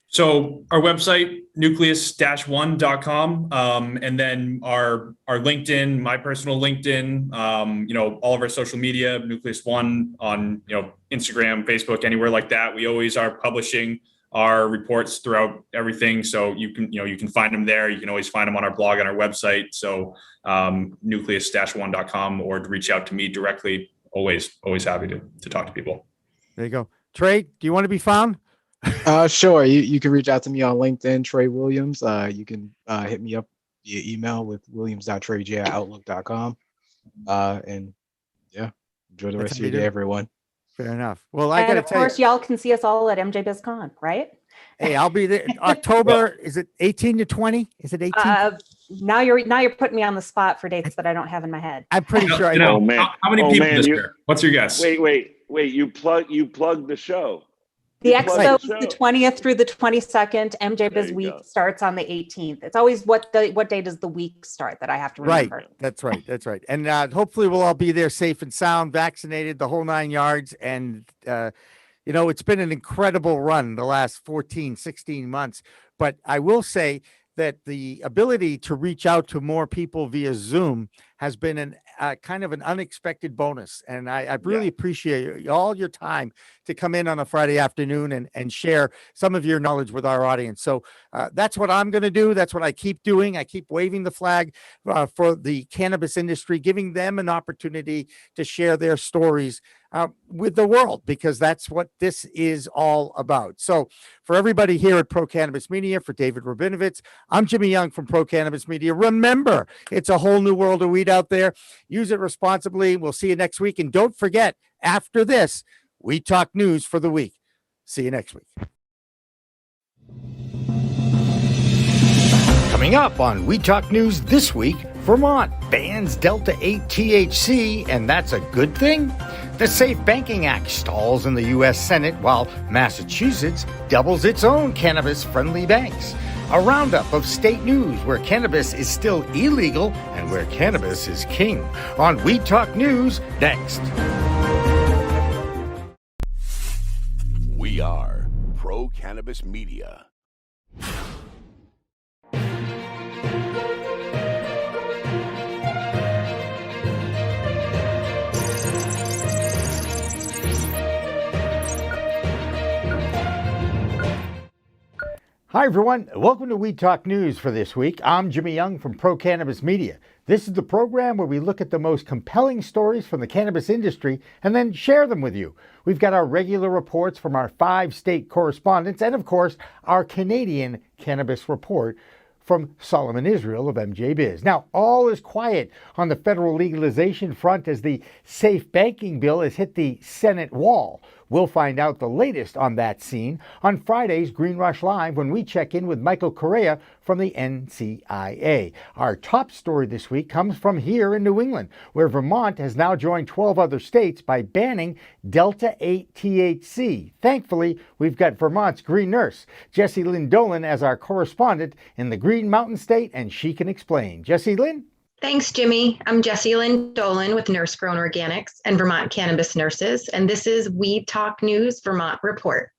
So our website, nucleus-1.com, and then our LinkedIn, my personal LinkedIn, all of our social media, Nucleus One on, Instagram, Facebook, anywhere like that. We always are publishing our reports throughout everything. So you can find them there. You can always find them on our blog, on our website. So nucleus-1.com, or to reach out to me directly. Always happy to talk to people. There you go. Trey, do you want to be found? Sure. You can reach out to me on LinkedIn, Trey Williams. You can hit me up via email with williams.trey@outlook.com. And yeah, enjoy the rest of your day, everyone. Fair enough. Well, And of course, y'all can see us all at MJBizCon, right? Hey, I'll be there. October, is it 18 to 20? Is it 18? Now you're putting me on the spot for dates that I don't have in my head. I'm pretty sure I know. Oh, man. How many people this year? What's your guess? Wait. You plugged the show. The expo is the 20th through the 22nd. MJBiz week starts on the 18th. It's always what day does the week start that I have to remember. Right. That's right. And hopefully we'll all be there safe and sound, vaccinated, the whole 9 yards. And, it's been an incredible run the last 14, 16 months. But I will say that the ability to reach out to more people via Zoom has been an kind of an unexpected bonus. And I really appreciate all your time to come in on a Friday afternoon and share some of your knowledge with our audience. So that's what I'm going to do. That's what I keep doing. I keep waving the flag for the cannabis industry, giving them an opportunity to share their stories with the world, because that's what this is all about. So for everybody here at Pro Cannabis Media, for David Rabinovitz, I'm Jimmy Young from Pro Cannabis Media. Remember, it's a whole new world of weed out there. Use it responsibly. We'll see you next week. And don't forget, after this, we talk news for the week. See you next week. Coming up on We Talk News this week, Vermont bans Delta-8 THC, and that's a good thing? The Safe Banking Act stalls in the U.S. Senate while Massachusetts doubles its own cannabis-friendly banks. A roundup of state news where cannabis is still illegal and where cannabis is king. On We Talk News next. We are Pro Cannabis Media. Hi, everyone. Welcome to We Talk News for this week. I'm Jimmy Young from Pro Cannabis Media. This is the program where we look at the most compelling stories from the cannabis industry and then share them with you. We've got our regular reports from our 5-state correspondents and, of course, our Canadian cannabis report from Solomon Israel of MJBiz. Now, all is quiet on the federal legalization front as the safe banking bill has hit the Senate wall. We'll find out the latest on that scene on Friday's Green Rush Live when we check in with Michael Correia from the NCIA. Our top story this week comes from here in New England, where Vermont has now joined 12 other states by banning Delta-8 THC. Thankfully, we've got Vermont's Green Nurse, Jessie Lynn Dolan, as our correspondent in the Green Mountain State, and she can explain. Jessie Lynn? Thanks, Jimmy. I'm Jessie Lynn Dolan with Nurse Grown Organics and Vermont Cannabis Nurses, and this is We Talk News Vermont Report.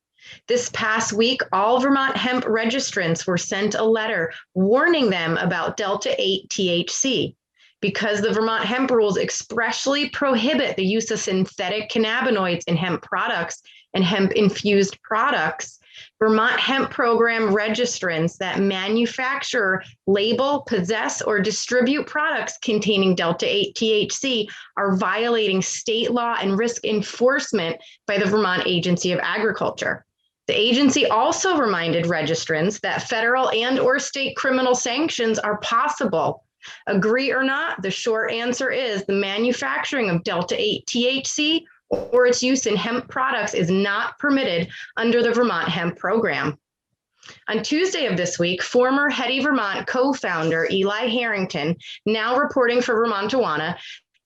This past week, all Vermont hemp registrants were sent a letter warning them about Delta-8 THC. Because the Vermont hemp rules expressly prohibit the use of synthetic cannabinoids in hemp products and hemp-infused products, Vermont Hemp Program registrants that manufacture, label, possess, or distribute products containing Delta-8 THC are violating state law and risk enforcement by the Vermont Agency of Agriculture. The agency also reminded registrants that federal and/or state criminal sanctions are possible. Agree or not, the short answer is the manufacturing of Delta-8 THC or its use in hemp products is not permitted under the Vermont Hemp Program. On Tuesday of this week, former Heady Vermont co-founder Eli Harrington, now reporting for Vermontawana,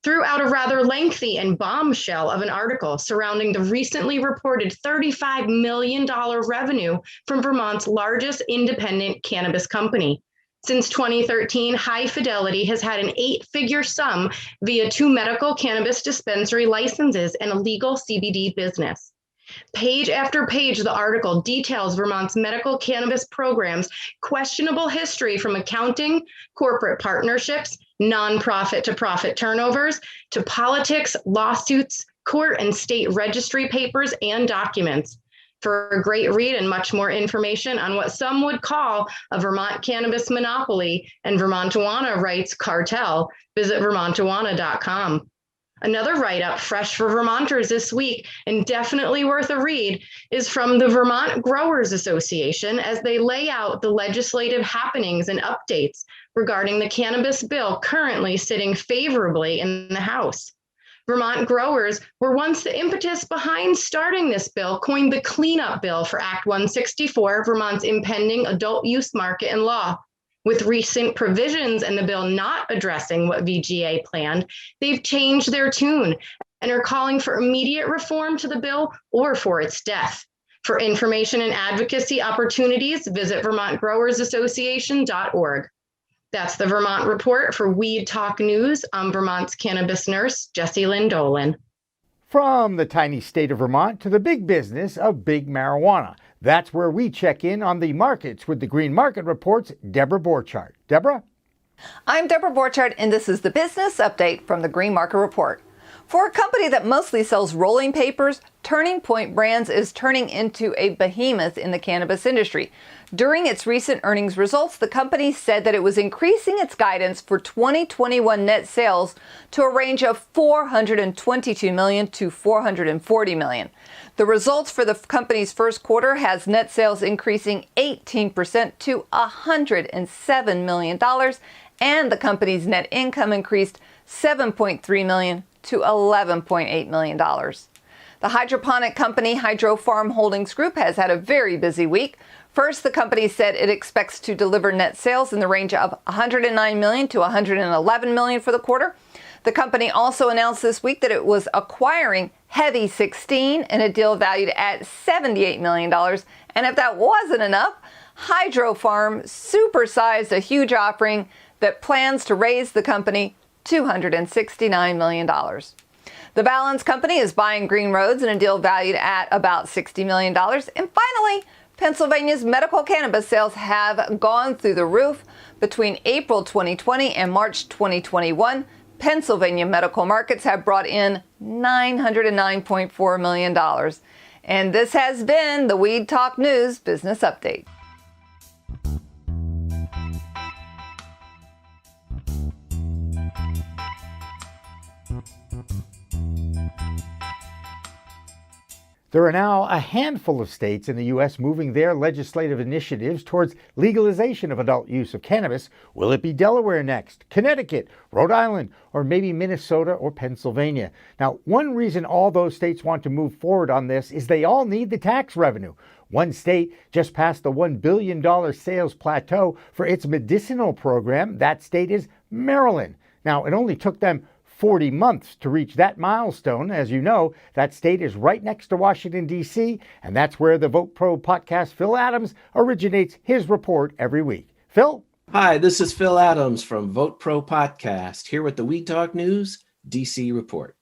threw out a rather lengthy and bombshell of an article surrounding the recently reported $35 million revenue from Vermont's largest independent cannabis company. Since 2013, High Fidelity has had an 8-figure sum via 2 medical cannabis dispensary licenses and a legal CBD business. Page after page, the article details Vermont's medical cannabis programs' questionable history from accounting, corporate partnerships, nonprofit to profit turnovers, to politics, lawsuits, court and state registry papers and documents. For a great read and much more information on what some would call a Vermont cannabis monopoly and Vermontuana rights cartel, visit vermontuana.com. Another write-up fresh for Vermonters this week and definitely worth a read is from the Vermont Growers Association as they lay out the legislative happenings and updates regarding the cannabis bill currently sitting favorably in the House. Vermont growers were once the impetus behind starting this bill, coined the cleanup bill for Act 164, Vermont's impending adult use market and law. With recent provisions in the bill not addressing what VGA planned, they've changed their tune and are calling for immediate reform to the bill or for its death. For information and advocacy opportunities, visit vermontgrowersassociation.org. That's the Vermont Report for Weed Talk News. I'm Vermont's cannabis nurse, Jessie Lynn Dolan. From the tiny state of Vermont to the big business of big marijuana. That's where we check in on the markets with the Green Market Report's Deborah Borchardt. Deborah? I'm Deborah Borchardt, and this is the business update from the Green Market Report. For a company that mostly sells rolling papers, Turning Point Brands is turning into a behemoth in the cannabis industry. During its recent earnings results, the company said that it was increasing its guidance for 2021 net sales to a range of $422 million to $440 million. The results for the company's first quarter has net sales increasing 18% to $107 million, and the company's net income increased $7.3 million to $11.8 million. The hydroponic company Hydrofarm Holdings Group has had a very busy week. First, the company said it expects to deliver net sales in the range of $109 million to $111 million for the quarter. The company also announced this week that it was acquiring Heavy 16 in a deal valued at $78 million. And if that wasn't enough, Hydrofarm supersized a huge offering that plans to raise the company $269 million. The Balance Company is buying Green Roads in a deal valued at about $60 million. And finally, Pennsylvania's medical cannabis sales have gone through the roof. Between April 2020 and March 2021, Pennsylvania medical markets have brought in $909.4 million. And this has been the Weed Talk News Business Update. There are now a handful of states in the U.S. moving their legislative initiatives towards legalization of adult use of cannabis. Will it be Delaware next, Connecticut, Rhode Island, or maybe Minnesota or Pennsylvania? Now, one reason all those states want to move forward on this is they all need the tax revenue. One state just passed the $1 billion sales plateau for its medicinal program. That state is Maryland. Now, it only took them 40 months to reach that milestone. As you know, that state is right next to Washington, D.C., and that's where the Vote Pro podcast, Phil Adams, originates his report every week. Phil? Hi, this is Phil Adams from Vote Pro podcast, here with the Weed Talk News D.C. report.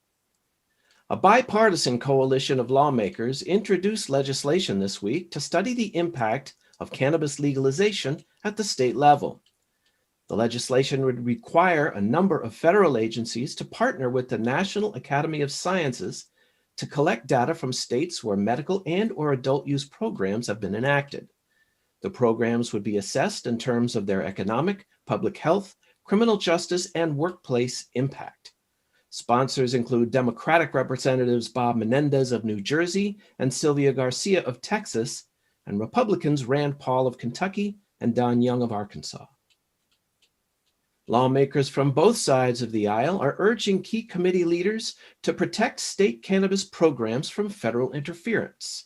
A bipartisan coalition of lawmakers introduced legislation this week to study the impact of cannabis legalization at the state level. The legislation would require a number of federal agencies to partner with the National Academy of Sciences to collect data from states where medical and/or adult use programs have been enacted. The programs would be assessed in terms of their economic, public health, criminal justice, and workplace impact. Sponsors include Democratic Representatives Bob Menendez of New Jersey and Sylvia Garcia of Texas, and Republicans Rand Paul of Kentucky and Don Young of Arkansas. Lawmakers from both sides of the aisle are urging key committee leaders to protect state cannabis programs from federal interference.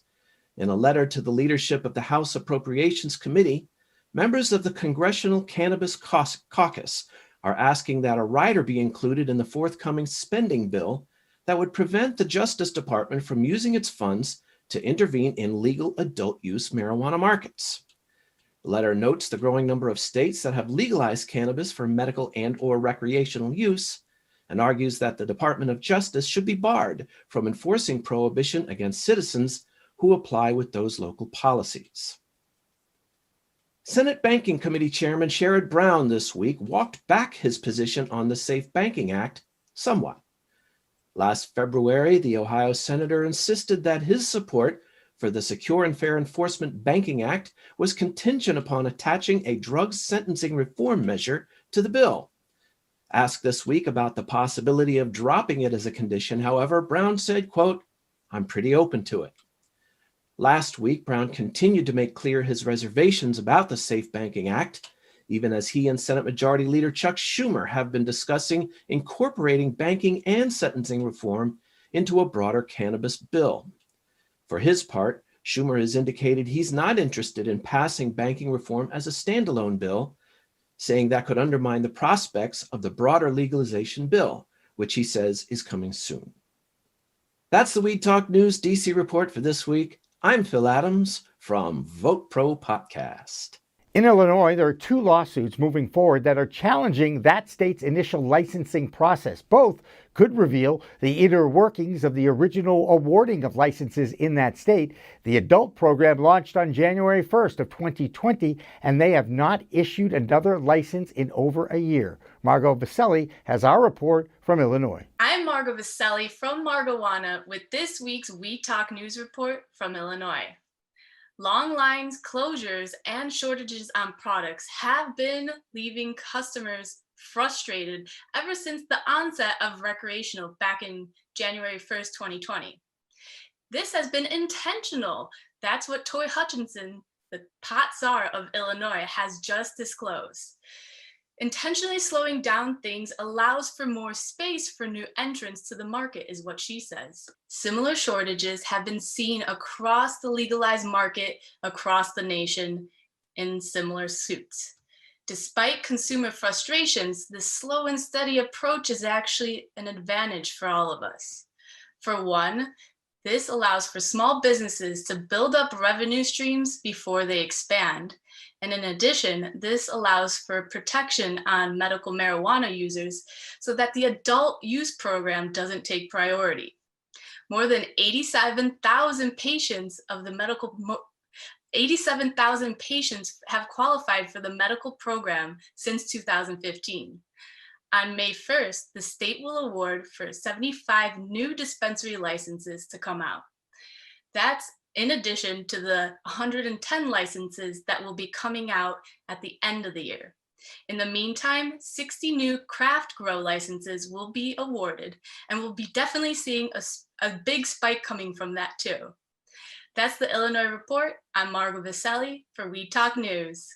In a letter to the leadership of the House Appropriations Committee, members of the Congressional Cannabis Caucus are asking that a rider be included in the forthcoming spending bill that would prevent the Justice Department from using its funds to intervene in legal adult use marijuana markets. The letter notes the growing number of states that have legalized cannabis for medical and/or recreational use, and argues that the Department of Justice should be barred from enforcing prohibition against citizens who apply with those local policies. Senate Banking Committee Chairman Sherrod Brown this week walked back his position on the Safe Banking Act somewhat. Last February, the Ohio senator insisted that his support for the Secure and Fair Enforcement Banking Act was contingent upon attaching a drug sentencing reform measure to the bill. Asked this week about the possibility of dropping it as a condition, however, Brown said, quote, "I'm pretty open to it." Last week, Brown continued to make clear his reservations about the Safe Banking Act, even as he and Senate Majority Leader Chuck Schumer have been discussing incorporating banking and sentencing reform into a broader cannabis bill. For his part, Schumer has indicated he's not interested in passing banking reform as a standalone bill, saying that could undermine the prospects of the broader legalization bill, which he says is coming soon. That's the Weed Talk News DC report for this week. I'm Phil Adams from Vote Pro Podcast. In Illinois, there are 2 lawsuits moving forward that are challenging that state's initial licensing process. Both could reveal the inner workings of the original awarding of licenses in that state. The adult program launched on January 1st of 2020, and they have not issued another license in over a year. Margot Vaselli has our report from Illinois. I'm Margot Vaselli from Margowana with this week's We Talk News report from Illinois. Long lines, closures, and shortages on products have been leaving customers frustrated ever since the onset of recreational back in January 1st, 2020. This has been intentional. That's what Toy Hutchinson, the pot czar of Illinois, has just disclosed. Intentionally slowing down things allows for more space for new entrants to the market, is what she says. Similar shortages have been seen across the legalized market across the nation in similar suits. Despite consumer frustrations, the slow and steady approach is actually an advantage for all of us. For one, this allows for small businesses to build up revenue streams before they expand. And in addition, this allows for protection on medical marijuana users so that the adult use program doesn't take priority. More than 87,000 patients have qualified for the medical program since 2015. On May 1st, the state will award for 75 new dispensary licenses to come out. That's in addition to the 110 licenses that will be coming out at the end of the year. In the meantime, 60 new craft grow licenses will be awarded, and we'll be definitely seeing a big spike coming from that too. That's the Illinois report. I'm Margot Vaselli for We Talk News.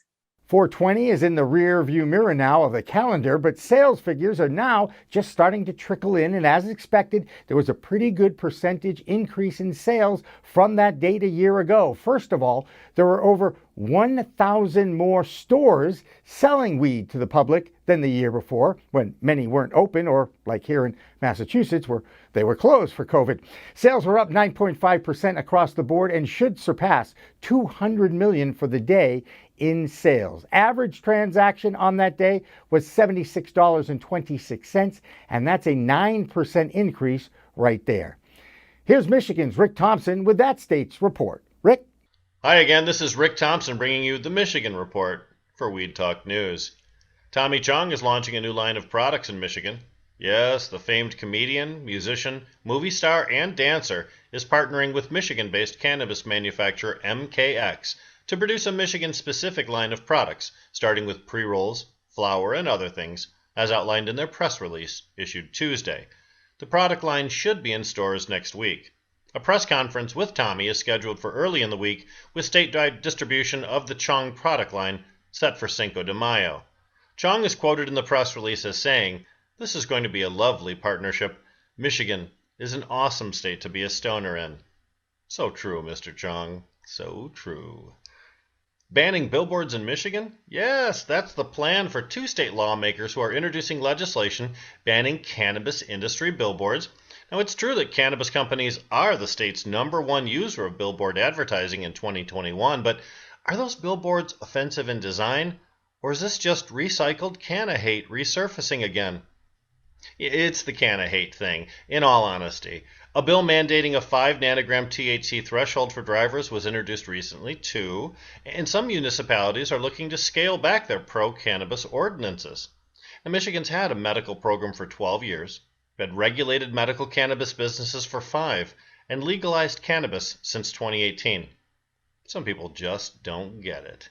420 is in the rear view mirror now of the calendar, but sales figures are now just starting to trickle in, and as expected, there was a pretty good percentage increase in sales from that date a year ago. First of all, there were over 1,000 more stores selling weed to the public than the year before, when many weren't open, or like here in Massachusetts, where they were closed for COVID. Sales were up 9.5% across the board and should surpass $200 million for the day in sales. Average transaction on that day was $76.26, and that's a 9% increase right there. Here's Michigan's Rick Thompson with that state's report. Rick? Hi again, this is Rick Thompson bringing you the Michigan report for Weed Talk News. Tommy Chong is launching a new line of products in Michigan. Yes, the famed comedian, musician, movie star, and dancer is partnering with Michigan-based cannabis manufacturer MKX to produce a Michigan-specific line of products, starting with pre-rolls, flour, and other things, as outlined in their press release issued Tuesday. The product line should be in stores next week. A press conference with Tommy is scheduled for early in the week, with statewide distribution of the Chong product line set for Cinco de Mayo. Chong is quoted in the press release as saying, "This is going to be a lovely partnership. Michigan is an awesome state to be a stoner in." So true, Mr. Chong. So true. Banning billboards in Michigan? Yes, that's the plan for 2 state lawmakers who are introducing legislation banning cannabis industry billboards. Now, it's true that cannabis companies are the state's #1 user of billboard advertising in 2021, but Are those billboards offensive in design, or is this just recycled Canna hate resurfacing again? It's the Canna hate thing, in all honesty. A bill mandating a 5 nanogram THC threshold for drivers was introduced recently, too, and some municipalities are looking to scale back their pro-cannabis ordinances. Now, Michigan's had a medical program for 12 years, had regulated medical cannabis businesses for 5, and legalized cannabis since 2018. Some people just don't get it.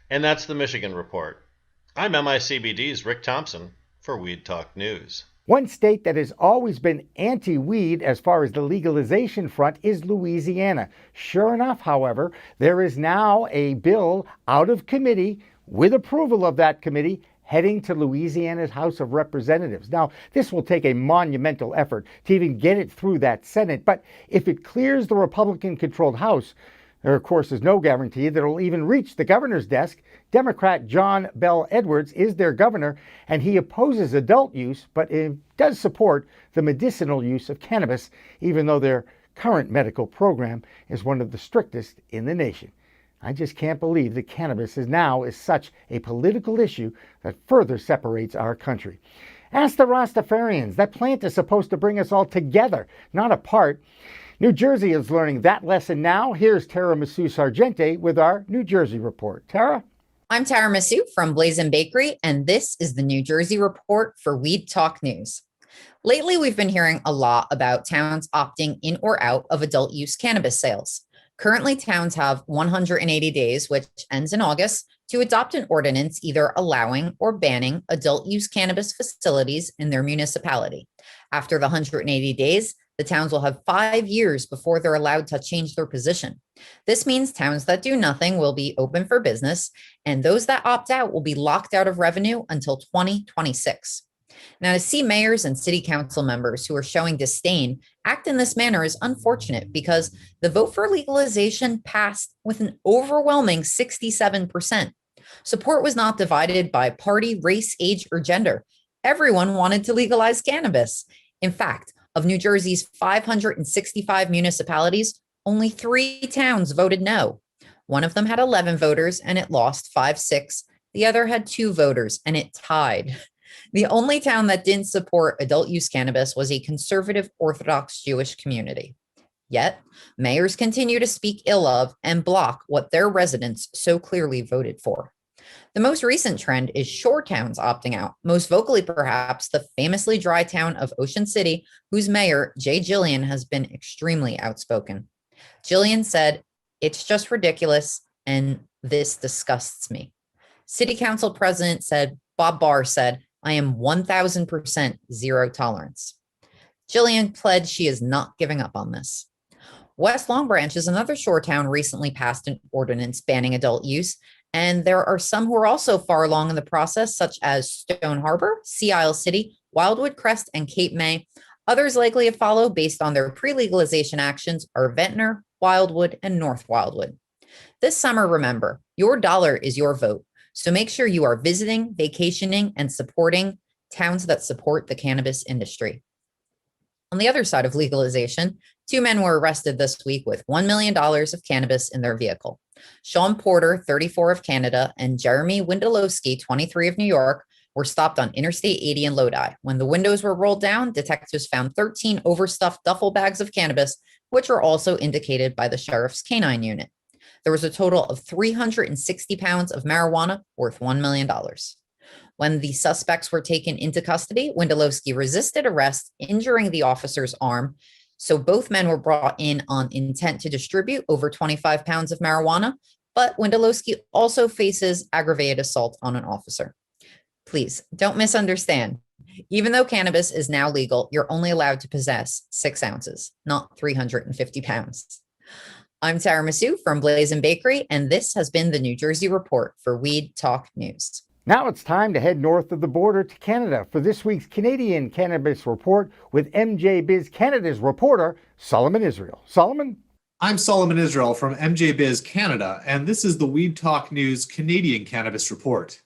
And that's the Michigan Report. I'm MICBD's Rick Thompson for Weed Talk News. One state that has always been anti-weed as far as the legalization front is Louisiana. Sure enough, however, there is now a bill out of committee with approval of that committee heading to Louisiana's House of Representatives. Now, this will take a monumental effort to even get it through that Senate, but if it clears the Republican-controlled House, there, of course, is no guarantee that it will even reach the governor's desk. Democrat John Bel Edwards is their governor, and he opposes adult use, but it does support the medicinal use of cannabis, even though their current medical program is one of the strictest in the nation. I just can't believe that cannabis is such a political issue that further separates our country. Ask the Rastafarians. That plant is supposed to bring us all together, not apart. New Jersey is learning that lesson now. Here's Tara Masu-Sargente with our New Jersey Report. Tara? I'm Tara Masu from Blazin' Bakery, and this is the New Jersey Report for Weed Talk News. Lately, we've been hearing a lot about towns opting in or out of adult use cannabis sales. Currently, towns have 180 days, which ends in August, to adopt an ordinance either allowing or banning adult use cannabis facilities in their municipality. After the 180 days, the towns will have 5 years before they're allowed to change their position. This means towns that do nothing will be open for business, and those that opt out will be locked out of revenue until 2026. Now, to see mayors and city council members who are showing disdain act in this manner is unfortunate because the vote for legalization passed with an overwhelming 67%. Support was not divided by party, race, age, or gender. Everyone wanted to legalize cannabis. In fact, of New Jersey's 565 municipalities, only 3 towns voted no. One of them had 11 voters and it lost 5-6. The other had 2 voters and it tied. The only town that didn't support adult use cannabis was a conservative Orthodox Jewish community. Yet, mayors continue to speak ill of and block what their residents so clearly voted for. The most recent trend is shore towns opting out, most vocally perhaps the famously dry town of Ocean City, whose mayor, Jay Jillian, has been extremely outspoken. Jillian said, "It's just ridiculous, and this disgusts me." City Council President Bob Barr said, "I am 1,000% zero tolerance." Jillian pledged she is not giving up on this. West Long Branch is another shore town recently passed an ordinance banning adult use, and there are some who are also far along in the process, such as Stone Harbor, Sea Isle City, Wildwood Crest, and Cape May. Others likely to follow based on their pre-legalization actions are Ventnor, Wildwood, and North Wildwood. This summer, remember, your dollar is your vote. So make sure you are visiting, vacationing, and supporting towns that support the cannabis industry. On the other side of legalization, 2 men were arrested this week with $1 million of cannabis in their vehicle. Sean Porter, 34 of Canada, and Jeremy Windolowski, 23 of New York, were stopped on Interstate 80 in Lodi. When the windows were rolled down, detectives found 13 overstuffed duffel bags of cannabis, which were also indicated by the sheriff's canine unit. There was a total of 360 pounds of marijuana worth $1 million. When the suspects were taken into custody, Windolowski resisted arrest, injuring the officer's arm. So both men were brought in on intent to distribute over 25 pounds of marijuana, but Windolowski also faces aggravated assault on an officer. Please don't misunderstand. Even though cannabis is now legal, you're only allowed to possess 6 ounces, not 350 pounds. I'm Tara Masu from Blazin' Bakery, and this has been the New Jersey Report for Weed Talk News. Now it's time to head north of the border to Canada for this week's Canadian Cannabis Report with MJ Biz Canada's reporter, Solomon Israel. Solomon? I'm Solomon Israel from MJ Biz Canada, and this is the Weed Talk News Canadian Cannabis Report.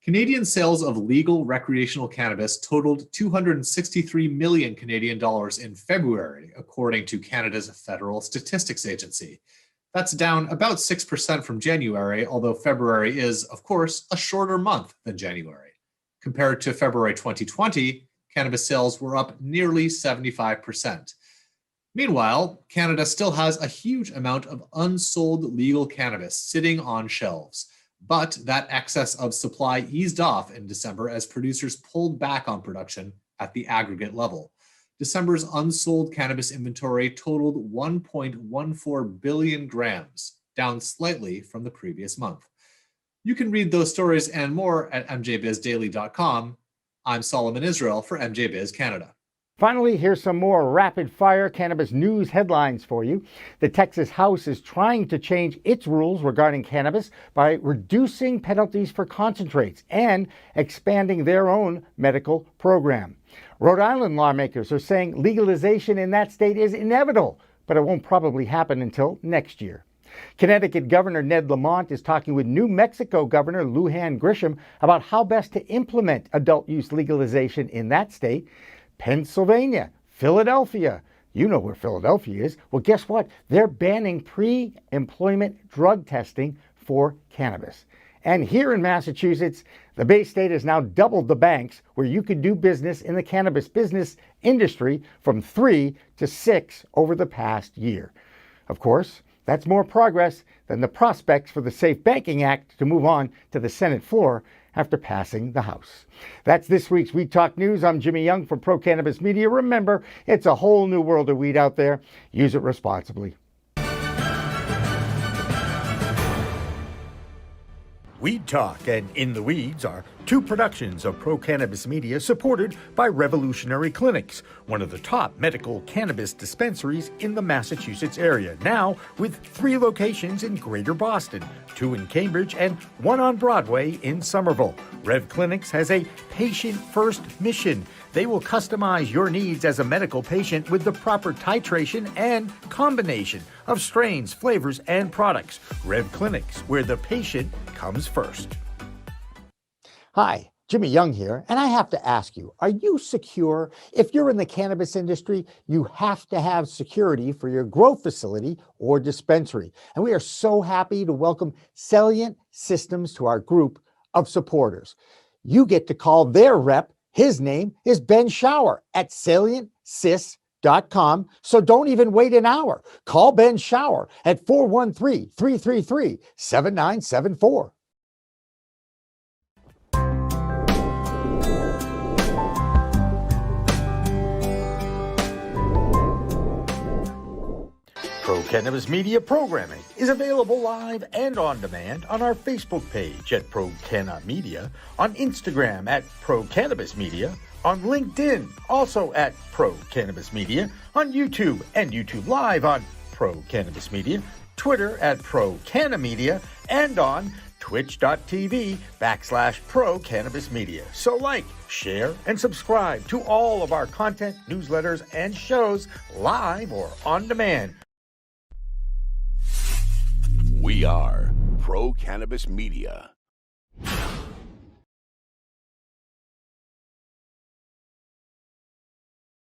Canadian sales of legal recreational cannabis totaled 263 million Canadian dollars in February, according to Canada's Federal Statistics Agency. That's down about 6% from January, although February is, of course, a shorter month than January. Compared to February 2020, cannabis sales were up nearly 75%. Meanwhile, Canada still has a huge amount of unsold legal cannabis sitting on shelves. But that excess of supply eased off in December as producers pulled back on production at the aggregate level. December's unsold cannabis inventory totaled 1.14 billion grams, down slightly from the previous month. You can read those stories and more at mjbizdaily.com. I'm Solomon Israel for MJ Biz Canada. Finally, here's some more rapid-fire cannabis news headlines for you. The Texas House is trying to change its rules regarding cannabis by reducing penalties for concentrates and expanding their own medical program. Rhode Island lawmakers are saying legalization in that state is inevitable, but it won't probably happen until next year. Connecticut Governor Ned Lamont is talking with New Mexico Governor Lujan Grisham about how best to implement adult use legalization in that state. Pennsylvania, Philadelphia. You know where Philadelphia is. Well, guess what? They're banning pre-employment drug testing for cannabis. And here in Massachusetts, the Bay State has now doubled the banks where you could do business in the cannabis business industry from 3 to 6 over the past year. Of course, that's more progress than the prospects for the Safe Banking Act to move on to the Senate floor after passing the House. That's this week's Weed Talk News. I'm Jimmy Young from Pro Cannabis Media. Remember, it's a whole new world of weed out there. Use it responsibly. Weed Talk and In the Weeds are two productions of Pro Cannabis Media supported by Revolutionary Clinics, one of the top medical cannabis dispensaries in the Massachusetts area, now with 3 locations in Greater Boston, 2 in Cambridge and 1 on Broadway in Somerville. Rev Clinics has a patient-first mission. They will customize your needs as a medical patient with the proper titration and combination of strains, flavors, and products. Rev Clinics, where the patient comes first. Hi, Jimmy Young here, and I have to ask you, are you secure? If you're in the cannabis industry, you have to have security for your grow facility or dispensary. And we are so happy to welcome Salient Systems to our group of supporters. You get to call their rep. His name is Ben Shower at SalientSys.com. So don't even wait an hour. Call Ben Shower at 413-333-7974. Pro Cannabis Media programming is available live and on demand on our Facebook page at Pro Canna Media, on Instagram at Pro Cannabis Media, on LinkedIn also at Pro Cannabis Media, on YouTube and YouTube Live on Pro Cannabis Media, Twitter at Pro Canna Media, and on twitch.tv/Pro Cannabis Media. So like, share, and subscribe to all of our content, newsletters, and shows live or on demand. We are Pro Cannabis Media.